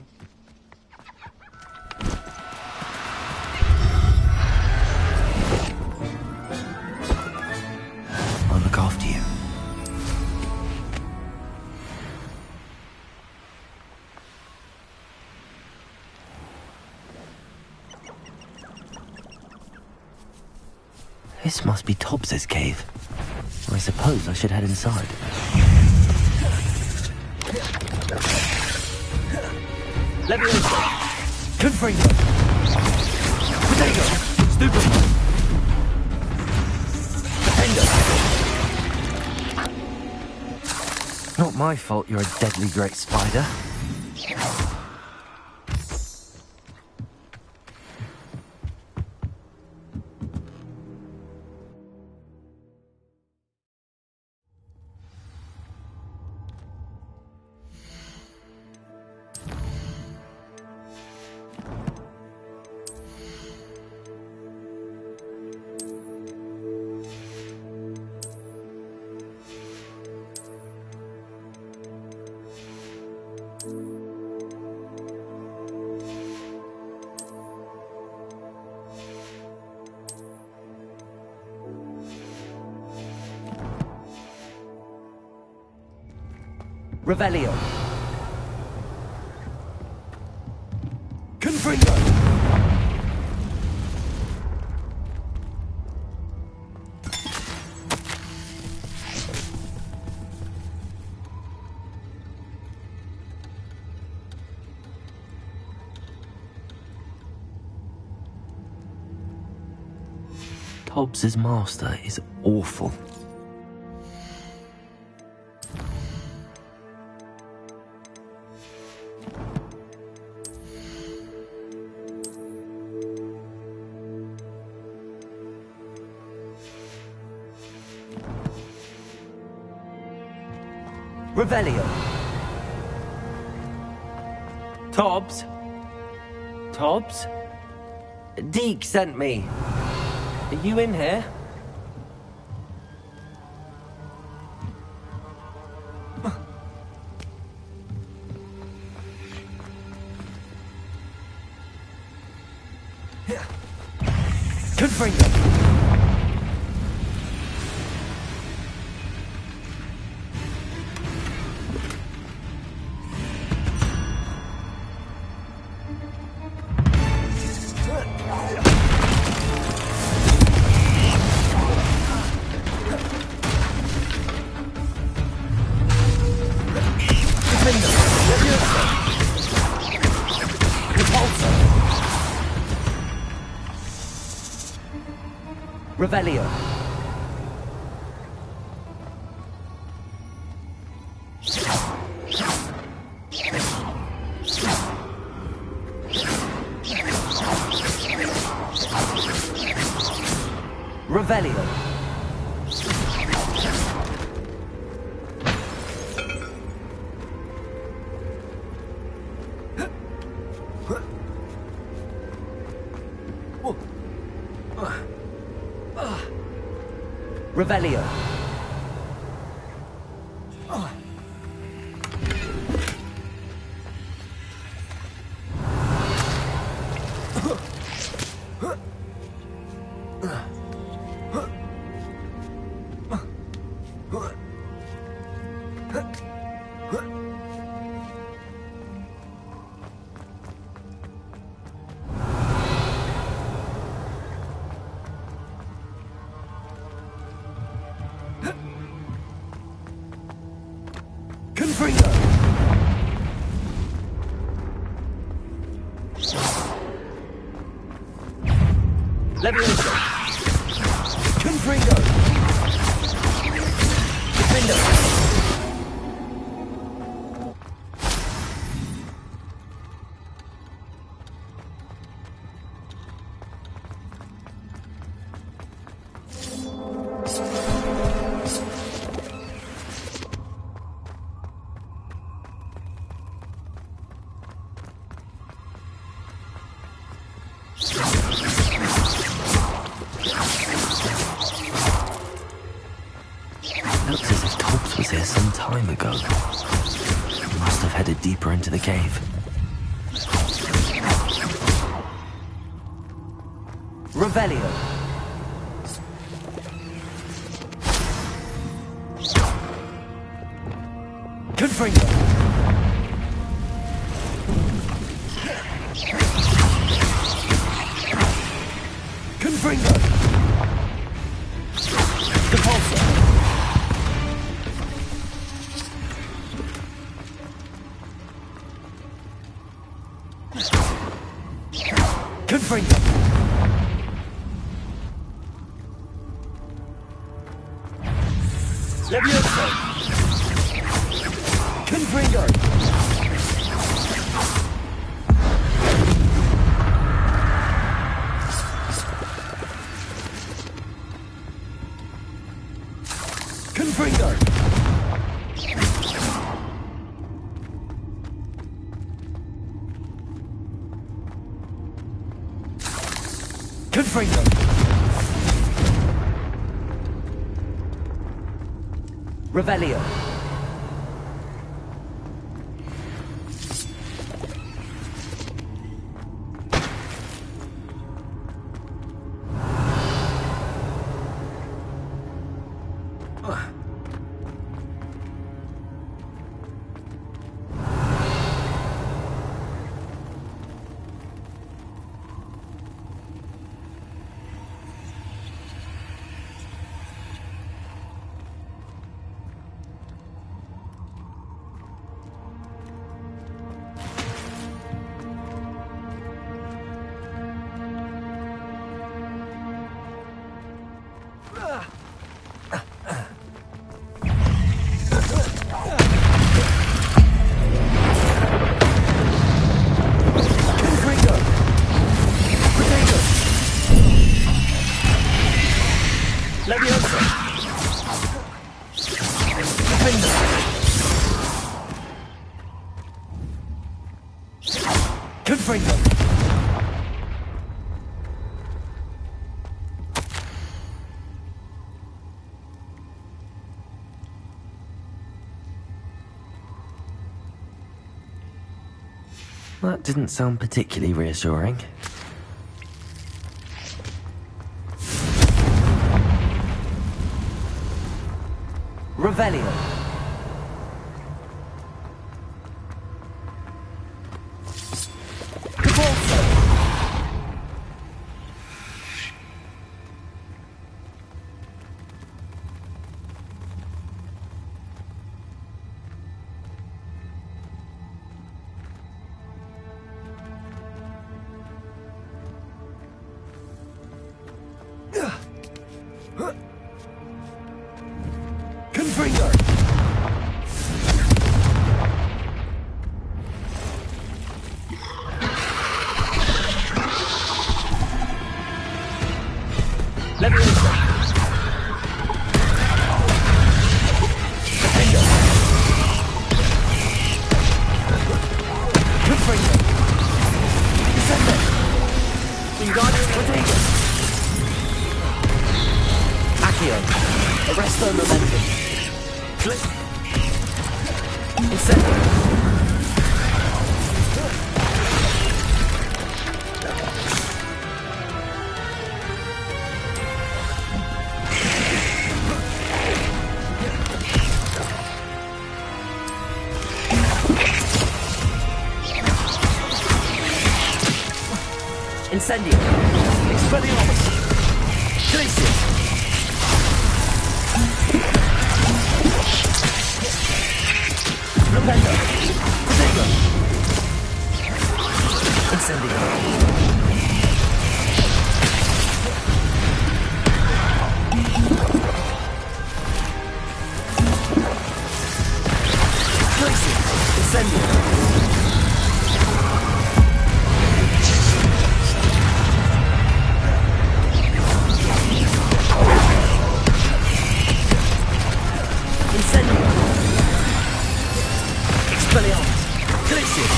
Speaker 2: look after you. This must be Tobbs's cave. I suppose I should head inside.
Speaker 11: Let me in. Confringo. Potato. Stupid. Defender.
Speaker 2: Not my fault you're a deadly great spider.
Speaker 11: Revelio. Confringo.
Speaker 2: Hobbs's master is awful.
Speaker 11: Revelio. Tobbs? Tobbs? Deke sent me. Are you in here? Confringo. Revelio. Revelio. Revelio. Confringo. Levioso. Confringo. Defendo.
Speaker 2: Looks as if Tobbs was here some time ago. He must have headed deeper into the cave.
Speaker 11: Revelio. Confringo. Confringo. Depulso. Confringo. Levioso. Confringo. Confringo. Confringo. Revelio. Confringo!
Speaker 2: That didn't sound particularly reassuring.
Speaker 11: Revelio! Confringo! Leviosa! Defender! Confringo! Descender! Wingardium Rodrigo! Accio! Arresto Momentum! Flip! Incendio! Incendio! Expelliarmus! Glacius! Propendo! Protego! Incendio! Glacius! Incendio! Expelliarmus! Glacius!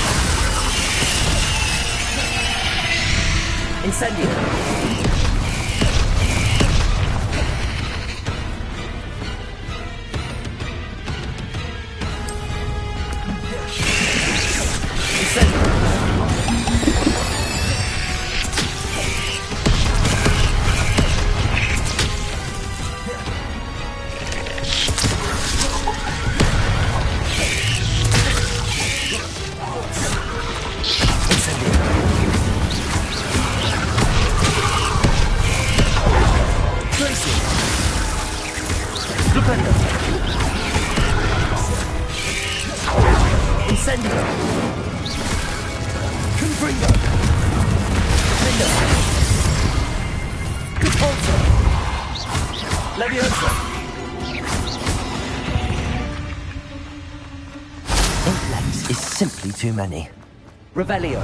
Speaker 11: Incendio! Incendio! Confringo! Defender! Compulsor! Leviosa!
Speaker 2: Intellects is simply too many.
Speaker 11: Revelio!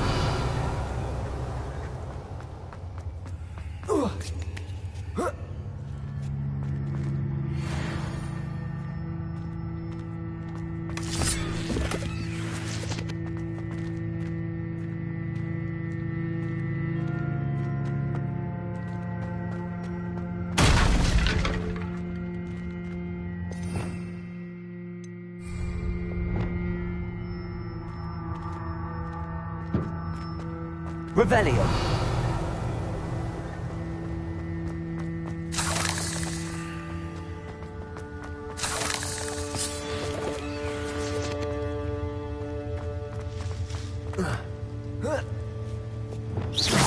Speaker 11: Revelio!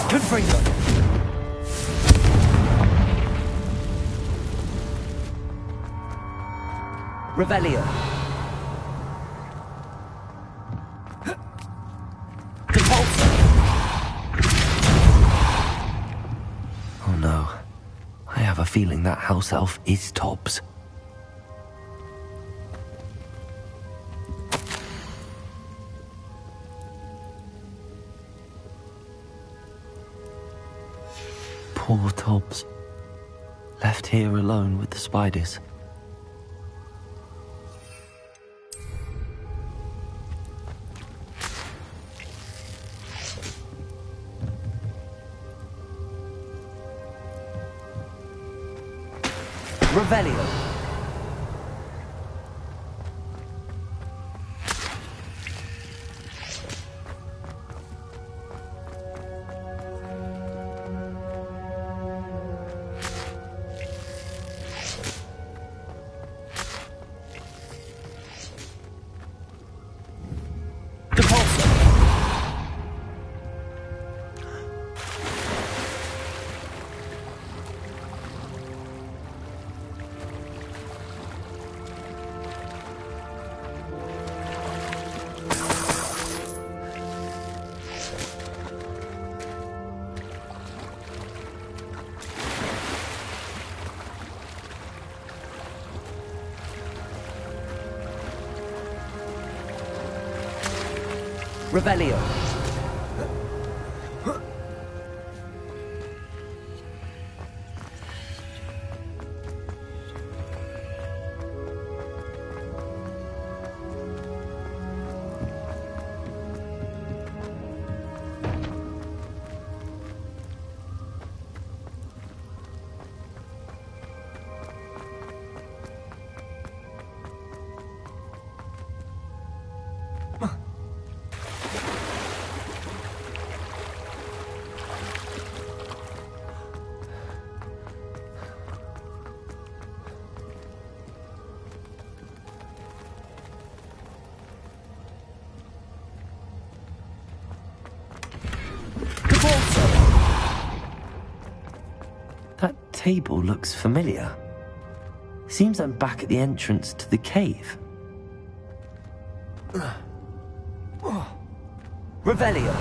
Speaker 11: Confringo! Revelio!
Speaker 2: Oh no. I have a feeling that house elf is Tobbs. Poor Tobbs. Left here alone with the spiders.
Speaker 11: Revelio. Revelio. That table looks familiar. Seems I'm back at the entrance to the cave. Revelio.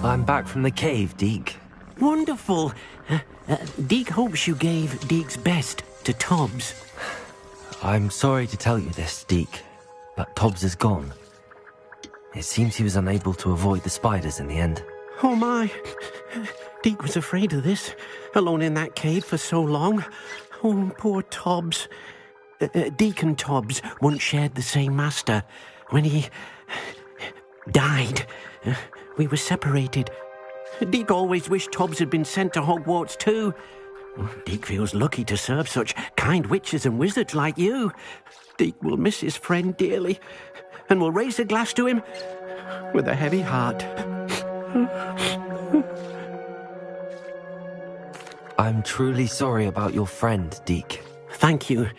Speaker 11: I'm back from the cave, Deke.
Speaker 20: Wonderful. Deke hopes you gave Deke's best to Tobbs.
Speaker 2: I'm sorry to tell you this, Deke, but Tobbs is gone. It seems he was unable to avoid the spiders in the end.
Speaker 20: Oh my. Deke was afraid of this, alone in that cave for so long. Oh, poor Tobbs. Deke and Tobbs once shared the same master. When he died, we were separated. Deke always wished Tobbs had been sent to Hogwarts too. Deke feels lucky to serve such kind witches and wizards like you. Deke will miss his friend dearly, and will raise a glass to him with a heavy heart.
Speaker 2: I'm truly sorry about your friend, Deke.
Speaker 20: Thank you.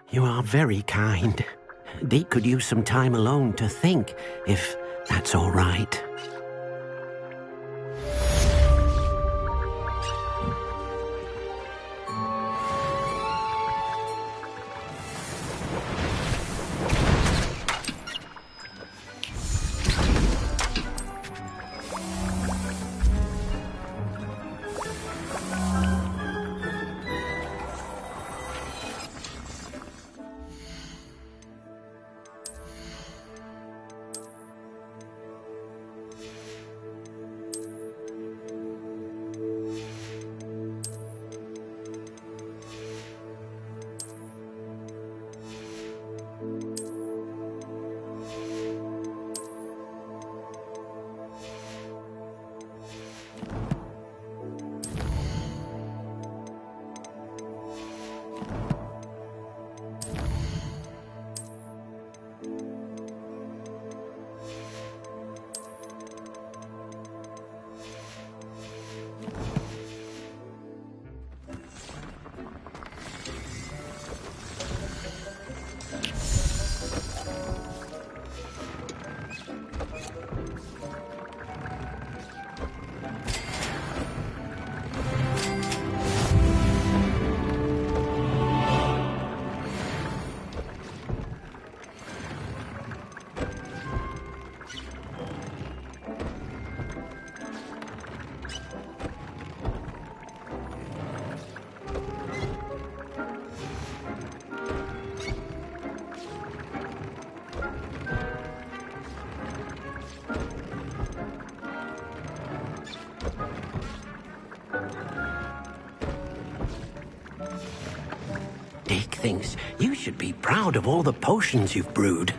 Speaker 20: You are very kind. Deke could use some time alone to think, if that's all right. Dick thinks you should be proud of all the potions you've brewed.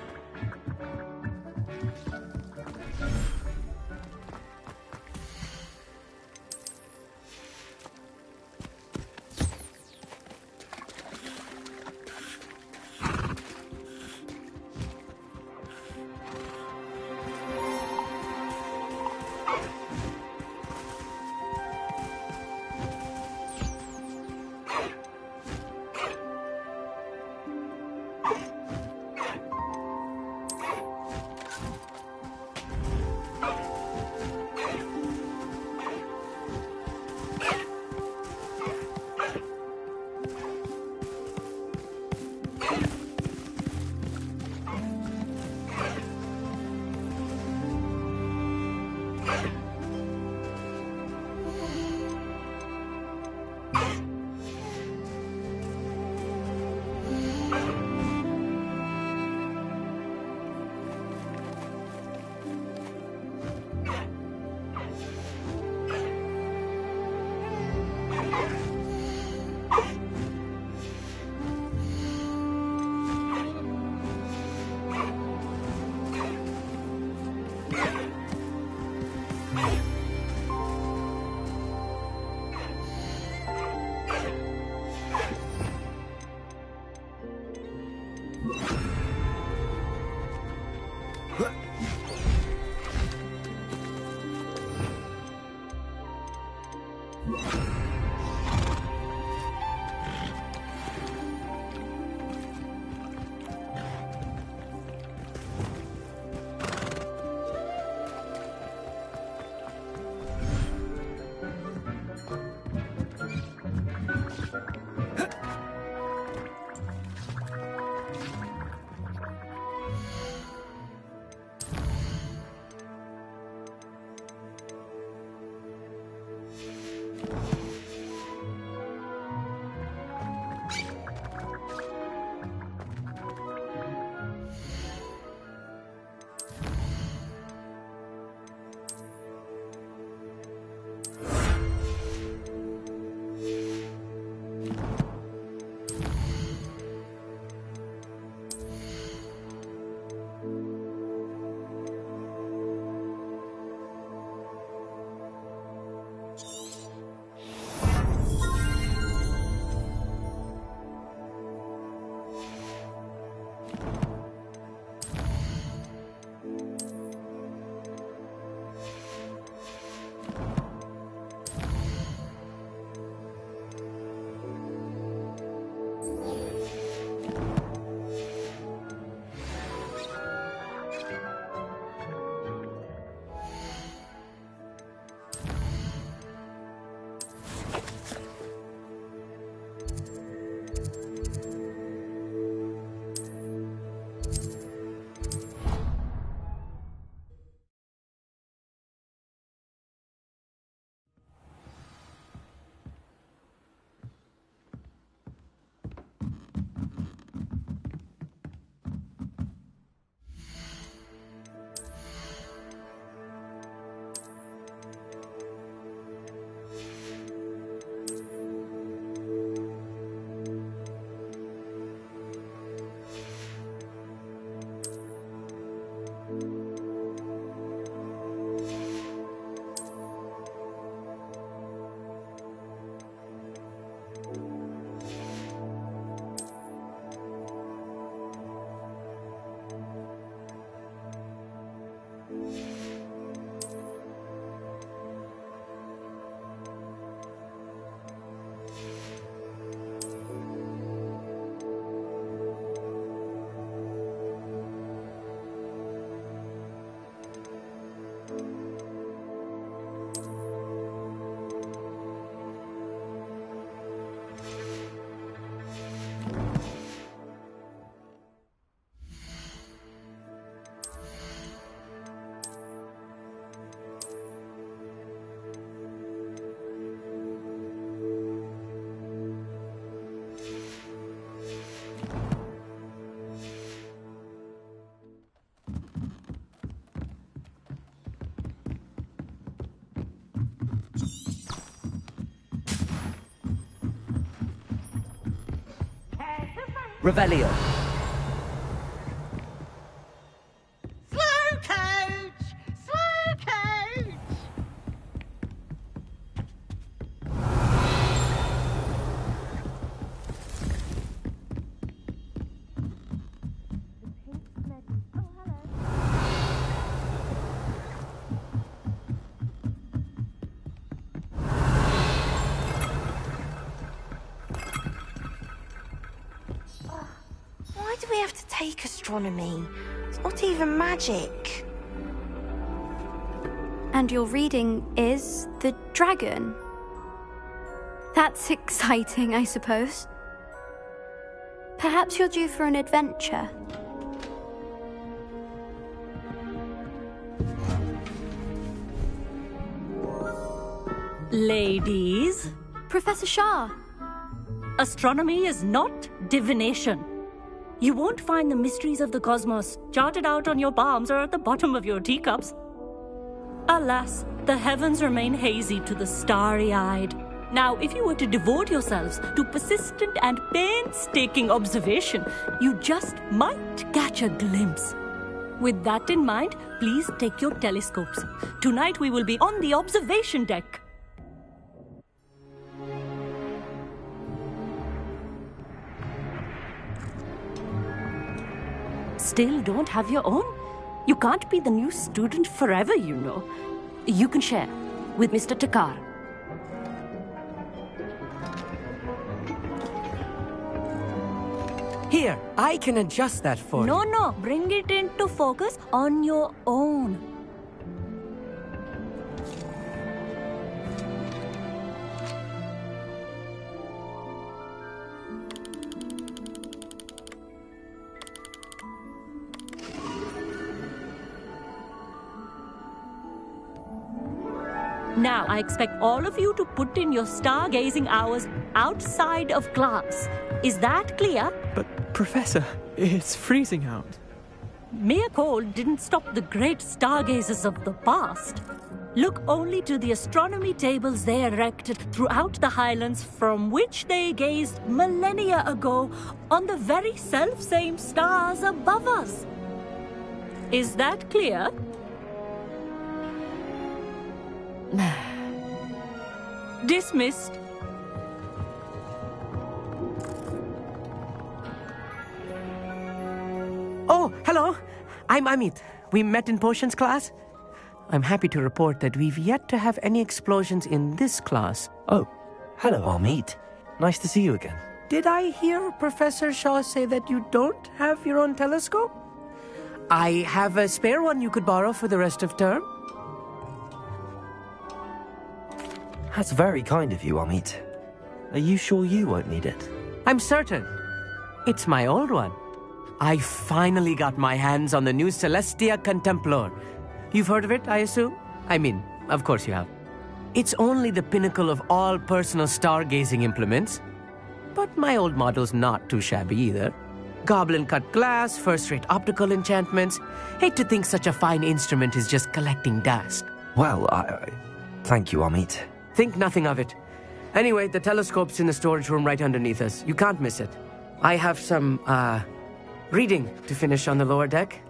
Speaker 11: Revelio.
Speaker 4: Slow coach! Slow coach!
Speaker 5: Why do we have to take astronomy? It's not even magic.
Speaker 22: And your reading is the dragon. That's exciting, I suppose. Perhaps you're due for an adventure.
Speaker 6: Ladies.
Speaker 22: Professor Shah.
Speaker 6: Astronomy is not divination. You won't find the mysteries of the cosmos charted out on your palms or at the bottom of your teacups. Alas, the heavens remain hazy to the starry-eyed. Now, if you were to devote yourselves to persistent and painstaking observation, you just might catch a glimpse. With that in mind, please take your telescopes. Tonight we will be on the observation deck. Still don't have your own? You can't be the new student forever, you know. You can share with Mr. Takar.
Speaker 12: Here, I can adjust that for you.
Speaker 6: No, bring it into focus on your own. Now, I expect all of you to put in your stargazing hours outside of class. Is that clear?
Speaker 23: But, Professor, it's freezing out.
Speaker 6: Mere cold didn't stop the great stargazers of the past. Look only to the astronomy tables they erected throughout the highlands from which they gazed millennia ago on the very self-same stars above us. Is that clear? Dismissed.
Speaker 12: Oh, hello. I'm Amit. We met in potions class. I'm happy to report that we've yet to have any explosions in this class.
Speaker 2: Oh, hello, Amit. Nice to see you again.
Speaker 12: Did I hear Professor Shaw say that you don't have your own telescope? I have a spare one you could borrow for the rest of term.
Speaker 2: That's very kind of you, Amit. Are you sure you won't need it?
Speaker 12: I'm certain. It's my old one. I finally got my hands on the new Celestia Contemplar. You've heard of it, I assume? I mean, of course you have. It's only the pinnacle of all personal stargazing implements. But my old model's not too shabby either. Goblin-cut glass, first-rate optical enchantments. Hate to think such a fine instrument is just collecting dust.
Speaker 2: Well, thank you, Amit.
Speaker 12: Think nothing of it. Anyway, the telescope's in the storage room right underneath us. You can't miss it. I have some, reading to finish on the lower deck.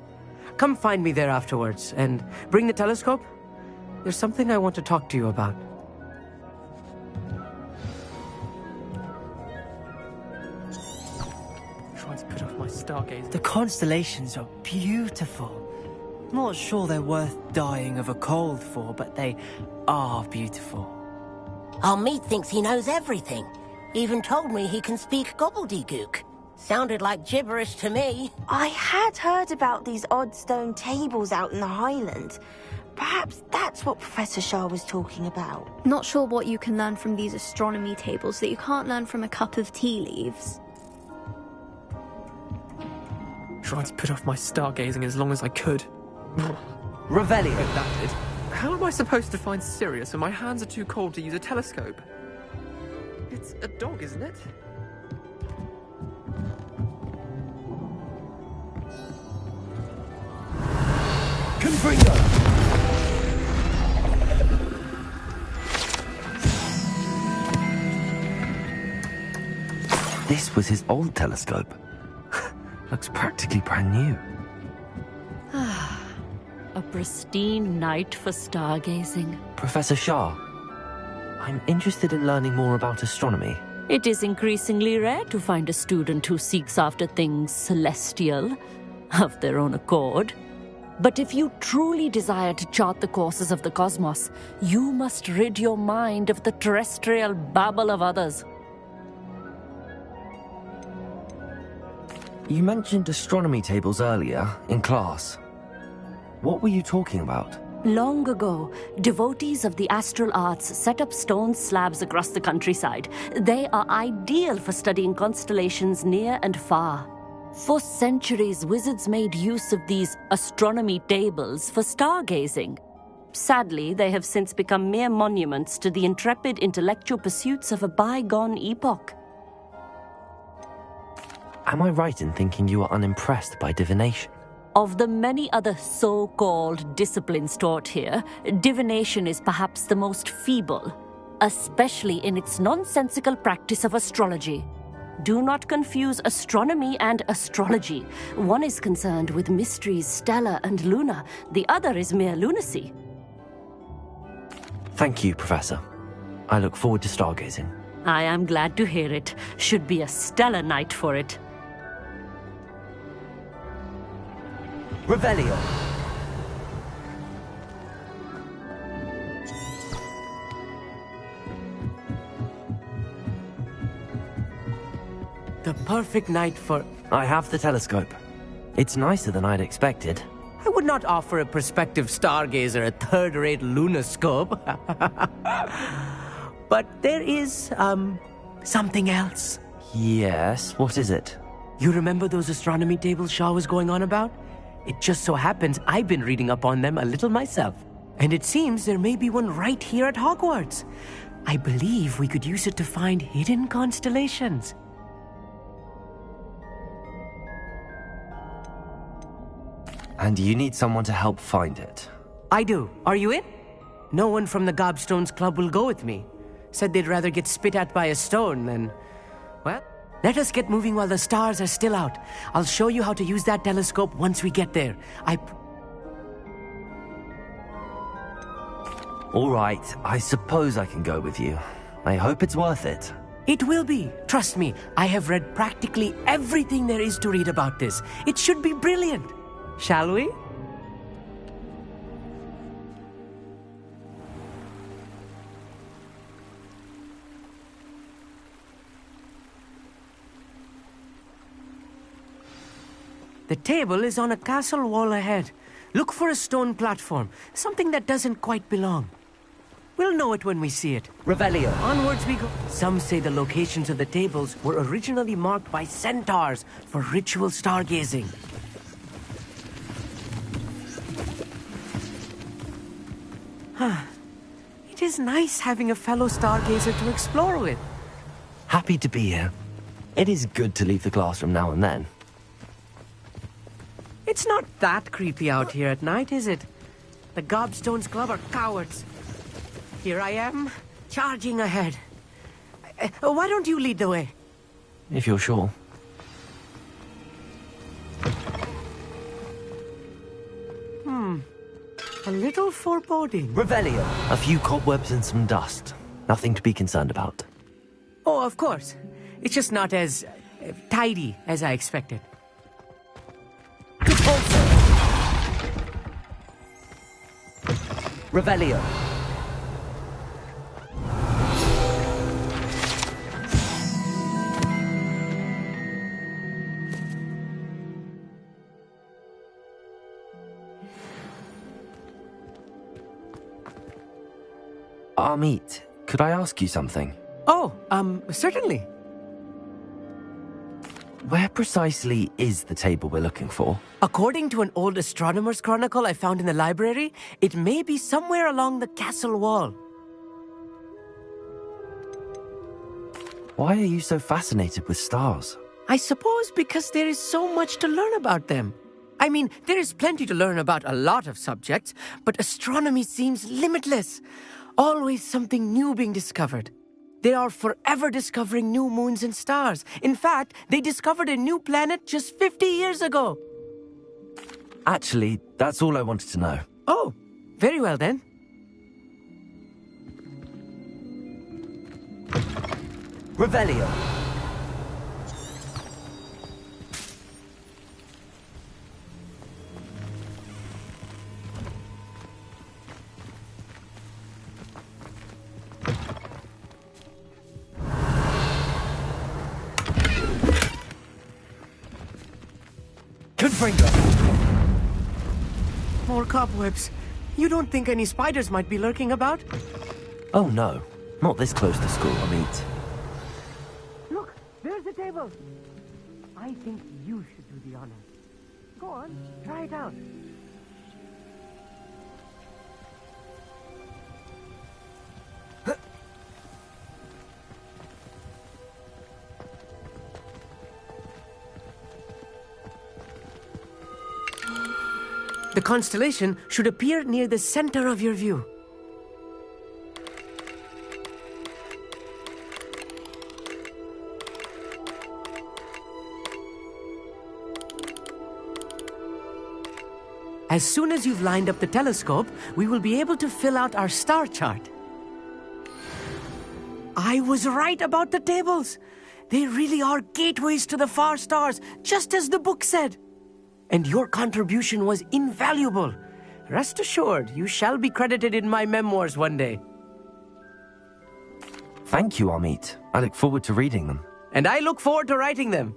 Speaker 12: Come find me there afterwards, and bring the telescope. There's something I want to talk to you about.
Speaker 23: Trying to put off my stargaze.
Speaker 24: The constellations are beautiful. Not sure they're worth dying of a cold for, but they are beautiful.
Speaker 25: Amit thinks he knows everything. Even told me he can speak gobbledygook. Sounded like gibberish to me.
Speaker 5: I had heard about these odd stone tables out in the Highlands. Perhaps that's what Professor Shah was talking about.
Speaker 22: Not sure what you can learn from these astronomy tables that you can't learn from a cup of tea leaves.
Speaker 23: Trying to put off my stargazing as long as I could.
Speaker 11: Revelio.
Speaker 23: That did. How am I supposed to find Sirius when my hands are too cold to use a telescope? It's a dog, isn't it?
Speaker 11: Confringo!
Speaker 2: This was his old telescope. Looks practically brand new.
Speaker 6: A pristine night for stargazing.
Speaker 2: Professor Shah, I'm interested in learning more about astronomy.
Speaker 6: It is increasingly rare to find a student who seeks after things celestial, of their own accord. But if you truly desire to chart the courses of the cosmos, you must rid your mind of the terrestrial babble of others.
Speaker 2: You mentioned astronomy tables earlier, in class. What were you talking about?
Speaker 6: Long ago, devotees of the astral arts set up stone slabs across the countryside. They are ideal for studying constellations near and far. For centuries, wizards made use of these astronomy tables for stargazing. Sadly, they have since become mere monuments to the intrepid intellectual pursuits of a bygone epoch.
Speaker 2: Am I right in thinking you are unimpressed by divination?
Speaker 6: Of the many other so-called disciplines taught here, divination is perhaps the most feeble, especially in its nonsensical practice of astrology. Do not confuse astronomy and astrology. One is concerned with mysteries stellar and lunar, the other is mere lunacy.
Speaker 2: Thank you, Professor. I look forward to stargazing.
Speaker 6: I am glad to hear it. Should be a stellar night for it.
Speaker 2: Revelio.
Speaker 12: The perfect night for...
Speaker 2: I have the telescope. It's nicer than I'd expected.
Speaker 12: I would not offer a prospective stargazer a third-rate lunoscope. But there is, something else.
Speaker 2: Yes, what is it?
Speaker 12: You remember those astronomy tables Shaw was going on about? It just so happens I've been reading up on them a little myself. And it seems there may be one right here at Hogwarts. I believe we could use it to find hidden constellations.
Speaker 2: And you need someone to help find it.
Speaker 12: I do. Are you in? No one from the Gobstones Club will go with me. Said they'd rather get spit at by a stone than... Well, let us get moving while the stars are still out. I'll show you how to use that telescope once we get there.
Speaker 2: All right, I suppose I can go with you. I hope it's worth it.
Speaker 12: It will be. Trust me, I have read practically everything there is to read about this. It should be brilliant. Shall we? The table is on a castle wall ahead. Look for a stone platform, something that doesn't quite belong. We'll know it when we see it.
Speaker 2: Revelio.
Speaker 12: Onwards we go. Some say the locations of the tables were originally marked by centaurs for ritual stargazing. It is nice having a fellow stargazer to explore with.
Speaker 2: Happy to be here. It is good to leave the classroom now and then.
Speaker 12: It's not that creepy out here at night, is it? The Gobstones Club are cowards. Here I am, charging ahead. Why don't you lead the way?
Speaker 2: If you're sure.
Speaker 12: A little foreboding.
Speaker 2: Revelio. A few cobwebs and some dust. Nothing to be concerned about.
Speaker 12: Oh, of course. It's just not as tidy as I expected.
Speaker 2: Revelio. Amit, could I ask you something?
Speaker 12: Oh, certainly.
Speaker 2: Where precisely is the table we're looking for?
Speaker 12: According to an old astronomer's chronicle I found in the library, it may be somewhere along the castle wall.
Speaker 2: Why are you so fascinated with stars?
Speaker 12: I suppose because there is so much to learn about them. I mean, there is plenty to learn about a lot of subjects, but astronomy seems limitless. Always something new being discovered. They are forever discovering new moons and stars. In fact, they discovered a new planet just 50 years ago.
Speaker 2: Actually, that's all I wanted to know.
Speaker 12: Oh, very well then.
Speaker 2: Revelio.
Speaker 12: More cobwebs. You don't think any spiders might be lurking about?
Speaker 2: Oh no, not this close to school, Amit.
Speaker 12: Look, there's a table. I think you should do the honors. Go on, try it out. The constellation should appear near the center of your view. As soon as you've lined up the telescope, we will be able to fill out our star chart. I was right about the tables. They really are gateways to the far stars, just as the book said. And your contribution was invaluable. Rest assured, you shall be credited in my memoirs one day.
Speaker 2: Thank you, Amit. I look forward to reading them.
Speaker 12: And I look forward to writing them.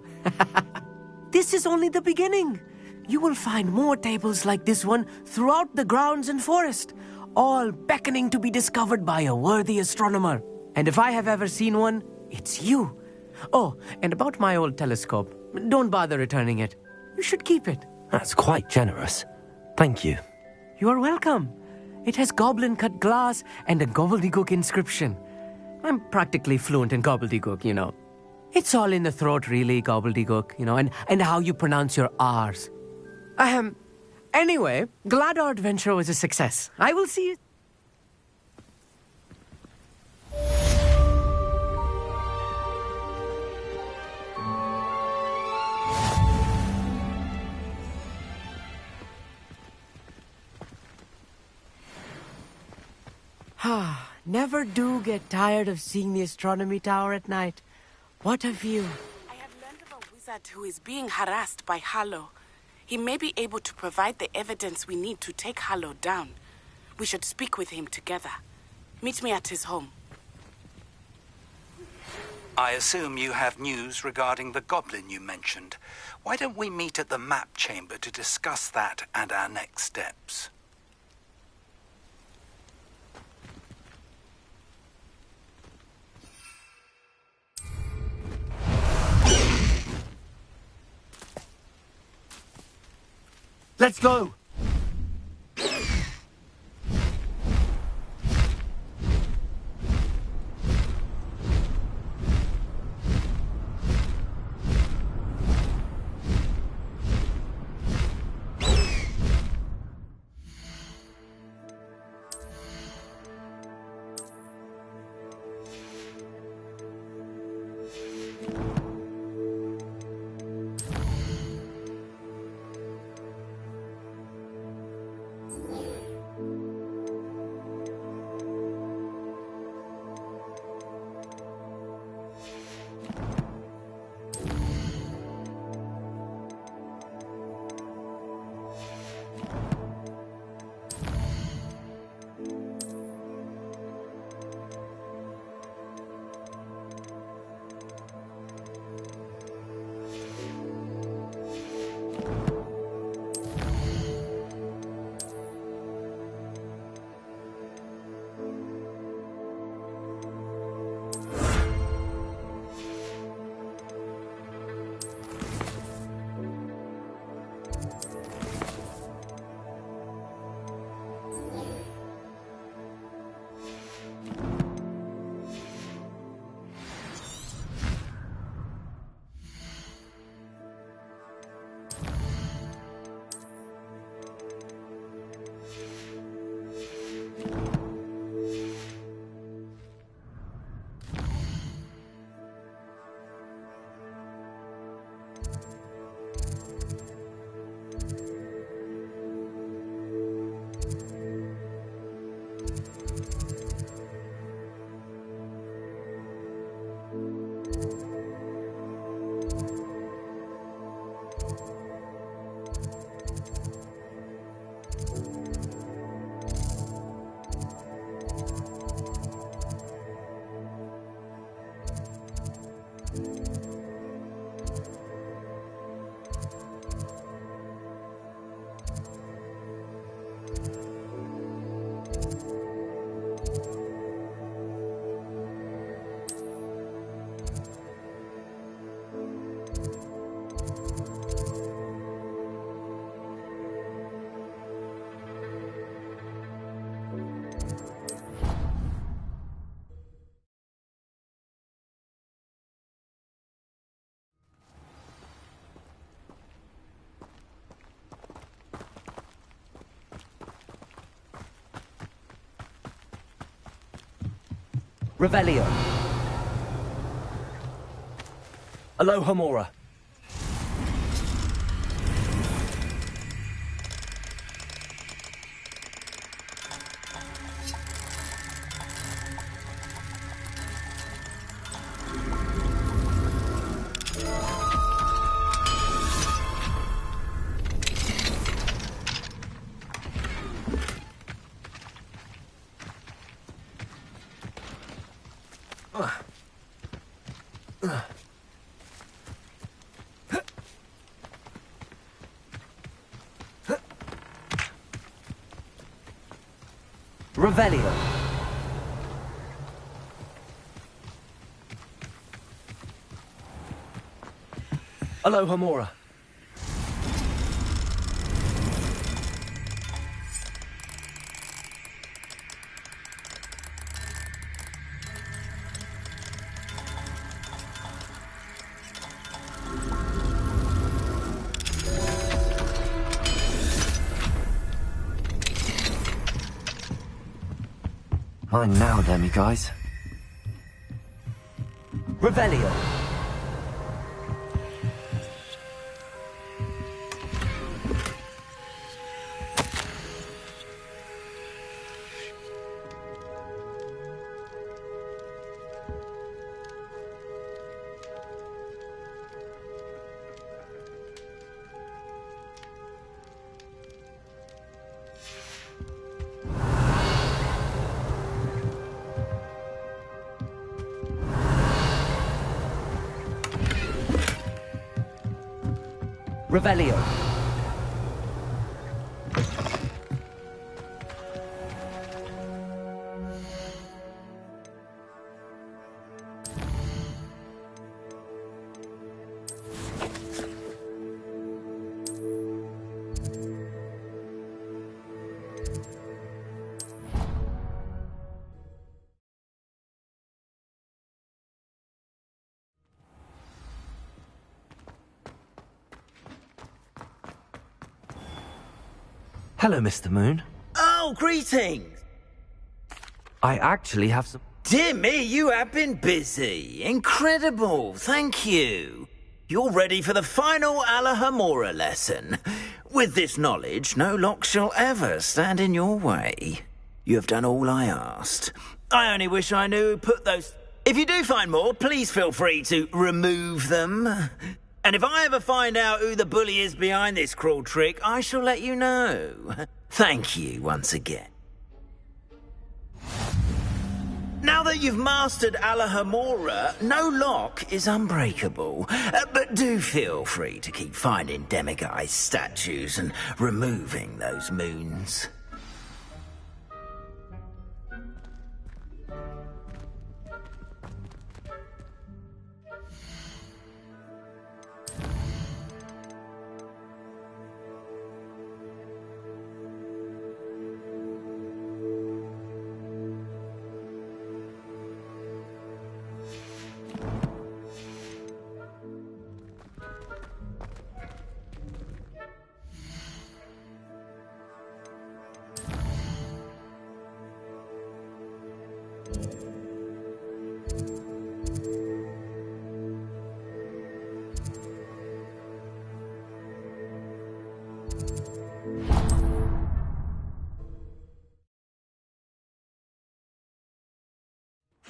Speaker 12: This is only the beginning. You will find more tables like this one throughout the grounds and forest, all beckoning to be discovered by a worthy astronomer. And if I have ever seen one, it's you. Oh, and about my old telescope, don't bother returning it. You should keep it.
Speaker 2: That's quite generous. Thank you.
Speaker 12: You are welcome. It has goblin-cut glass and a gobbledygook inscription. I'm practically fluent in gobbledygook, you know. It's all in the throat, really, gobbledygook, you know, and how you pronounce your R's. Anyway, glad our adventure was a success. I will see you. Never do get tired of seeing the astronomy tower at night. What a view.
Speaker 21: I have learned of a wizard who is being harassed by Harlow. He may be able to provide the evidence we need to take Harlow down. We should speak with him together. Meet me at his home.
Speaker 7: I assume you have news regarding the goblin you mentioned. Why don't we meet at the map chamber to discuss that and our next steps?
Speaker 2: Let's go!
Speaker 11: Revelio. Aloha Mora. Revelio. Aloha Mora. Mine now, Demi guys. Revelio. Revelio. Hello, Mr. Moon.
Speaker 8: Oh, greetings!
Speaker 11: I actually have some...
Speaker 8: Dear me, you have been busy. Incredible, thank you. You're ready for the final Alahamora lesson. With this knowledge, no lock shall ever stand in your way. You have done all I asked. I only wish I knew who put those... If you do find more, please feel free to remove them. And if I ever find out who the bully is behind this cruel trick, I shall let you know. Thank you once again. Now that you've mastered Alahamora, no lock is unbreakable. But do feel free to keep finding Demiguise statues and removing those moons.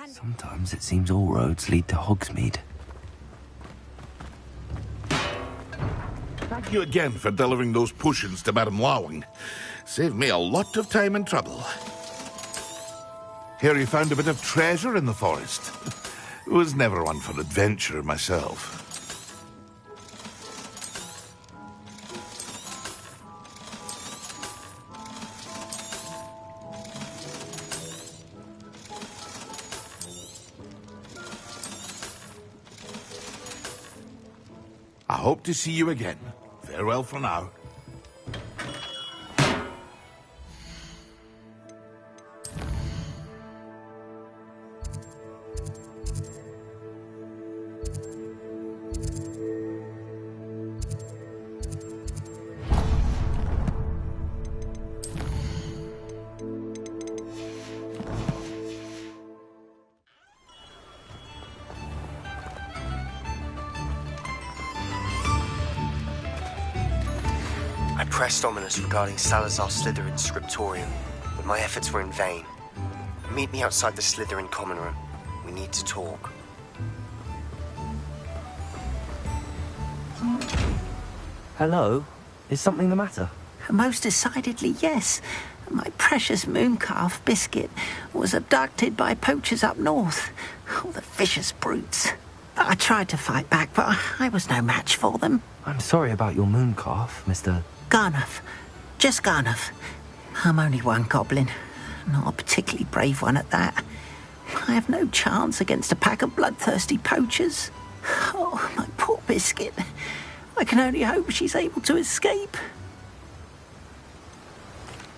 Speaker 11: Sometimes it seems all roads lead to Hogsmeade.
Speaker 14: Thank you again for delivering those potions to Madame Lawing. Saved me a lot of time and trouble. Here you found a bit of treasure in the forest. Was never one for adventure myself. I hope to see you again. Farewell for now.
Speaker 17: pressed ominous regarding Salazar Slytherin's scriptorium, but my efforts were in vain. Meet me outside the Slytherin common room. We need to talk.
Speaker 11: Hello? Is something the matter?
Speaker 9: Most decidedly, yes. My precious mooncalf, Biscuit, was abducted by poachers up north. Oh, the vicious brutes. I tried to fight back, but I was no match for them.
Speaker 11: I'm sorry about your mooncalf, Mr.
Speaker 9: Garnuff. Just Garnuff. I'm only one goblin. Not a particularly brave one at that. I have no chance against a pack of bloodthirsty poachers. Oh, my poor Biscuit. I can only hope she's able to escape.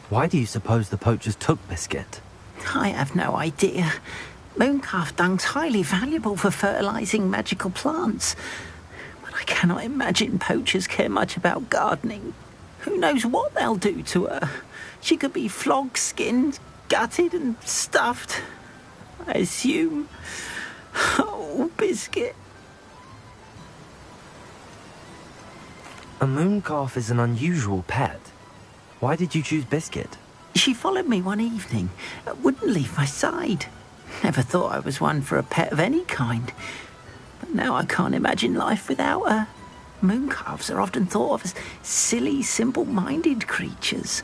Speaker 11: Why do you suppose the poachers took Biscuit?
Speaker 9: I have no idea. Mooncalf dung's highly valuable for fertilizing magical plants. But I cannot imagine poachers care much about gardening. Who knows what they'll do to her? She could be flogged, skinned, gutted and stuffed. I assume. Oh, Biscuit.
Speaker 11: A mooncalf is an unusual pet. Why did you choose Biscuit?
Speaker 9: She followed me one evening, wouldn't leave my side. Never thought I was one for a pet of any kind. But now I can't imagine life without her. Mooncalves are often thought of as silly, simple-minded creatures.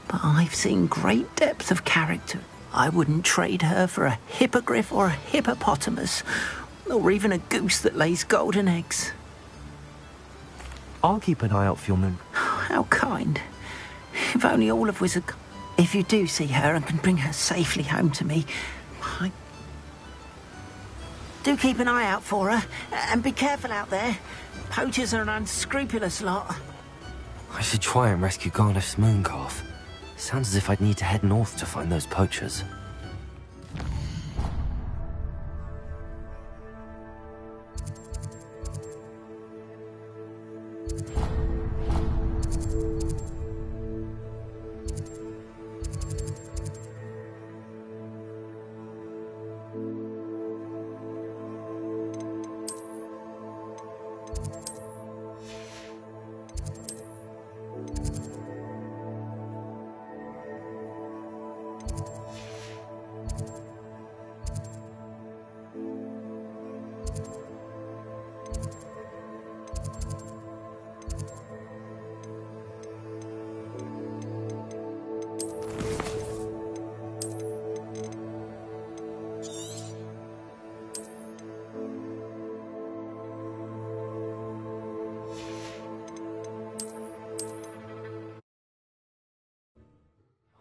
Speaker 9: But I've seen great depth of character. I wouldn't trade her for a hippogriff or a hippopotamus, or even a goose that lays golden eggs.
Speaker 11: I'll keep an eye out for your moon.
Speaker 9: How kind. If only all of Wizard... If you do see her and can bring her safely home to me, do keep an eye out for her, and be careful out there. Poachers are an unscrupulous lot.
Speaker 11: I should try and rescue Garnuff's mooncalf. Sounds as if I'd need to head north to find those poachers.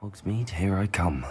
Speaker 11: Hogsmeade, here I come.